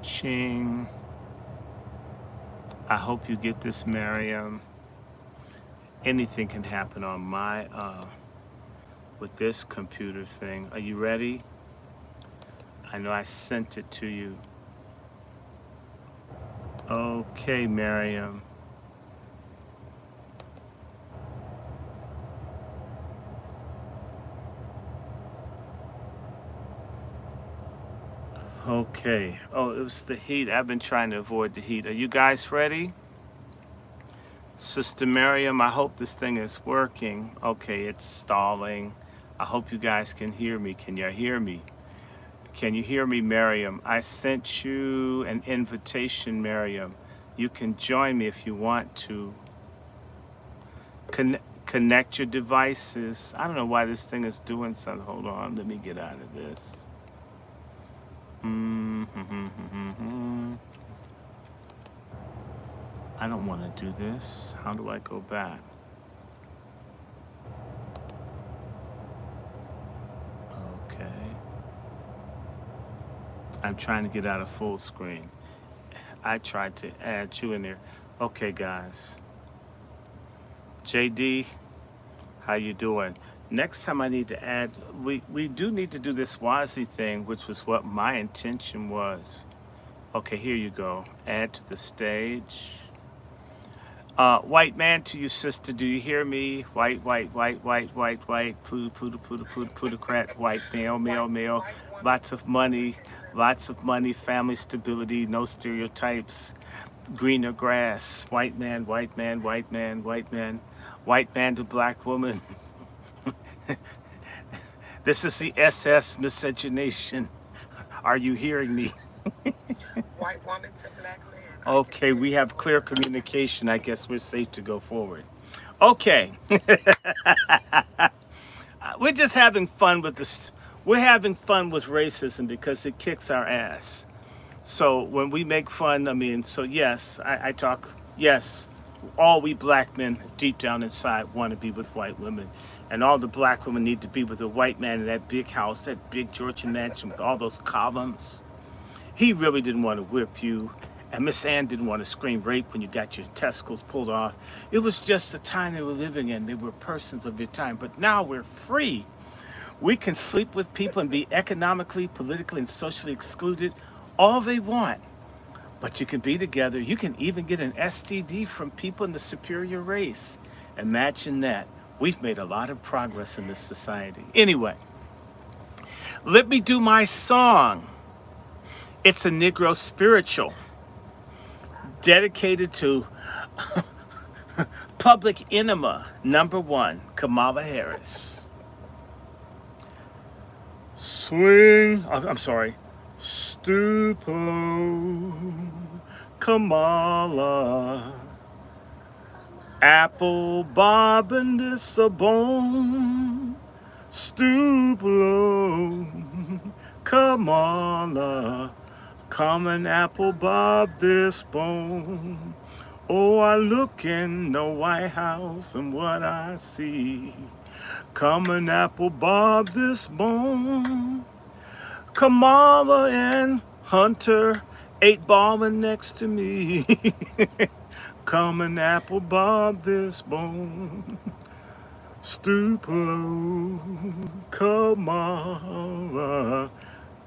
S2: Ching. I hope you get this, Miriam. Anything can happen on my, with this computer thing. Are you ready? I know I sent it to you. Okay, Miriam. Okay. Oh, it was the heat. I've been trying to avoid the heat. Are you guys ready? Sister Miriam, I hope this thing is working. Okay, it's stalling. I hope you guys can hear me. Can you hear me? Can you hear me, Miriam? I sent you an invitation, Miriam. You can join me if you want to. Connect your devices. I don't know why this thing is doing something. Hold on. Let me get out of this. I don't want to do this. How do I go back? Okay. I'm trying to get out of full screen. I tried to add you in there. Okay, guys. JD, how you doing? Next time I need to add, we do need to do this WASI thing, which was what my intention was. Okay, here you go. Add to the stage. White man to you, sister. Do you hear me? White, plutocrat, white, male. Lots of money, lots of money, family stability, no stereotypes, greener grass, white man, white man, white man, white man, white man to black woman. This is the SS miscegenation. Are you hearing me?
S6: White woman to black man.
S2: Okay, we have clear communication. I guess we're safe to go forward. Okay. We're just having fun with this. We're having fun with racism because it kicks our ass. So when we make fun, I mean, so yes, I talk, yes, all we black men deep down inside want to be with white women. And all the black women need to be with a white man in that big house, that big Georgian mansion with all those columns. He really didn't want to whip you. And Miss Ann didn't want to scream rape when you got your testicles pulled off. It was just the time they were living in. They were persons of their time. But now we're free. We can sleep with people and be economically, politically, and socially excluded all they want. But you can be together. You can even get an STD from people in the superior race. Imagine that. We've made a lot of progress in this society. Anyway, let me do my song. It's a Negro spiritual dedicated to Public Enema #1, Kamala Harris. Swing, I'm sorry, stoop low, Kamala. Apple bobbing this a bone, stoop low, Kamala. Come and apple bob this bone. Oh, I look in the White House and what I see. Come and apple bob this bone. Kamala and Hunter 8-balling next to me. Come and apple bob this bone. Stoop low, Kamala.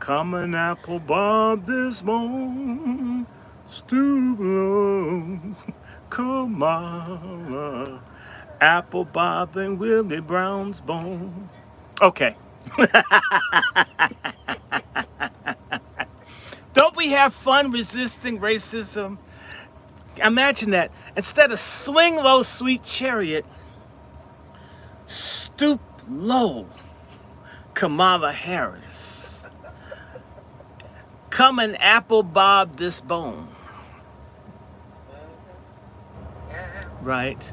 S2: Come and apple bob this bone. Stoop low, Kamala. Apple bob and Willie Brown's bone. Okay. Don't we have fun resisting racism? Imagine that. Instead of swing low, sweet chariot, stoop low, Kamala Harris. Come and apple bob this bone. Right?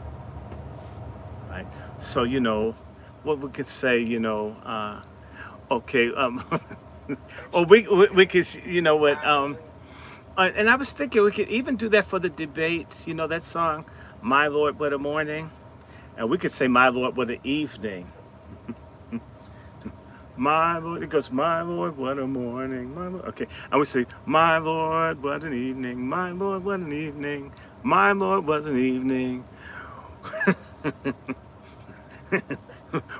S2: Right. So, you know, what we could say, you know, okay, or we could, you know what, and I was thinking we could even do that for the debate, you know, that song, My Lord, What a Morning. And we could say, My Lord, What an Evening. My Lord, it goes, My Lord, what a morning, my Lord. Okay, and we say, My Lord, what an evening, my Lord, what an evening, my Lord, what an evening.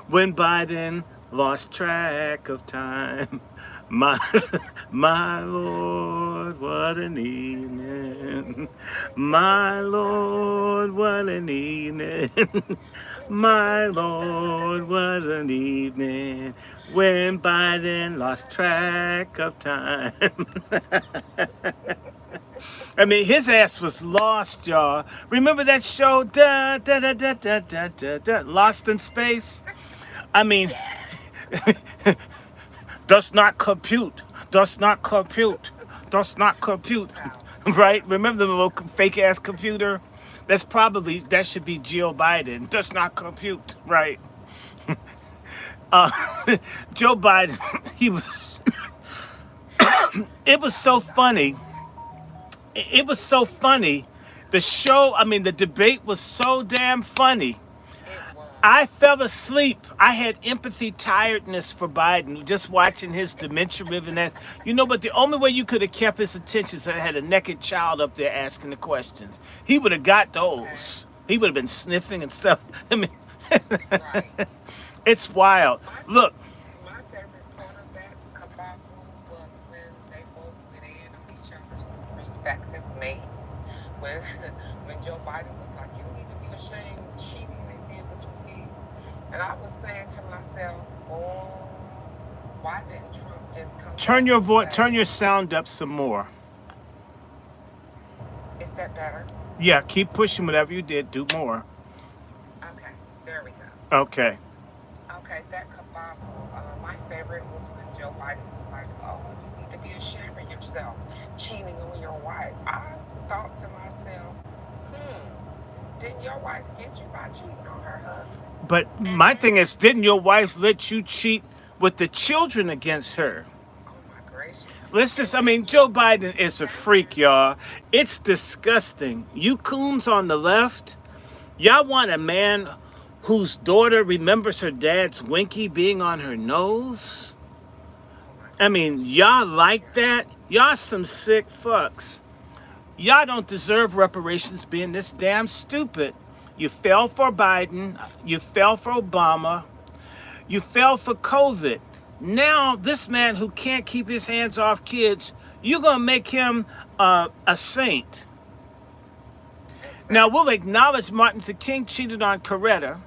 S2: When Biden lost track of time, my Lord, what an evening, my Lord, what an evening, my Lord, what an evening, when Biden lost track of time. I mean, his ass was lost, y'all. Remember that show, Lost in Space? I mean, does not compute, does not compute, does not compute, right? Remember the little fake ass computer? That should be Jill Biden. Does not compute, right? Joe Biden, he was, it was so funny. It was so funny. The show, I mean, the debate was so damn funny. I fell asleep. I had empathy tiredness for Biden, just watching his dementia-ridden ass. You know, but the only way you could have kept his attention is if I had a naked child up there asking the questions. He would have got those. He would have been sniffing and stuff. I mean, it's wild. Look.
S6: My favorite part of that kabaku was when they both went in on each other's respective mates. When Joe Biden was like, you need to be ashamed, cheating and did what you did. And I was saying to myself, why didn't Trump just come
S2: Turn
S6: back
S2: your
S6: and
S2: voice,
S6: say,
S2: turn your sound up some more.
S6: is that better?
S2: Yeah, keep pushing whatever you did. Do more.
S6: Okay, there we go.
S2: Okay.
S6: Okay, that kababu, my favorite was when Joe Biden was like, oh, you need to be ashamed of yourself, cheating on your wife. I thought to myself, didn't your wife get you by cheating on her husband?
S2: But my thing is, didn't your wife let you cheat with the children against her?
S6: Oh my gracious.
S2: Let's just, I mean, Joe Biden is a freak, y'all. It's disgusting. You coons on the left, y'all want a man whose daughter remembers her dad's Winky being on her nose? I mean, y'all like that? Y'all some sick fucks. Y'all don't deserve reparations being this damn stupid. You fell for Biden. You fell for Obama. You fell for COVID. Now, this man who can't keep his hands off kids, you're going to make him a saint. Now, we'll acknowledge Martin Luther King cheated on Coretta.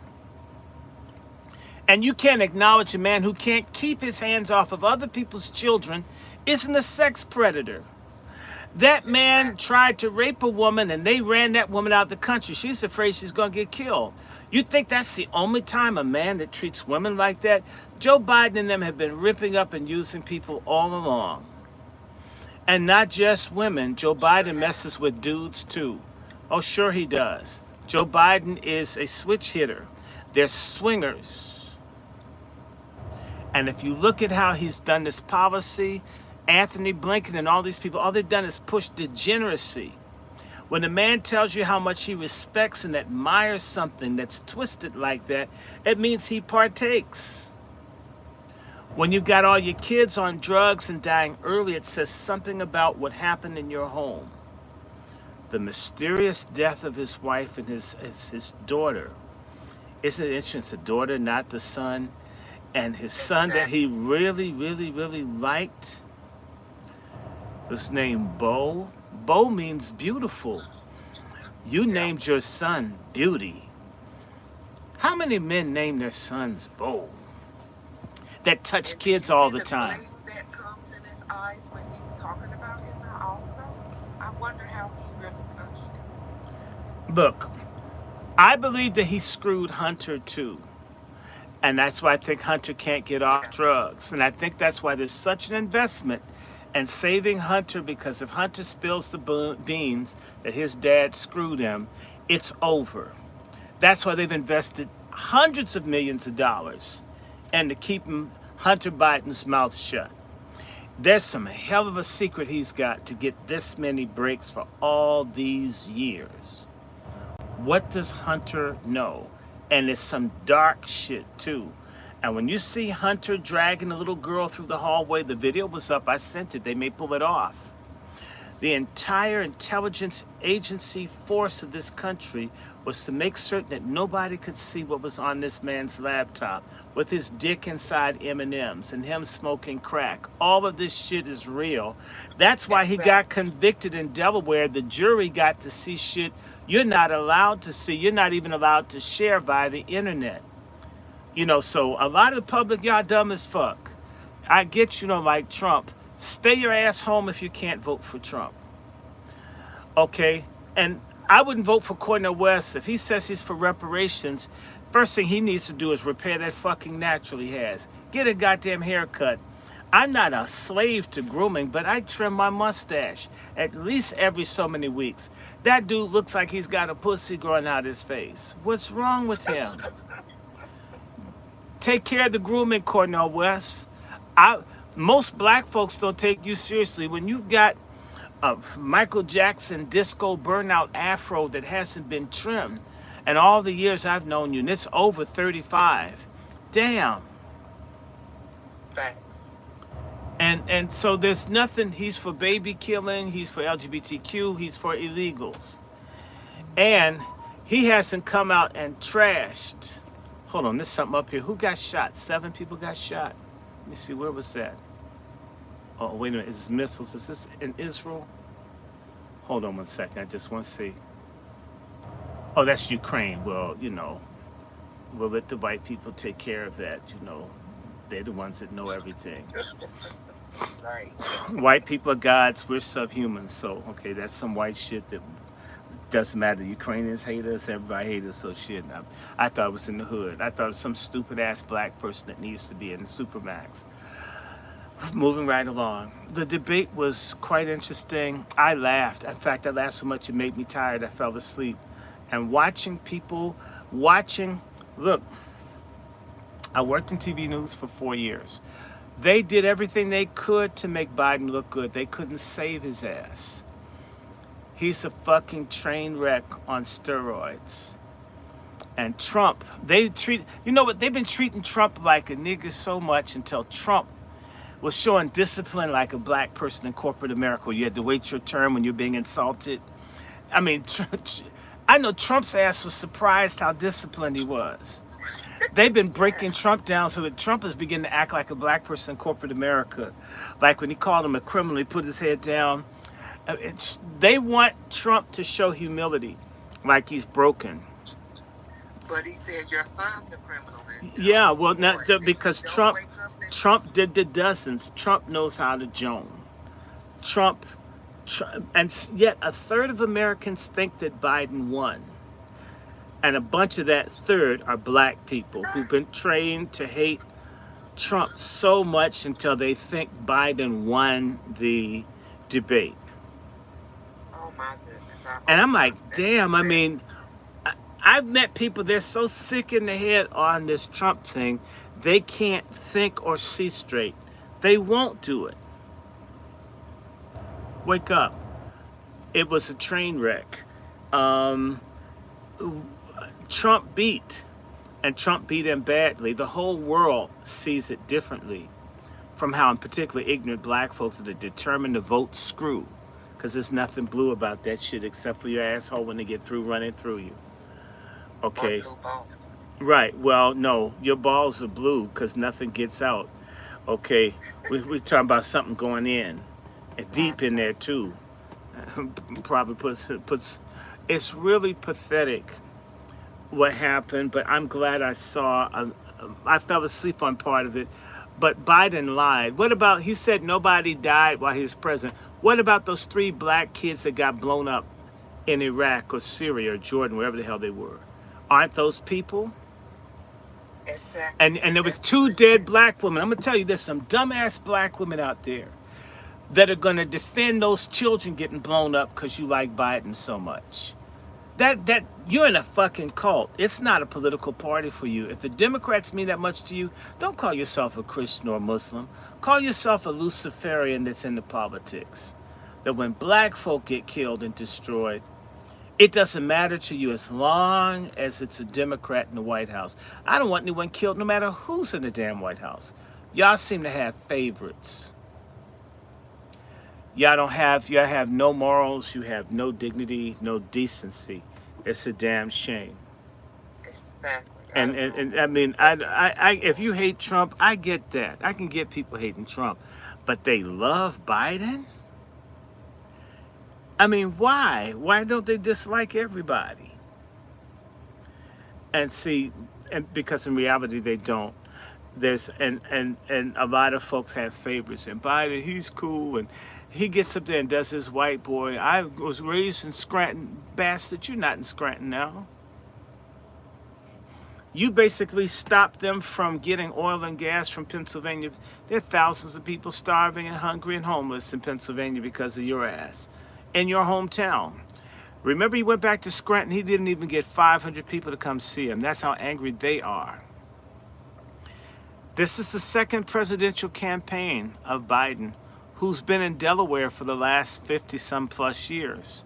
S2: And you can't acknowledge a man who can't keep his hands off of other people's children isn't a sex predator. That man tried to rape a woman and they ran that woman out of the country. She's afraid she's going to get killed. You think that's the only time a man that treats women like that? Joe Biden and them have been ripping up and using people all along. And not just women. Joe Biden messes with dudes too. Oh, sure he does. Joe Biden is a switch hitter. They're swingers. And if you look at how he's done this policy, Anthony Blinken and all these people, all they've done is push degeneracy. When a man tells you how much he respects and admires something that's twisted like that, it means he partakes. When you've got all your kids on drugs and dying early, it says something about what happened in your home. The mysterious death of his wife and his daughter. Isn't it interesting? It's the daughter, not the son. And his son that he really, really, really liked was named Bo. Bo means beautiful. You named your son Beauty. How many men name their sons Bo? That touch kids all the time.
S14: That comes in his eyes when he's talking about him also. I wonder how he really touched him.
S2: Look, I believe that he screwed Hunter too. And that's why I think Hunter can't get off drugs. And I think that's why there's such an investment in saving Hunter, because if Hunter spills the beans that his dad screwed him, it's over. That's why they've invested hundreds of millions of dollars and to keep Hunter Biden's mouth shut. There's some hell of a secret he's got to get this many breaks for all these years. What does Hunter know? And it's some dark shit too. And when you see Hunter dragging a little girl through the hallway, the video was up, I sent it, they may pull it off. The entire intelligence agency force of this country was to make certain that nobody could see what was on this man's laptop with his dick inside M&Ms and him smoking crack. All of this shit is real. That's why he got convicted in Delaware. The jury got to see shit you're not allowed to see. You're not even allowed to share via the internet. You know, so a lot of the public, y'all dumb as fuck. I get, like Trump. Stay your ass home if you can't vote for Trump. Okay? And I wouldn't vote for Cornel West. If he says he's for reparations, first thing he needs to do is repair that fucking natural he has. Get a goddamn haircut. I'm not a slave to grooming, but I trim my mustache at least every so many weeks. That dude looks like he's got a pussy growing out his face. What's wrong with him? Take care of the grooming, Cornel West. Most black folks don't take you seriously. When you've got a Michael Jackson disco burnout afro that hasn't been trimmed, and all the years I've known you, and it's over 35. Damn.
S14: Thanks.
S2: And so there's nothing, he's for baby killing, he's for LGBTQ, he's for illegals. And he hasn't come out and trashed. Hold on, there's something up here. Who got shot? 7 people got shot. Let me see, where was that? Oh, wait a minute, is this missiles? Is this in Israel? Hold on one second, I just want to see. Oh, that's Ukraine. Well, we'll let the white people take care of that, They're the ones that know everything.
S14: Right.
S2: White people are gods, we're subhumans. So, okay, that's some white shit that doesn't matter. Ukrainians hate us, everybody hates us, so shit. I thought it was in the hood. I thought it was some stupid ass black person that needs to be in the Supermax. Moving right along. The debate was quite interesting. I laughed. In fact, I laughed so much it made me tired. I fell asleep. And watching people, look, I worked in TV news for 4 years. They did everything they could to make Biden look good. They couldn't save his ass. He's a fucking train wreck on steroids. And Trump, you know what? They've been treating Trump like a nigga so much until Trump was showing discipline like a black person in corporate America. You had to wait your turn when you're being insulted. I mean, I know Trump's ass was surprised how disciplined he was. They've been breaking Trump down so that Trump is beginning to act like a black person in corporate America. Like when he called him a criminal, he put his head down. They want Trump to show humility, like he's broken.
S14: But he said your son's a criminal.
S2: Yeah, well, not because Trump did the dozens. Trump knows how to Joan. Trump, and yet a third of Americans think that Biden won. And a bunch of that third are black people who've been trained to hate Trump so much until they think Biden won the debate.
S14: Oh my goodness.
S2: And I'm like, damn, I mean, I've met people, they're so sick in the head on this Trump thing, they can't think or see straight. They won't do it. Wake up. It was a train wreck. Trump beat, and Trump beat him badly. The whole world sees it differently from how, in particular, ignorant black folks that are determined to vote screw, because there's nothing blue about that shit except for your asshole when they get through running through you. Okay. Right. Well, no, your balls are blue because nothing gets out. Okay. We're talking about something going in, and deep in there too. Probably puts. It's really pathetic what happened, but I'm glad I saw. I fell asleep on part of it, but Biden lied. What about? He said nobody died while he was president. What about those 3 black kids that got blown up in Iraq or Syria or Jordan, wherever the hell they were? Aren't those people?
S14: Exactly.
S2: And there was 2 dead black women. I'm gonna tell you, there's some dumbass black women out there that are gonna defend those children getting blown up because you like Biden so much. That you're in a fucking cult. It's not a political party for you. If the Democrats mean that much to you, don't call yourself a Christian or a Muslim. Call yourself a Luciferian that's into politics. That when black folk get killed and destroyed, it doesn't matter to you as long as it's a Democrat in the White House. I don't want anyone killed no matter who's in the damn White House. Y'all seem to have favorites. Y'all have no morals, you have no dignity, no decency. It's a damn shame.
S6: Exactly.
S2: And I mean, I if you hate Trump, I get that. I can get people hating Trump, but they love Biden? I mean, why? Why don't they dislike everybody? And see, and because in reality they don't. There's and a lot of folks have favorites. And Biden, he's cool, and he gets up there and does his white boy. I was raised in Scranton, bastard. You're not in Scranton now. You basically stopped them from getting oil and gas from Pennsylvania. There are thousands of people starving and hungry and homeless in Pennsylvania because of your ass. In your hometown. Remember, he went back to Scranton. He didn't even get 500 people to come see him. That's how angry they are. This is the second presidential campaign of Biden, who's been in Delaware for the last 50-some plus years.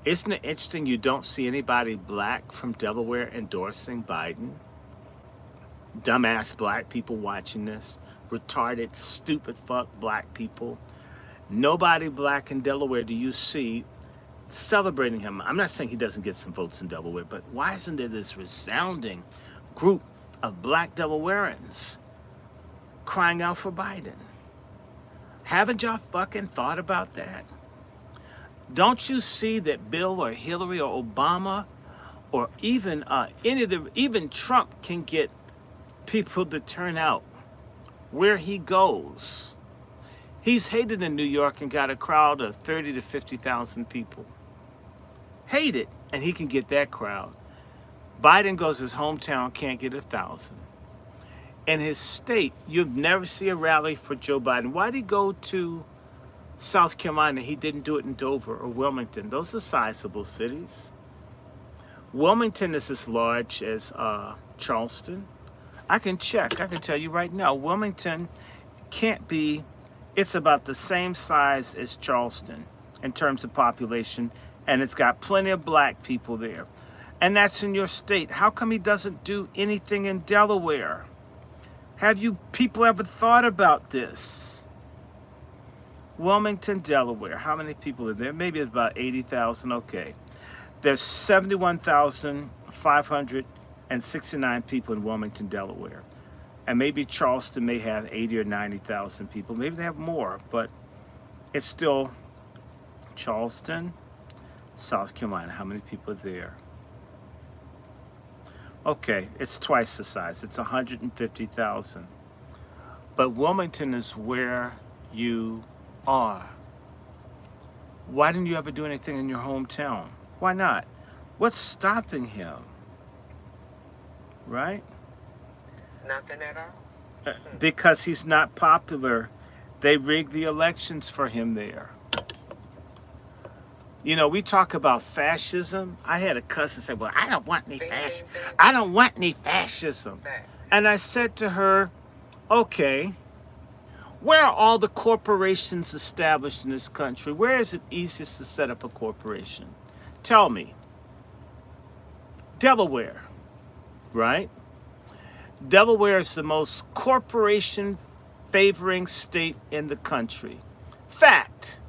S2: Isn't it interesting you don't see anybody black from Delaware endorsing Biden? Dumbass black people watching this. Retarded, stupid fuck black people. Nobody black in Delaware do you see celebrating him. I'm not saying he doesn't get some votes in Delaware, but why isn't there this resounding group of black Delawareans crying out for Biden? Haven't y'all fucking thought about that? Don't you see that Bill or Hillary or Obama or even even Trump can get people to turn out where he goes. He's hated in New York and got a crowd of 30 to 50,000 people. Hated, and he can get that crowd. Biden goes to his hometown, can't get 1,000. In his state, you'd never see a rally for Joe Biden. Why'd he go to South Carolina? He didn't do it in Dover or Wilmington. Those are sizable cities. Wilmington is as large as Charleston. I can check. I can tell you right now, Wilmington can't be, it's about the same size as Charleston in terms of population, and it's got plenty of black people there. And that's in your state. How come he doesn't do anything in Delaware? Have you people ever thought about this? Wilmington, Delaware. How many people are there? Maybe it's about 80,000. Okay. There's 71,569 people in Wilmington, Delaware. And maybe Charleston may have 80 or 90,000 people. Maybe they have more, but it's still Charleston, South Carolina. How many people are there? Okay, it's twice the size. It's 150,000. But Wilmington is where you are. Why didn't you ever do anything in your hometown? Why not? What's stopping him? Right?
S6: Nothing at all.
S2: Because he's not popular. They rigged the elections for him there. You know, we talk about fascism. I had a cousin say, well, I don't want any fascism. I don't want any fascism. And I said to her, okay, where are all the corporations established in this country? Where is it easiest to set up a corporation? Tell me. Delaware, right? Delaware is the most corporation favoring state in the country. Fact.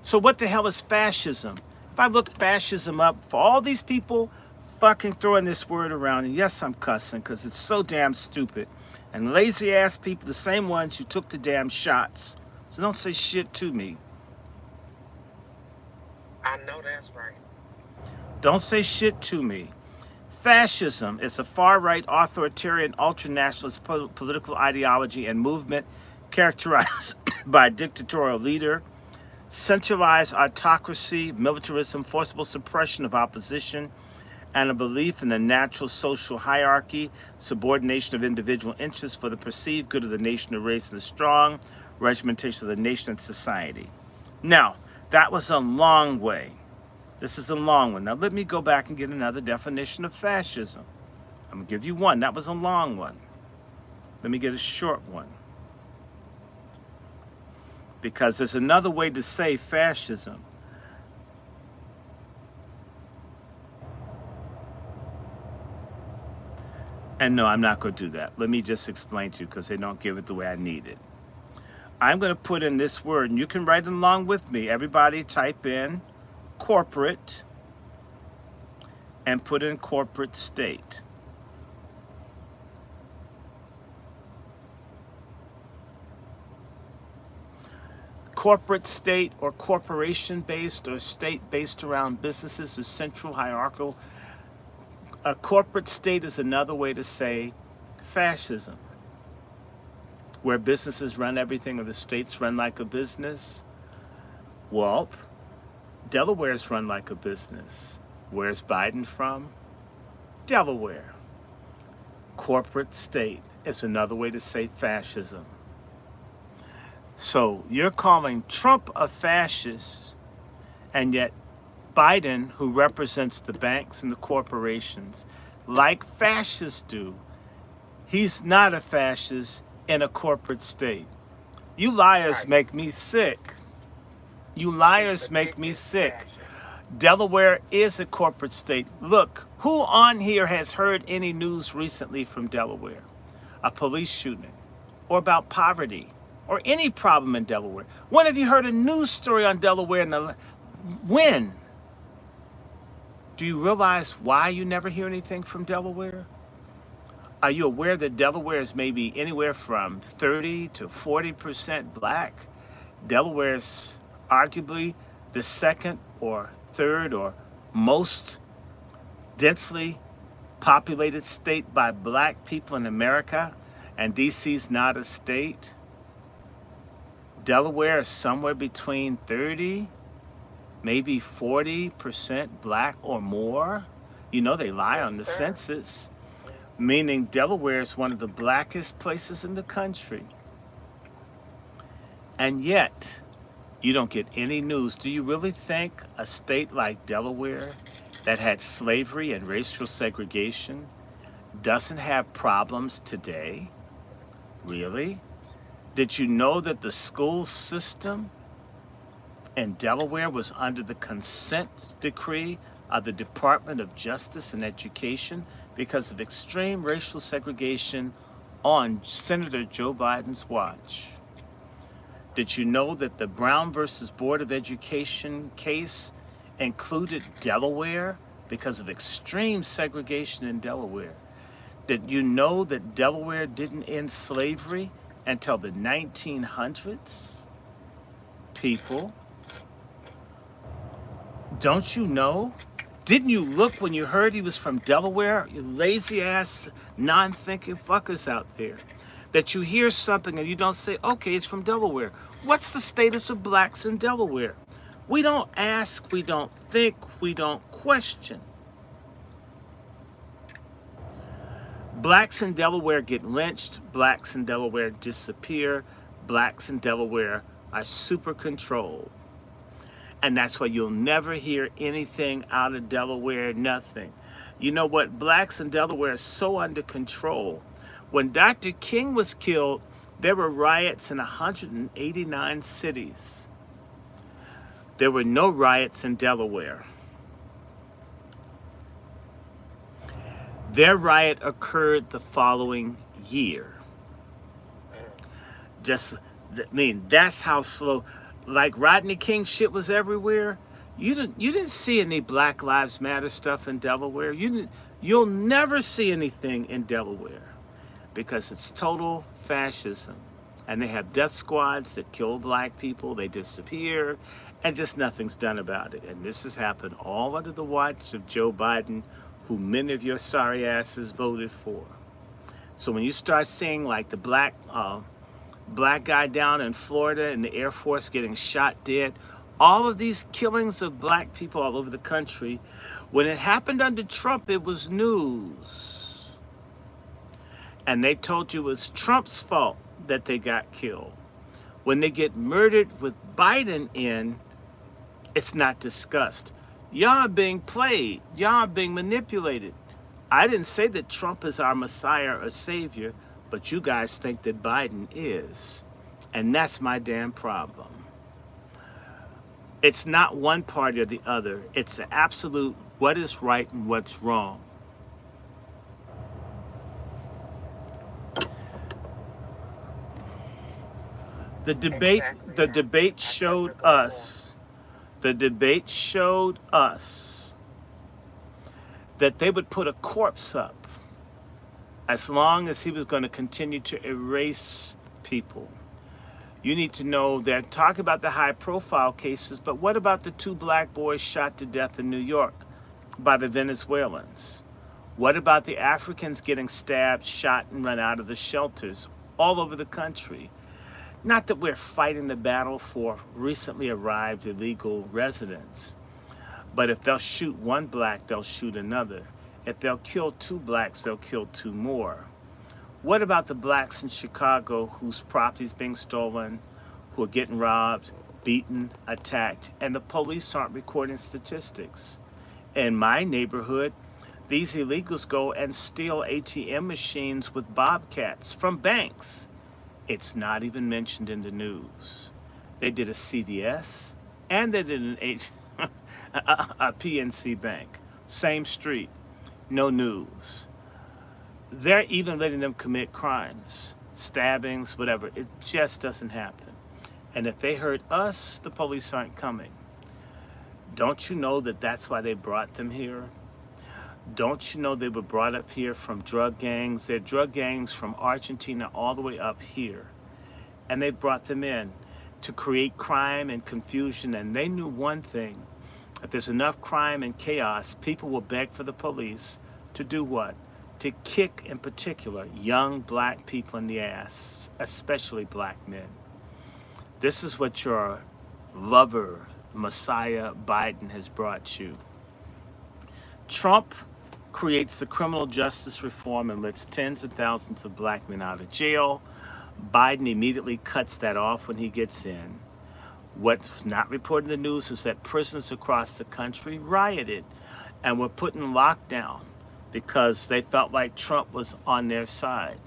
S2: So what the hell is fascism? If I look fascism up, for all these people fucking throwing this word around, and yes, I'm cussing because it's so damn stupid, and lazy ass people, the same ones who took the damn shots. So don't say shit to me.
S6: I know that's right.
S2: Don't say shit to me. Fascism is a far-right, authoritarian, ultra-nationalist political ideology and movement characterized by a dictatorial leader, centralized autocracy, militarism, forcible suppression of opposition, and a belief in the natural social hierarchy, subordination of individual interests for the perceived good of the nation, the race, and the strong, regimentation of the nation and society. Now, that was a long way. This is a long one. Now, let me go back and get another definition of fascism. I'm going to give you one. That was a long one. Let me get a short one. Because there's another way to say fascism. And no, I'm not going to do that. Let me just explain to you because they don't give it the way I need it. I'm going to put in this word, and you can write it along with me. Everybody type in corporate and put in corporate state. Corporate state or corporation based or state based around businesses is central hierarchical. A corporate state is another way to say fascism, where businesses run everything or the states run like a business. Well, Delaware's run like a business. Where's Biden from? Delaware. Corporate state is another way to say fascism. So you're calling Trump a fascist, and yet Biden, who represents the banks and the corporations, like fascists do, he's not a fascist in a corporate state. You liars make me sick. You liars make me sick. Delaware is a corporate state. Look, who on here has heard any news recently from Delaware? A police shooting, or about poverty, or any problem in Delaware? When have you heard a news story on Delaware? When? Do you realize why you never hear anything from Delaware? Are you aware that Delaware is maybe anywhere from 30 to 40% black? Delaware is arguably the second or third or most densely populated state by black people in America. and DC's not a state. Delaware is somewhere between 30, maybe 40% black or more. You know they lie on the census, meaning Delaware is one of the blackest places in the country. And yet, you don't get any news. Do you really think a state like Delaware that had slavery and racial segregation doesn't have problems today? Really? Did you know that the school system in Delaware was under the consent decree of the Department of Justice and Education because of extreme racial segregation on Senator Joe Biden's watch? Did you know that the Brown versus Board of Education case included Delaware because of extreme segregation in Delaware? Did you know that Delaware didn't end slavery until the 1900s? People, don't you know? Didn't you look when you heard he was from Delaware? You lazy ass, non-thinking fuckers out there. That you hear something and you don't say, okay, it's from Delaware. What's the status of blacks in Delaware? We don't ask, we don't think, we don't question. Blacks in Delaware get lynched, blacks in Delaware disappear, blacks in Delaware are super controlled. And that's why you'll never hear anything out of Delaware, nothing. You know what? Blacks in Delaware are so under control. When Dr. King was killed, there were riots in 189 cities. There were no riots in Delaware. Their riot occurred the following year. That's how slow. Like Rodney King shit was everywhere. You didn't see any Black Lives Matter stuff in Delaware. You'll never see anything in Delaware because it's total fascism. And they have death squads that kill black people, they disappear, and just nothing's done about it. And this has happened all under the watch of Joe Biden, who many of your sorry asses voted for. So when you start seeing like the black guy down in Florida in the Air Force getting shot dead, all of these killings of black people all over the country, when it happened under Trump, it was news. And they told you it was Trump's fault that they got killed. When they get murdered with Biden in, it's not discussed. Y'all are being played. Y'all are being manipulated. I didn't say that Trump is our messiah or savior, but you guys think that Biden is. And that's my damn problem. It's not one party or the other. It's the absolute what is right and what's wrong. The debate showed us that they would put a corpse up as long as he was going to continue to erase people. You need to know they're talking about the high profile cases, but what about the 2 black boys shot to death in New York by the Venezuelans? What about the Africans getting stabbed, shot, and run out of the shelters all over the country? Not that we're fighting the battle for recently arrived illegal residents, but if they'll shoot one black, they'll shoot another. If they'll kill 2 blacks, they'll kill 2 more. What about the blacks in Chicago whose property's being stolen, who are getting robbed, beaten, attacked, and the police aren't recording statistics? In my neighborhood, these illegals go and steal ATM machines with bobcats from banks. It's not even mentioned in the news. They did a CVS and they did a PNC bank. Same street, no news. They're even letting them commit crimes, stabbings, whatever. It just doesn't happen. And if they hurt us, the police aren't coming. Don't you know that that's why they brought them here? Don't you know they were brought up here from drug gangs? They're drug gangs from Argentina all the way up here. And they brought them in to create crime and confusion. And they knew one thing. If there's enough crime and chaos, people will beg for the police to do what? to kick, in particular, young black people in the ass, especially black men. This is what your lover, Messiah Biden, has brought you. Trump creates the criminal justice reform and lets tens of thousands of black men out of jail. Biden immediately cuts that off when he gets in. What's not reported in the news is that prisoners across the country rioted and were put in lockdown because they felt like Trump was on their side.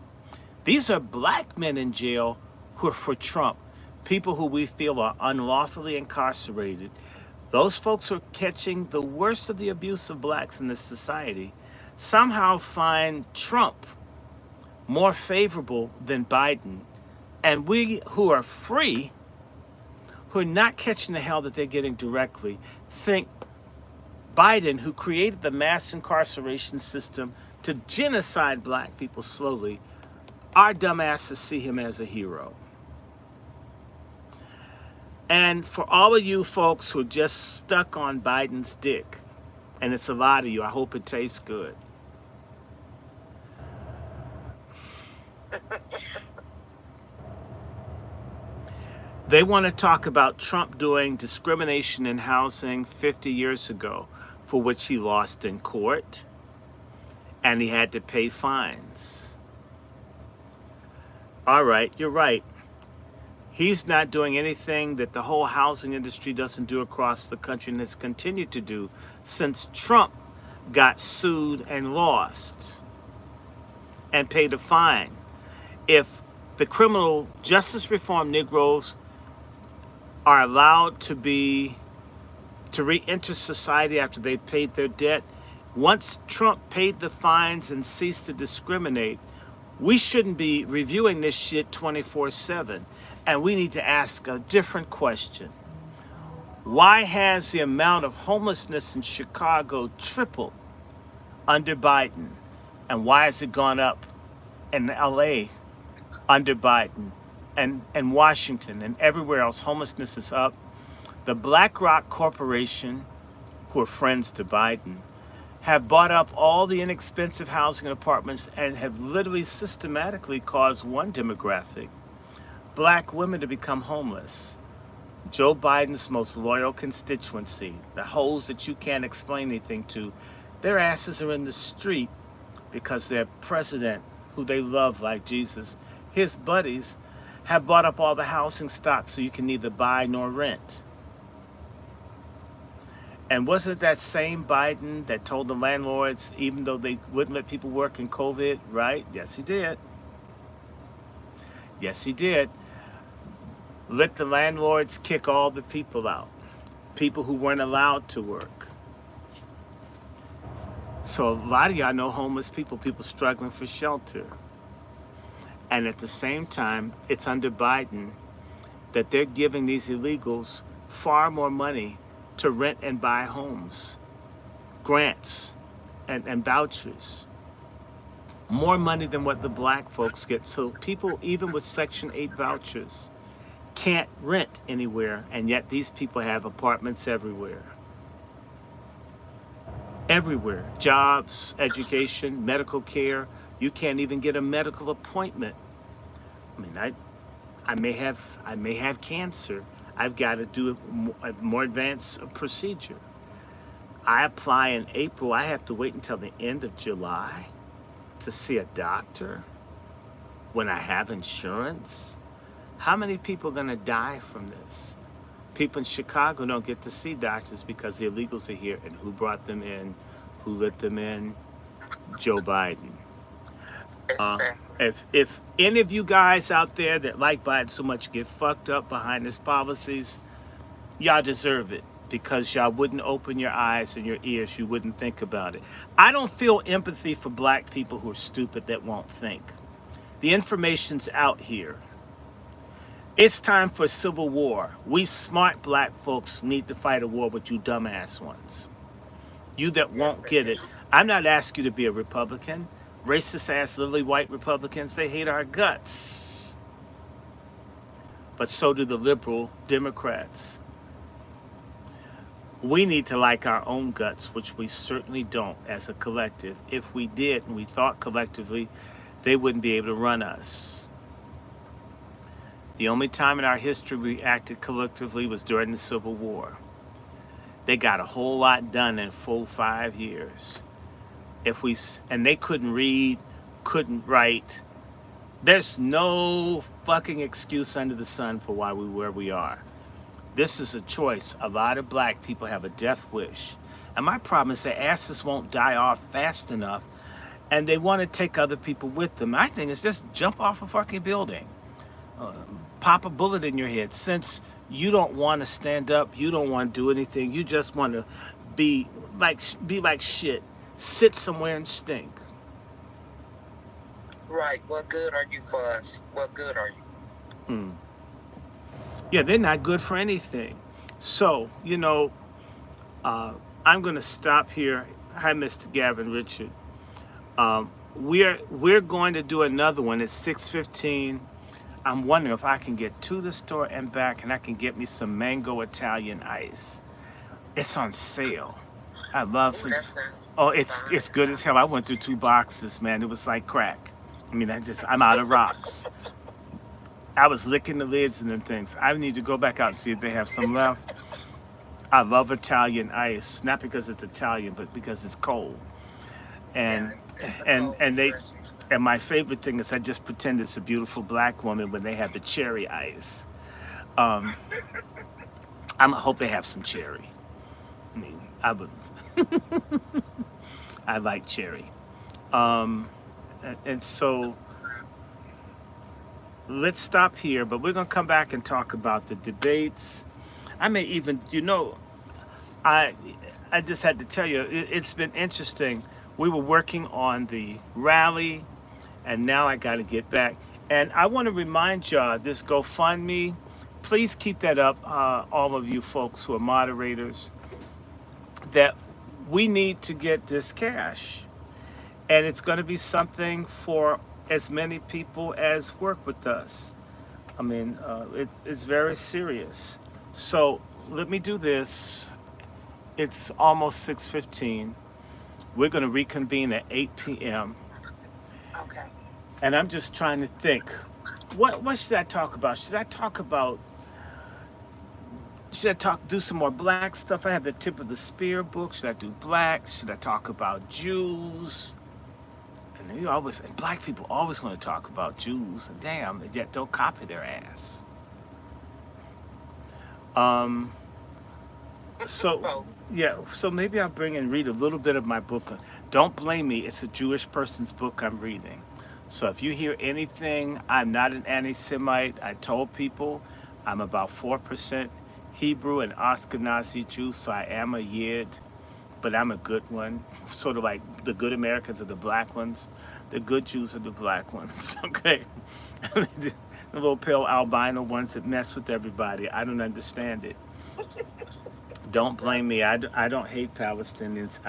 S2: These are black men in jail who are for Trump, people who we feel are unlawfully incarcerated. Those folks who are catching the worst of the abuse of blacks in this society somehow find Trump more favorable than Biden. And we who are free, who are not catching the hell that they're getting directly, think Biden, who created the mass incarceration system to genocide black people slowly, our dumbasses see him as a hero. And for all of you folks who are just stuck on Biden's dick, and it's a lot of you, I hope it tastes good. They want to talk about Trump doing discrimination in housing 50 years ago, for which he lost in court, and he had to pay fines. All right, you're right. He's not doing anything that the whole housing industry doesn't do across the country and has continued to do since Trump got sued and lost and paid a fine. If the criminal justice reform Negroes are allowed to re-enter society after they've paid their debt, once Trump paid the fines and ceased to discriminate, we shouldn't be reviewing this shit 24/7. And we need to ask a different question. Why has the amount of homelessness in Chicago tripled under Biden? And why has it gone up in LA under Biden? And Washington and everywhere else, homelessness is up. The BlackRock Corporation, who are friends to Biden, have bought up all the inexpensive housing apartments and have literally systematically caused one demographic, black women, to become homeless. Joe Biden's most loyal constituency, the hoes that you can't explain anything to, their asses are in the street because their president, who they love like Jesus, his buddies, have bought up all the housing stock so you can neither buy nor rent. And wasn't that same Biden that told the landlords, even though they wouldn't let people work in COVID, right? Yes, he did. Yes, he did. Let the landlords kick all the people out, people who weren't allowed to work. So a lot of y'all know homeless people, people struggling for shelter. And at the same time, it's under Biden that they're giving these illegals far more money to rent and buy homes, grants and vouchers. More money than what the black folks get. So people, even with Section 8 vouchers, can't rent anywhere, and yet these people have apartments everywhere. Everywhere. Jobs, education, medical care. You can't even get a medical appointment. I mean, I may have cancer. I've got to do a more advanced procedure. I apply in April. I have to wait until the end of July to see a doctor when I have insurance. How many people are going to die from this? People in Chicago don't get to see doctors because the illegals are here. And who brought them in? Who let them in? Joe Biden. If any of you guys out there that like Biden so much get fucked up behind his policies, y'all deserve it because y'all wouldn't open your eyes and your ears. You wouldn't think about it. I don't feel empathy for black people who are stupid that won't think. The information's out here. It's time for a civil war. We smart black folks need to fight a war with you dumbass ones. You that won't get it. I'm not asking you to be a Republican. Racist ass lily white Republicans, they hate our guts. But so do the liberal Democrats. We need to like our own guts, which we certainly don't as a collective. If we did and we thought collectively, they wouldn't be able to run us. The only time in our history we acted collectively was during the Civil War. They got a whole lot done in 4-5 years. And they couldn't read, couldn't write. There's no fucking excuse under the sun for why we where we are. This is a choice. A lot of black people have a death wish. And my problem is their asses won't die off fast enough, and they want to take other people with them. My thing is just jump off a fucking building. Pop a bullet in your head. Since you don't want to stand up, you don't want to do anything, you just want to be like shit. Sit somewhere and stink.
S14: Right. What good are you for us? What good are you?
S2: Yeah, they're not good for anything. So, I'm going to stop here. Hi, Mr. Gavin Richard. We're going to do another one at 6:15. I'm wondering if I can get to the store and back, and I can get me some mango Italian ice. It's on sale. I love some. Oh, it's good as hell. I went through 2 boxes, man. It was like crack. I mean, I'm out of rocks. I was licking the lids and them things. I need to go back out and see if they have some left. I love Italian ice, not because it's Italian, but because it's cold. And my favorite thing is I just pretend it's a beautiful black woman when they have the cherry ice. I hope they have some cherry. I mean, I would. I like cherry. And so let's stop here, but we're going to come back and talk about the debates. I may even, I just had to tell you, it's been interesting. We were working on the rally, and now I got to get back. And I want to remind y'all, this GoFundMe, please keep that up, all of you folks who are moderators, that we need to get this cash. And it's going to be something for as many people as work with us. I mean, it's very serious. So let me do this. It's almost 6:15. We're going to reconvene at 8 p.m.
S14: Okay.
S2: And I'm just trying to think, what should I talk about? Should I do some more black stuff? I have the Tip of the Spear book. Should I do black? Should I talk about Jews? And black people always want to talk about Jews. And damn, yet they'll copy their ass. So maybe I'll bring and read a little bit of my book. Don't blame me. It's a Jewish person's book I'm reading. So if you hear anything, I'm not an anti-Semite. I told people I'm about 4% Hebrew and Ashkenazi Jew, so I am a Yid, but I'm a good one. Sort of like the good Americans are the black ones. The good Jews are the black ones, okay? The little pale albino ones that mess with everybody. I don't understand it. Don't blame me. I don't hate Palestinians.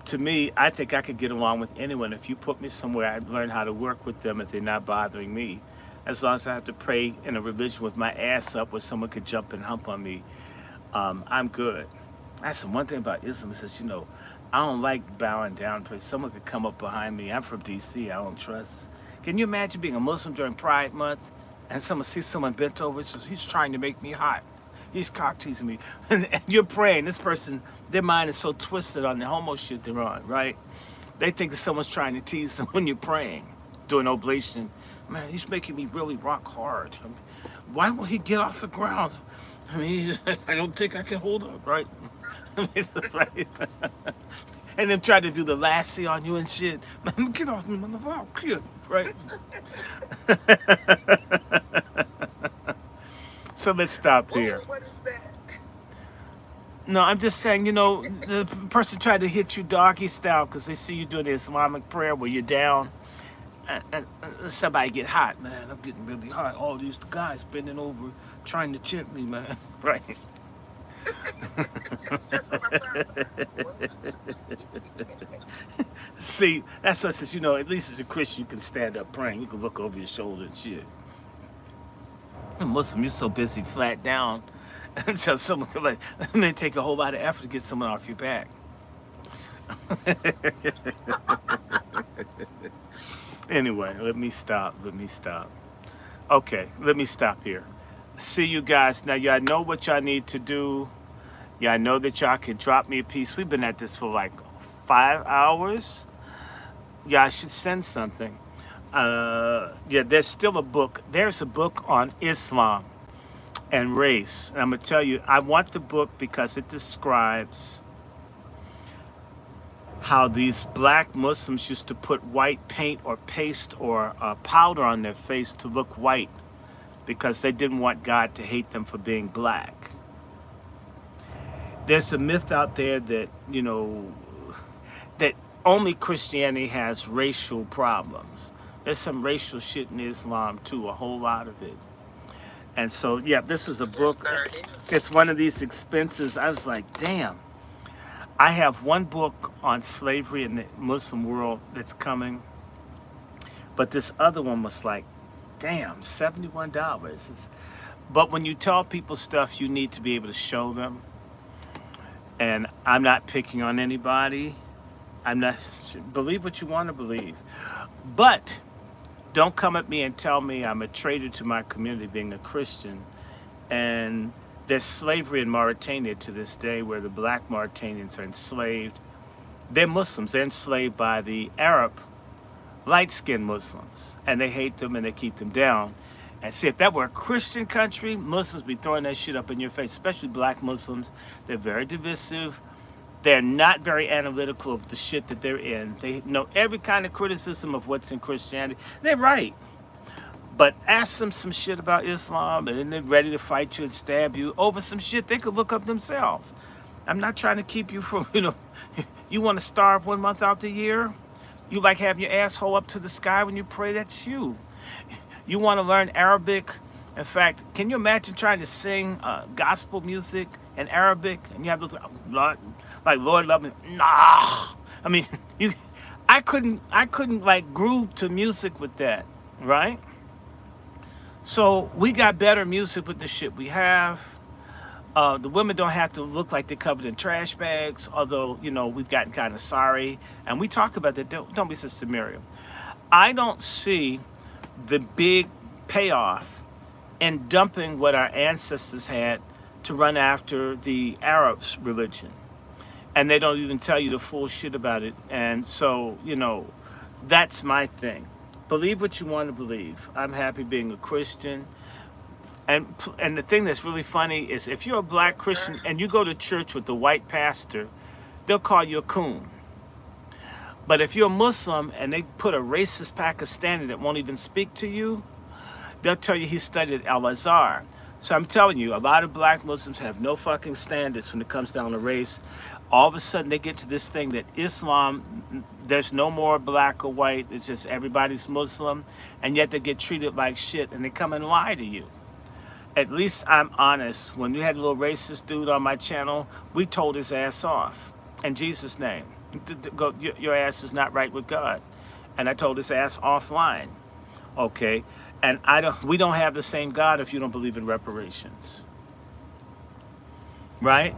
S2: To me, I think I could get along with anyone. If you put me somewhere, I'd learn how to work with them if they're not bothering me. As long as I have to pray in a religion with my ass up where someone could jump and hump on me, I'm good. That's the one thing about Islam is, I don't like bowing down. Someone could come up behind me. I'm from D.C. I don't trust. Can you imagine being a Muslim during Pride Month and someone sees someone bent over? He's trying to make me hot. He's cock teasing me. And you're praying. This person, their mind is so twisted on the homo shit they're on, right? They think that someone's trying to tease them when you're praying, doing oblation. Man, he's making me really rock hard. Why won't he get off the ground? I mean, I don't think I can hold up, right? And then try to do the lassie on you and shit. Man, get off me, motherfucker, right? So let's stop here.
S14: What is that?
S2: No, I'm just saying, the person tried to hit you doggy style because they see you doing the Islamic prayer where you're down. And somebody get hot, man. I'm getting really hot. All these guys bending over trying to chip me, man. Right. See, that's what says, at least as a Christian, you can stand up praying. You can look over your shoulder and shit. A Muslim, you're so busy flat down And so someone could like, it may take a whole lot of effort to get someone off your back. Anyway, let me stop. Let me stop. Okay, let me stop here. See you guys. Now, y'all know what y'all need to do. Y'all know that y'all can drop me a piece. We've been at this for like 5 hours. Y'all should send something. Yeah, there's still a book. There's a book on Islam and race. And I'm going to tell you, I want the book because it describes how these black Muslims used to put white paint or paste or powder on their face to look white because they didn't want God to hate them for being black. There's a myth out there that, you know, that only Christianity has racial problems. There's some racial shit in Islam too, a whole lot of it. And so, yeah, this is a book. It's one of these expenses. I was like, damn. I have one book on slavery in the Muslim world that's coming, but this other one was like, damn, $71. But when you tell people stuff, you need to be able to show them. And I'm not picking on anybody. I'm not, believe what you want to believe. But don't come at me and tell me I'm a traitor to my community being a Christian. And there's slavery in Mauritania to this day where the black Mauritanians are enslaved. They're Muslims. They're enslaved by the Arab light-skinned Muslims. And they hate them and they keep them down. And see, if that were a Christian country, Muslims be throwing that shit up in your face, especially black Muslims. They're very divisive. They're not very analytical of the shit that they're in. They know every kind of criticism of what's in Christianity. They're right. But ask them some shit about Islam and they're ready to fight you and stab you over some shit they could look up themselves. I'm not trying to keep you from, you know, you want to starve 1 month out the year? You like having your asshole up to the sky when you pray? That's you. You want to learn Arabic? In fact, can you imagine trying to sing gospel music in Arabic and you have those like Lord love me? Nah. I mean, I couldn't like groove to music with that, right? So we got better music with the shit we have. The women don't have to look like they're covered in trash bags, although, you know, we've gotten kind of sorry. And we talk about that, don't we, Sister Miriam? I don't see the big payoff in dumping what our ancestors had to run after the Arabs' religion. And they don't even tell you the full shit about it. And so, you know, that's my thing. Believe what you want to believe. I'm happy being a Christian. And the thing that's really funny is if you're a black Christian and you go to church with the white pastor, they'll call you a coon. But if you're a Muslim and they put a racist Pakistani that won't even speak to you, they'll tell you he studied at Al-Azhar. So I'm telling you, a lot of black Muslims have no fucking standards when it comes down to race. All of a sudden they get to this thing that Islam, there's no more black or white, it's just everybody's Muslim, and yet they get treated like shit and they come and lie to you. At least I'm honest. When you had a little racist dude on my channel, we told his ass off in Jesus' name. Your ass is not right with God. And I told his ass offline. Okay? And we don't have the same God if you don't believe in reparations. Right?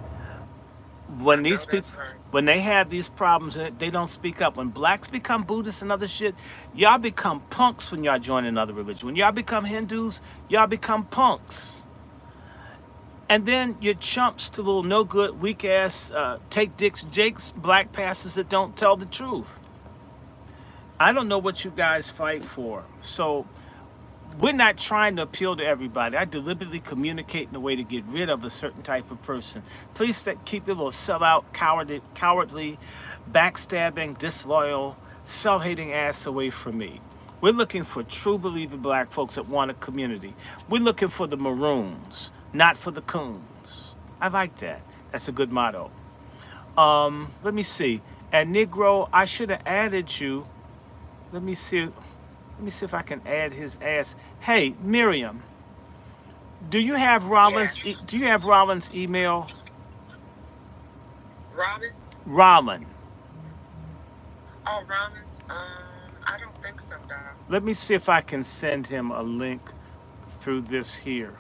S2: When these people, when they have these problems, they don't speak up. When blacks become Buddhists and other shit, y'all become punks when y'all join another religion. When y'all become Hindus, y'all become punks. And then you're chumps to little no good, weak ass, take dicks, Jake's black pastors that don't tell the truth. I don't know what you guys fight for. So we're not trying to appeal to everybody. I deliberately communicate in a way to get rid of a certain type of person. Please keep your little sellout, cowardly, backstabbing, disloyal, self-hating ass away from me. We're looking for true believing black folks that want a community. We're looking for the maroons, not for the coons. I like that. That's a good motto. Let me see. And Negro, I should have added you. Let me see if I can add his ass. Hey, Miriam, do you have Rollins?
S14: Yes.
S2: Do you have Rollins' email?
S14: Rollins?
S2: Rollin.
S14: Oh, Rollins? I don't think so, dog.
S2: Let me see if I can send him a link through this here.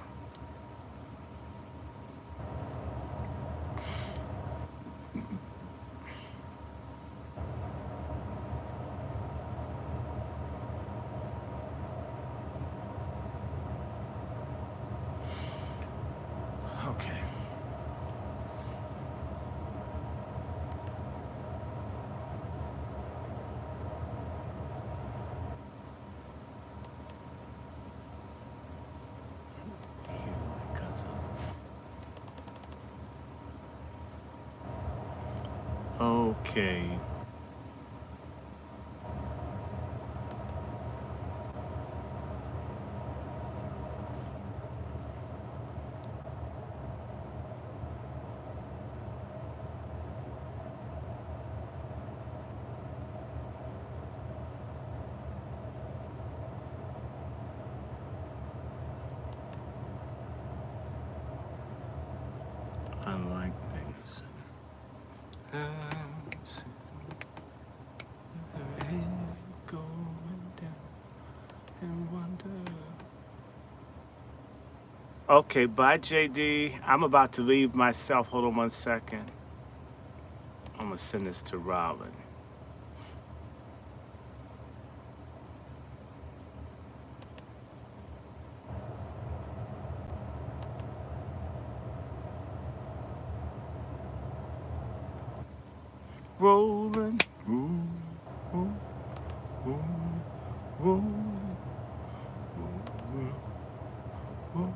S2: Okay. I like things. Going down and wonder. Okay, bye, JD. I'm about to leave myself. Hold on 1 second. I'm gonna send this to Robin. Rolling, roll, roll, roll, roll, roll, roll.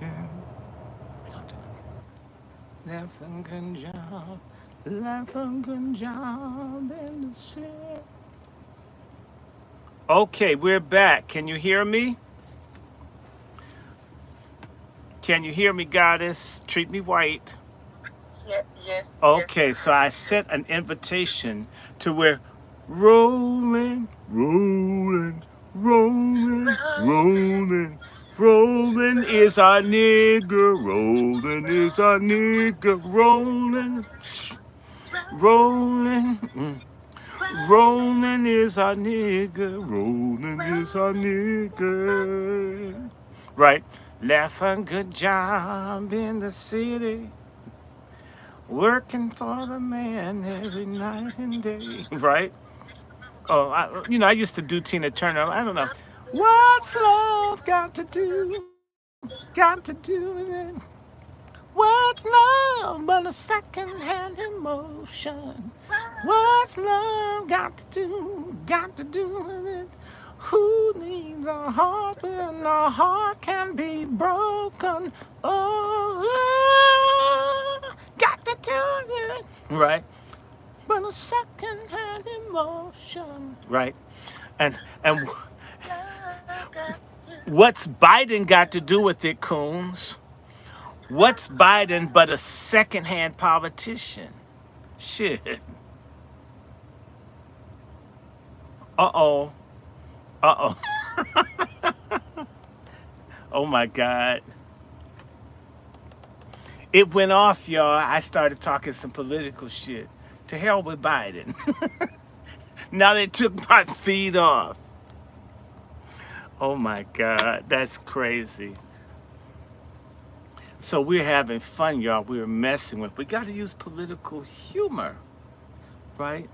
S2: Yeah. Left a good job, left a good job in the city. Okay, we're back. Can you hear me? Can you hear me, goddess? Treat me white.
S14: Yes,
S2: Okay, so I sent an invitation to where rolling, rolling, rolling, rolling, rolling is our nigga, rolling is our nigga, rolling, rolling, rolling is our nigga, rolling is our nigga. Right, left a good job in the city. Working for the man every night and day, right? Oh, I used to do Tina Turner. I don't know. What's love got to do? Got to do with it? What's love but a second-hand emotion? What's love got to do? Got to do with it? Who needs a heart when a heart can be broken? Oh, got to do it, right? But a second-hand emotion, right? And what's Biden got to do with it, Coons? What's Biden but a second-hand politician? Shit. Uh-oh. Uh-oh. Oh my God. It went off, y'all. I started talking some political shit. To hell with Biden. Now they took my feed off. Oh my God, that's crazy. So we're having fun, y'all. We're messing with. We got to use political humor, right?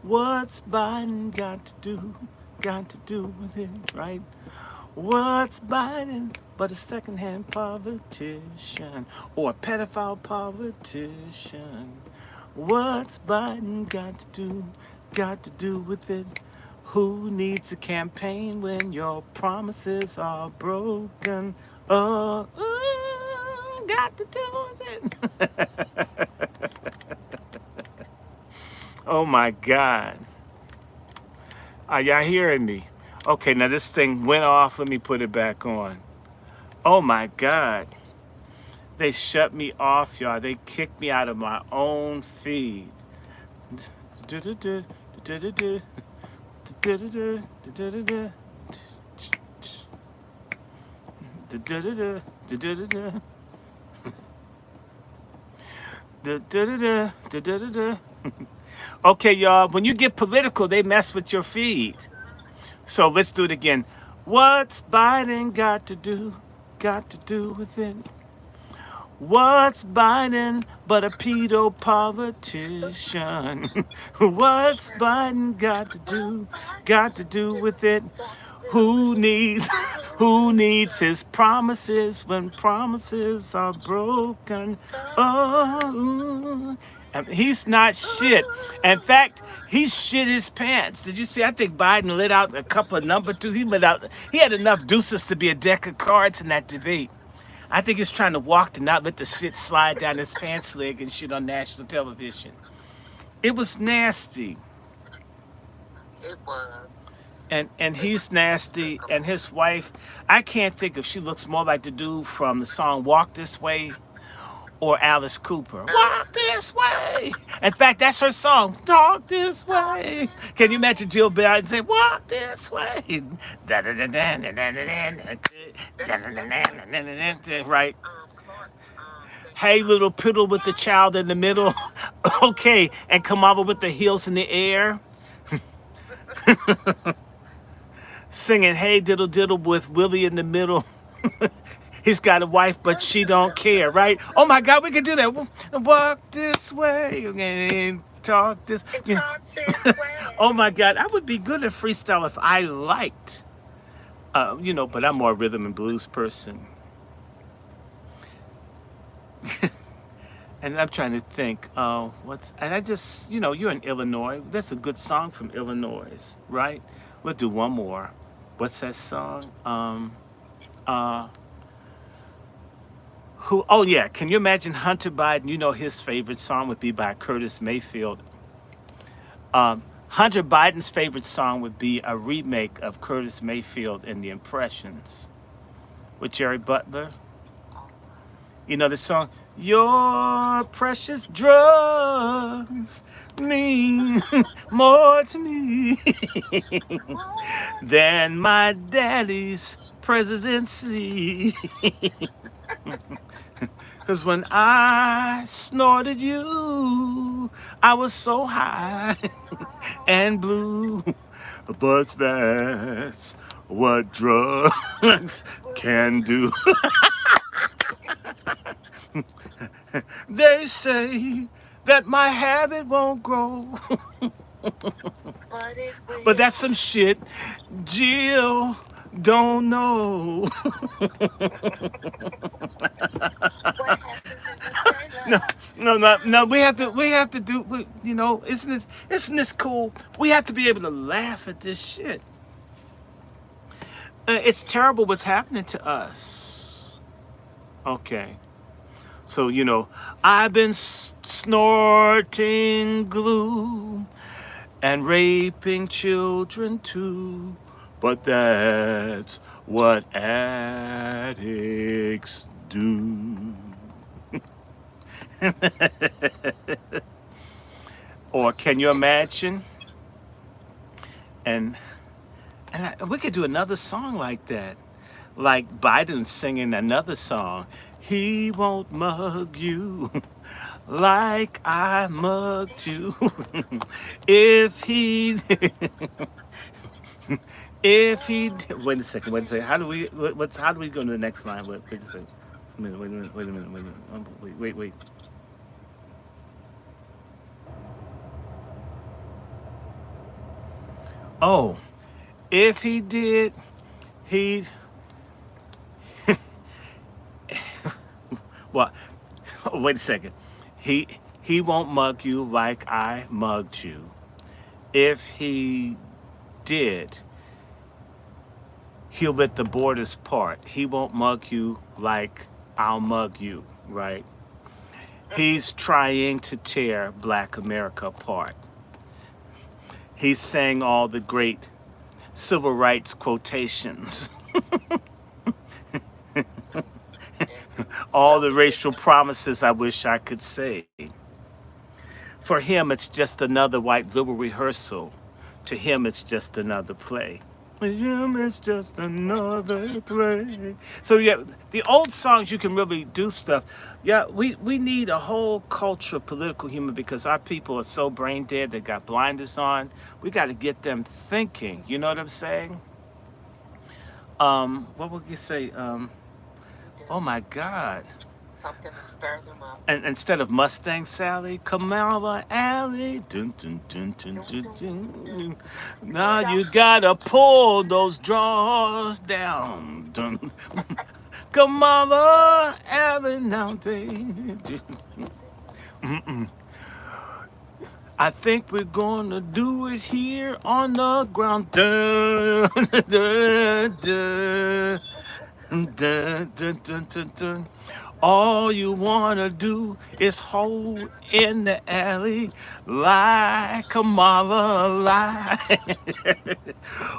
S2: What's Biden got to do? Got to do with it, right? What's Biden but a second-hand politician or a pedophile politician? What's Biden got to do with it? Who needs a campaign when your promises are broken? Oh, got to do with it. Oh my God. Are y'all hearing me? Okay, now this thing went off. Let me put it back on. Oh my God. They shut me off, y'all. They kicked me out of my own feed. Okay, y'all, when you get political, they mess with your feed. So let's do it again. What's Biden got to do with it? What's Biden but a pedo politician? What's Biden got to do with it? Who needs his promises when promises are broken? Oh, He's not shit. In fact, he shit his pants. Did you see? I think Biden lit out a couple of number two. He had enough deuces to be a deck of cards in that debate. I think he's trying to walk to not let the shit slide down his pants leg and shit on national television. It was nasty.
S14: It was.
S2: And he's nasty. And his wife, I can't think if she looks more like the dude from the song Walk This Way or Alice Cooper. Walk this way. In fact, that's her song. Walk this way. Can you imagine Jill Biden say, walk this way? Right. Hey, little poodle with the child in the middle. Okay. And Kamala with the heels in the air. Singing Hey Diddle Diddle with Willie in the middle. He's got a wife, but she don't care, right? Oh my God, we can do that. Walk this way and talk this. Oh my God, I would be good at freestyle if I liked, but I'm more a rhythm and blues person. And I'm trying to think, and I just, you're in Illinois. That's a good song from Illinois, right? We'll do one more. What's that song? Oh yeah, can you imagine Hunter Biden? His favorite song would be by Curtis Mayfield. Hunter Biden's favorite song would be a remake of Curtis Mayfield and the Impressions with Jerry Butler. You know the song, Your Precious Drugs mean more to me than my daddy's presidency. Cause when I snorted you, I was so high and blue. But that's what drugs can do. They say that my habit won't grow. But that's some shit Jill don't know. No. We have to do. Isn't this cool? We have to be able to laugh at this shit. It's terrible what's happening to us. Okay. So, I've been snorting glue and raping children too, but that's what addicts do. Or can you imagine? And we could do another song like that. Like Biden singing another song. He won't mug you like I mugged you. If he wait a second. How do we go to the next line? Wait a second. Wait a minute. Wait. Oh, if he did, he'd well, wait a second. He won't mug you like I mugged you. If he did, he'll let the borders part. He won't mug you like I'll mug you, right? He's trying to tear Black America apart. He's saying all the great civil rights quotations. All the racial promises I wish I could say. For him, it's just another white liberal rehearsal. To him, it's just another play. For him, it's just another play. So yeah, the old songs, you can really do stuff. Yeah, we need a whole culture of political humor because our people are so brain dead, they got blinders on. We got to get them thinking. You know what I'm saying? What would you say? Oh my God.
S14: Something to stir them up.
S2: And instead of Mustang Sally, Kamala Alley. Dun, dun, dun, dun, dun, dun. Now you gotta pull those drawers down. Dun. Kamala Alley now, baby. I think we're gonna do it here on the ground. Dun, dun, dun, dun, dun, dun, dun, dun. All you wanna do is hold in the alley like a mama lie.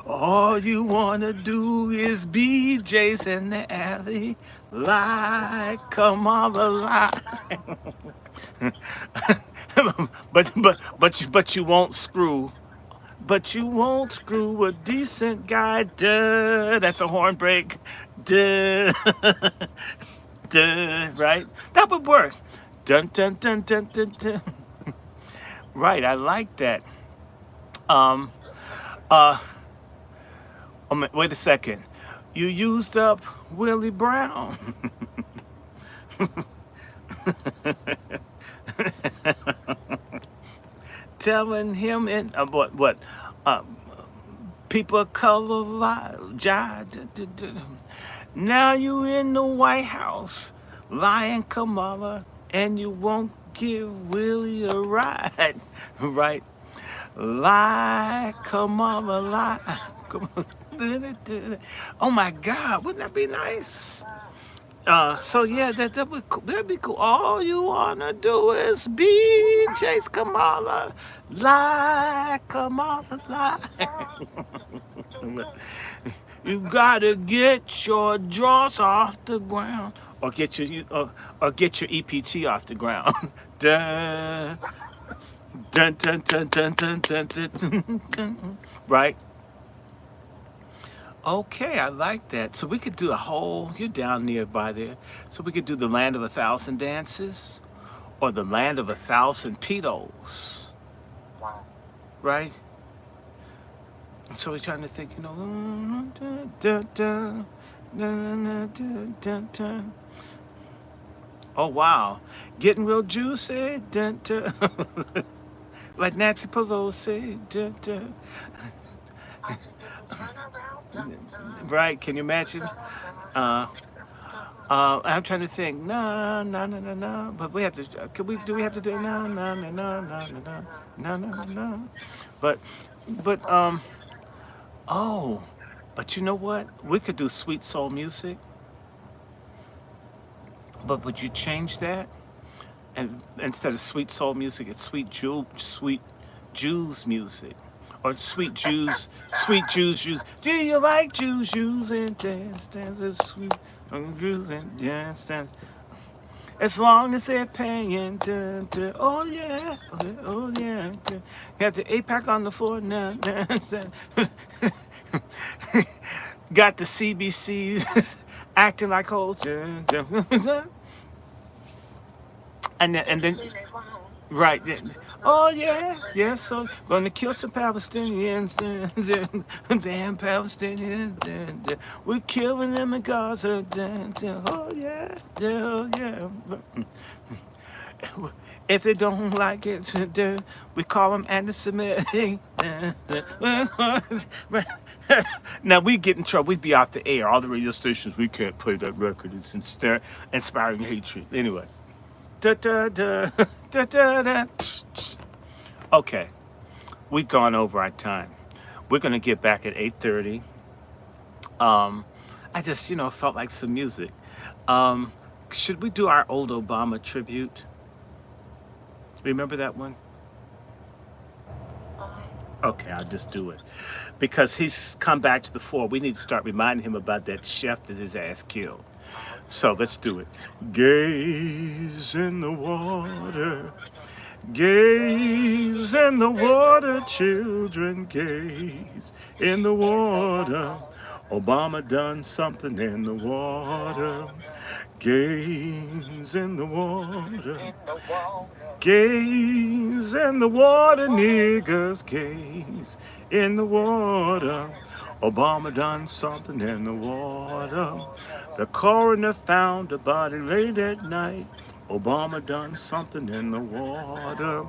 S2: All you wanna do is be Jace in the alley like a mama lie. But you won't screw. But you won't screw a decent guy. Duh. That's a horn break. Duh. Duh. Right? That would work. Dun dun dun dun dun dun. Right. I like that. Um. Uh. Wait a second. You used up Willie Brown. Telling him in what uh, people of color now you in the White House lying Kamala and you won't give Willie a ride. Right? Lie Kamala lie. Oh my God, wouldn't that be nice? So yeah, that'd be cool. All you wanna do is be Chase Kamala, lie Kamala, lie. You gotta get your drawers off the ground, or get your EPT off the ground. Dun, dun, dun, dun, dun, dun, dun, dun, dun. Right? Okay, I like that. So we could do a whole, you're down nearby there. So we could do the Land of a Thousand Dances or the Land of a Thousand Pedos.
S14: Wow.
S2: Right? So we're trying to think, dun, dun, dun, dun, dun, dun, dun. Oh, wow. Getting real juicy. Dun, dun. Like Nancy Pelosi. Dun, dun. Right? Can you imagine? I'm trying to think. No, no, no, no, no. But we have to. Do we have to do no, no, no, no, no, no, no, no, no? But. Oh, but you know what? We could do sweet soul music. But would you change that? And instead of sweet soul music, it's sweet Jews music. Or sweet Jews. Do you like Jews and dance, sweet Jews and dance. As long as they're paying, oh yeah, oh yeah. Got the APAC on the floor now. Got the CBC acting like hoes. And then right. Oh yeah, yeah. So gonna kill some Palestinians. Damn Palestinians. We're killing them in Gaza. Oh yeah, oh yeah. If they don't like it, we call them anti-Semitic. Now we get in trouble. We'd be off the air. All the radio stations, we can't play that record. It's inspiring hatred. Anyway. Okay, we've gone over our time. We're gonna get back at 8:30. I just, felt like some music. Should we do our old Obama tribute? Remember that one? Okay, I'll just do it. Because he's come back to the fore. We need to start reminding him about that chef that his ass killed. So let's do it. Gaze in the water. Gaze in the water, children. Gaze in the water. Obama done something in the water. Gaze in the water. Gaze in the water, niggas. Gaze in the water. Obama done something in the water. The coroner found a body late at night. Obama done something in the water.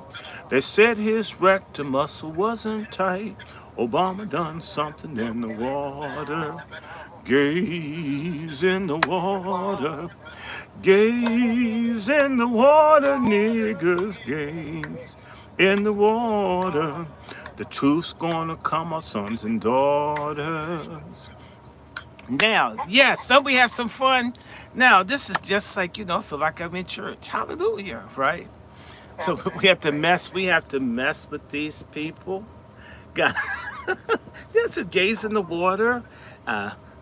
S2: They said his rectum muscle wasn't tight. Obama done something in the water. Gaze in the water. Gaze in the water, niggas. Gaze in the water. The truth's gonna come, our sons and daughters. Now, yes, don't we have some fun? Now, this is just like, I feel like I'm in church. Hallelujah, right? So we have to mess with these people. God, yes, it gaze in the water.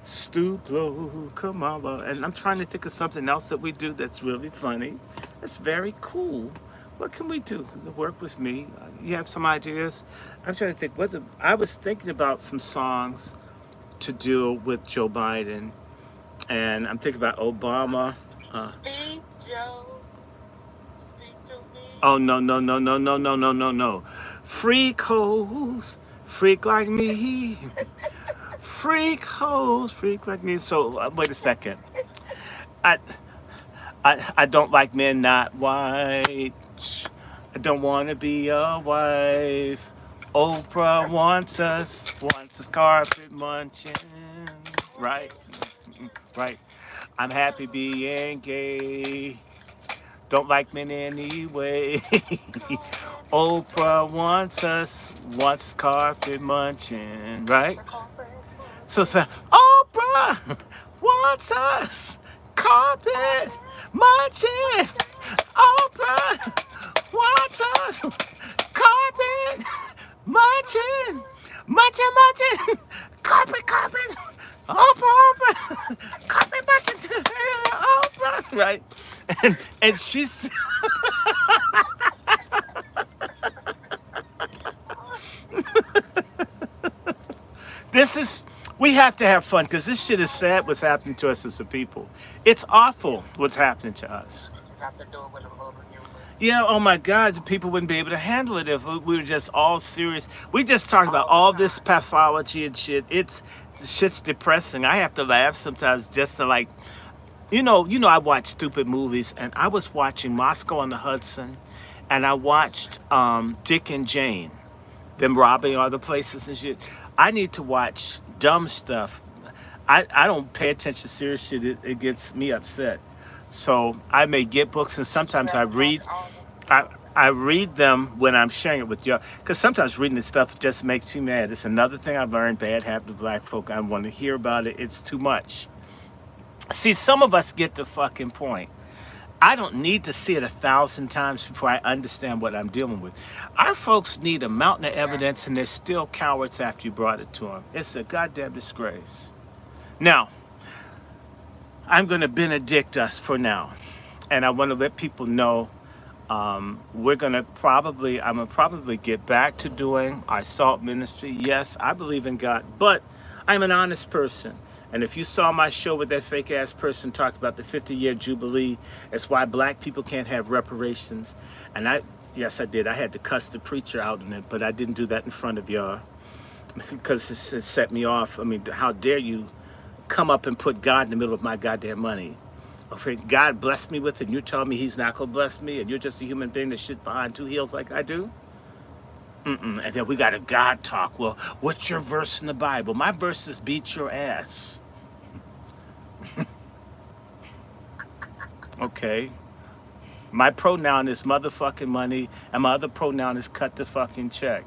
S2: Stoop low, come on, low. And I'm trying to think of something else that we do that's really funny. That's very cool. What can we do to work with me? You have some ideas? I'm trying to think. I was thinking about some songs to deal with Joe Biden, and I'm thinking about Obama.
S14: Speak, Joe. Speak to me.
S2: Oh no no no no no no no no no! Freak hoes, freak like me. Freak hoes, freak like me. So wait a second. I I don't like men not white. I don't want to be a wife. Oprah wants us carpet munching. Right, right. I'm happy being gay. Don't like men anyway. Oprah wants carpet munching. Right. So Oprah wants us carpet munching. Oprah wants us carpet munching. Munching. Carpet. Oprah. Carpet munching. Oprah. Right. And she's we have to have fun because this shit is sad what's happening to us as a people. It's awful what's happening to us.
S14: You have to do it with a little humor.
S2: Yeah, oh my God, the people wouldn't be able to handle it if we were just all serious. We just talked about all this pathology and shit. The shit's depressing. I have to laugh sometimes just to like, I watch stupid movies, and I was watching Moscow on the Hudson, and I watched Dick and Jane, them robbing other places and shit. I need to watch dumb stuff. I don't pay attention to serious shit. It gets me upset. So I may get books, and sometimes I read. I read them when I'm sharing it with you, because sometimes reading this stuff just makes you mad. It's another thing I've learned, bad habit of black folk. I want to hear about it. It's too much. See, some of us get the fucking point. I don't need to see it 1,000 times before I understand what I'm dealing with. Our folks need a mountain of evidence, and they're still cowards after you brought it to them. It's a goddamn disgrace. Now, I'm going to benedict us for now, and I want to let people know I'm going to probably get back to doing our SALT ministry. Yes, I believe in God, but I'm an honest person. And if you saw my show with that fake ass person talk about the 50-year Jubilee, it's why black people can't have reparations. And yes, I did. I had to cuss the preacher out in it, but I didn't do that in front of y'all because it set me off. I mean, how dare you come up and put God in the middle of my goddamn money? Okay, God blessed me with it, and you're telling me he's not going to bless me, and you're just a human being that shit behind two heels like I do? And then we got a God talk. Well, what's your verse in the Bible? My verse is beat your ass. Okay. My pronoun is motherfucking money, and my other pronoun is cut the fucking check.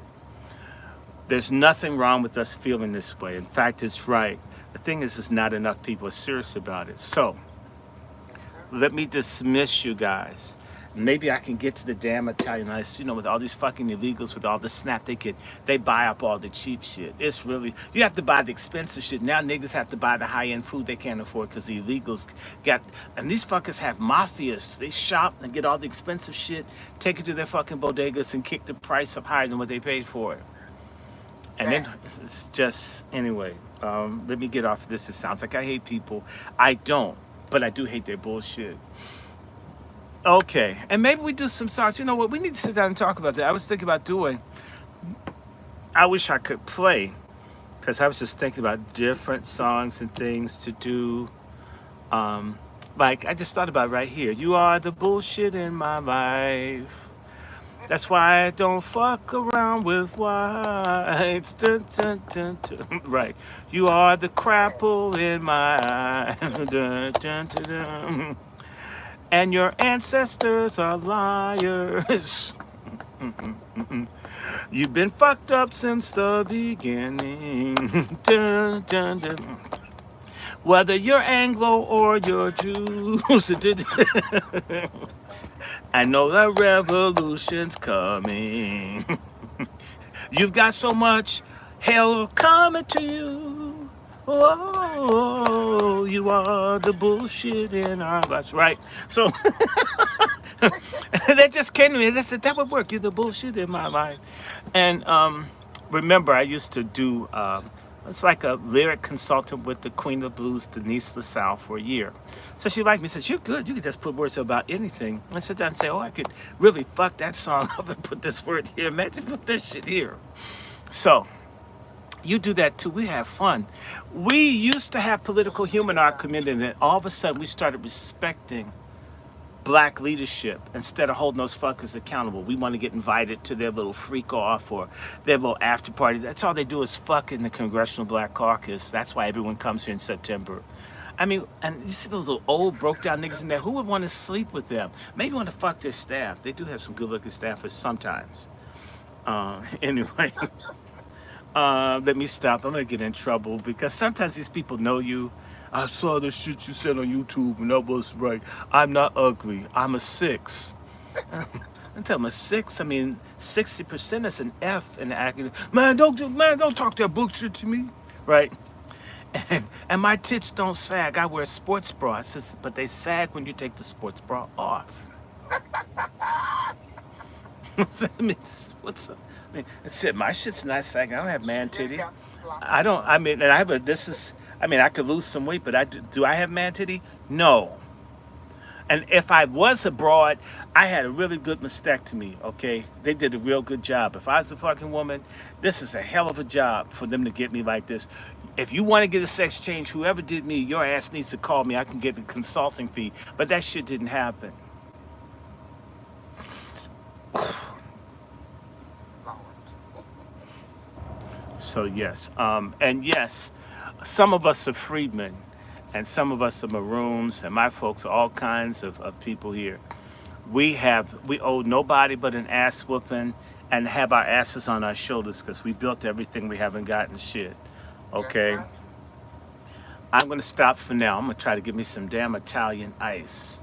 S2: There's nothing wrong with us feeling this way. In fact, it's right. The thing is not enough people are serious about it. So, let me dismiss you guys. Maybe I can get to the damn Italianites, with all these fucking illegals, with all the snap they get. They buy up all the cheap shit. It's really, you have to buy the expensive shit. Now niggas have to buy the high-end food they can't afford because the illegals and these fuckers have mafias. They shop and get all the expensive shit, take it to their fucking bodegas and kick the price up higher than what they paid for it. And then it's just, anyway, let me get off of this. It sounds like I hate people. I don't, but I do hate their bullshit. Okay, and maybe we do some songs. You know what? We need to sit down and talk about that. I was thinking about I wish I could play, because I was just thinking about different songs and things to do. Like, I just thought about right here. You are the bullshit in my life. That's why I don't fuck around with whites. Dun, dun, dun, dun. Right. You are the crapple in my eyes. Dun, dun, dun, dun. And your ancestors are liars. You've been fucked up since the beginning. Dun, dun, dun. Whether you're Anglo or you're Jews, I know the revolution's coming. You've got so much hell coming to you. Oh, you are the bullshit in our lives, right? So that just came to me. They said that would work. You're the bullshit in my life. And remember, I used to do. It's like a lyric consultant with the Queen of Blues, Denise LaSalle, for a year. So she liked me. Said, "You're good. You can just put words about anything." I sit down and say, "Oh, I could really fuck that song up and put this word here. Imagine put this shit here." So you do that too. We have fun. We used to have political humor in our community, and then all of a sudden we started respecting black leadership instead of holding those fuckers accountable. We want to get invited to their little freak off or their little after party. That's all they do is fuck in the Congressional Black Caucus. That's why everyone comes here in September. I mean, and you see those little old broke down niggas in there. Who would want to sleep with them? Maybe want to fuck their staff. They do have some good looking staffers sometimes. Anyway, let me stop. I'm gonna get in trouble because sometimes these people know you. I saw the shit you said on YouTube and that was right. I'm not ugly. I'm a 6. I tell them a 6. I mean, 60% is an F in the academic. Man, don't talk that bullshit to me, right? And my tits don't sag. I wear sports bras, but they sag when you take the sports bra off. I mean, what's up? I mean, that's it. My shit's not sagging. I don't have man titty. I don't. I mean, and I have a. This is. I mean, I could lose some weight, but do I have man titty? No. And if I was abroad, I had a really good mastectomy, okay? They did a real good job. If I was a fucking woman, this is a hell of a job for them to get me like this. If you want to get a sex change, whoever did me, your ass needs to call me. I can get a consulting fee. But that shit didn't happen. So yes, and yes, some of us are freedmen, and some of us are maroons, and my folks are all kinds of people here. We owe nobody but an ass whooping and have our asses on our shoulders because we built everything, we haven't gotten shit. Okay? I'm going to stop for now. I'm going to try to get me some damn Italian ice.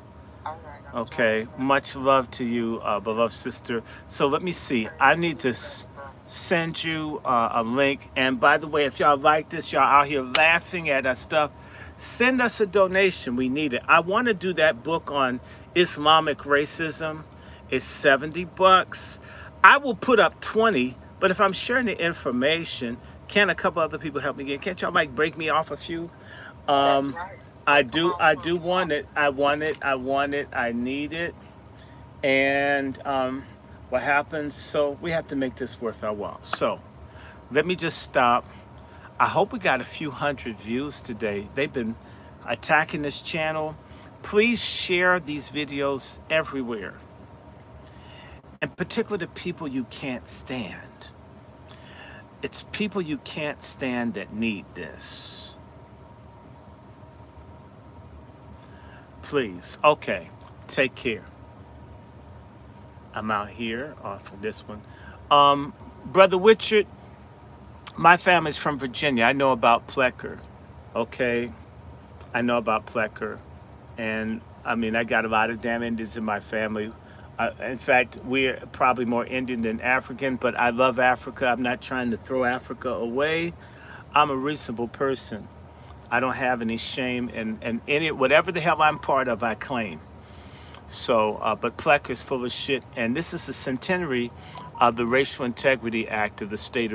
S2: Okay? Much love to you, beloved sister. So let me see. I need to send you a link. And by the way, if y'all like this, y'all out here laughing at our stuff, send us a donation. We need it. I want to do that book on Islamic racism. It's $70. I will put up 20, but if I'm sharing the information, can a couple other people help me get? Can't y'all like break me off a few? I do want it. I want it. I need it. And what happens? So we have to make this worth our while. So let me just stop. I hope we got a few hundred views today. They've been attacking this channel. Please share these videos everywhere. And particularly the people you can't stand. It's people you can't stand that need this. Please. Okay. Take care. I'm out here off of this one. Brother Richard, my family's from Virginia. I know about Plecker. Okay? I know about Plecker. And, I mean, I got a lot of damn Indians in my family. In fact, we're probably more Indian than African, but I love Africa. I'm not trying to throw Africa away. I'm a reasonable person. I don't have any shame, and any whatever the hell I'm part of, I claim. So, but Plecker's full of shit, and this is the centenary of the Racial Integrity Act of the state of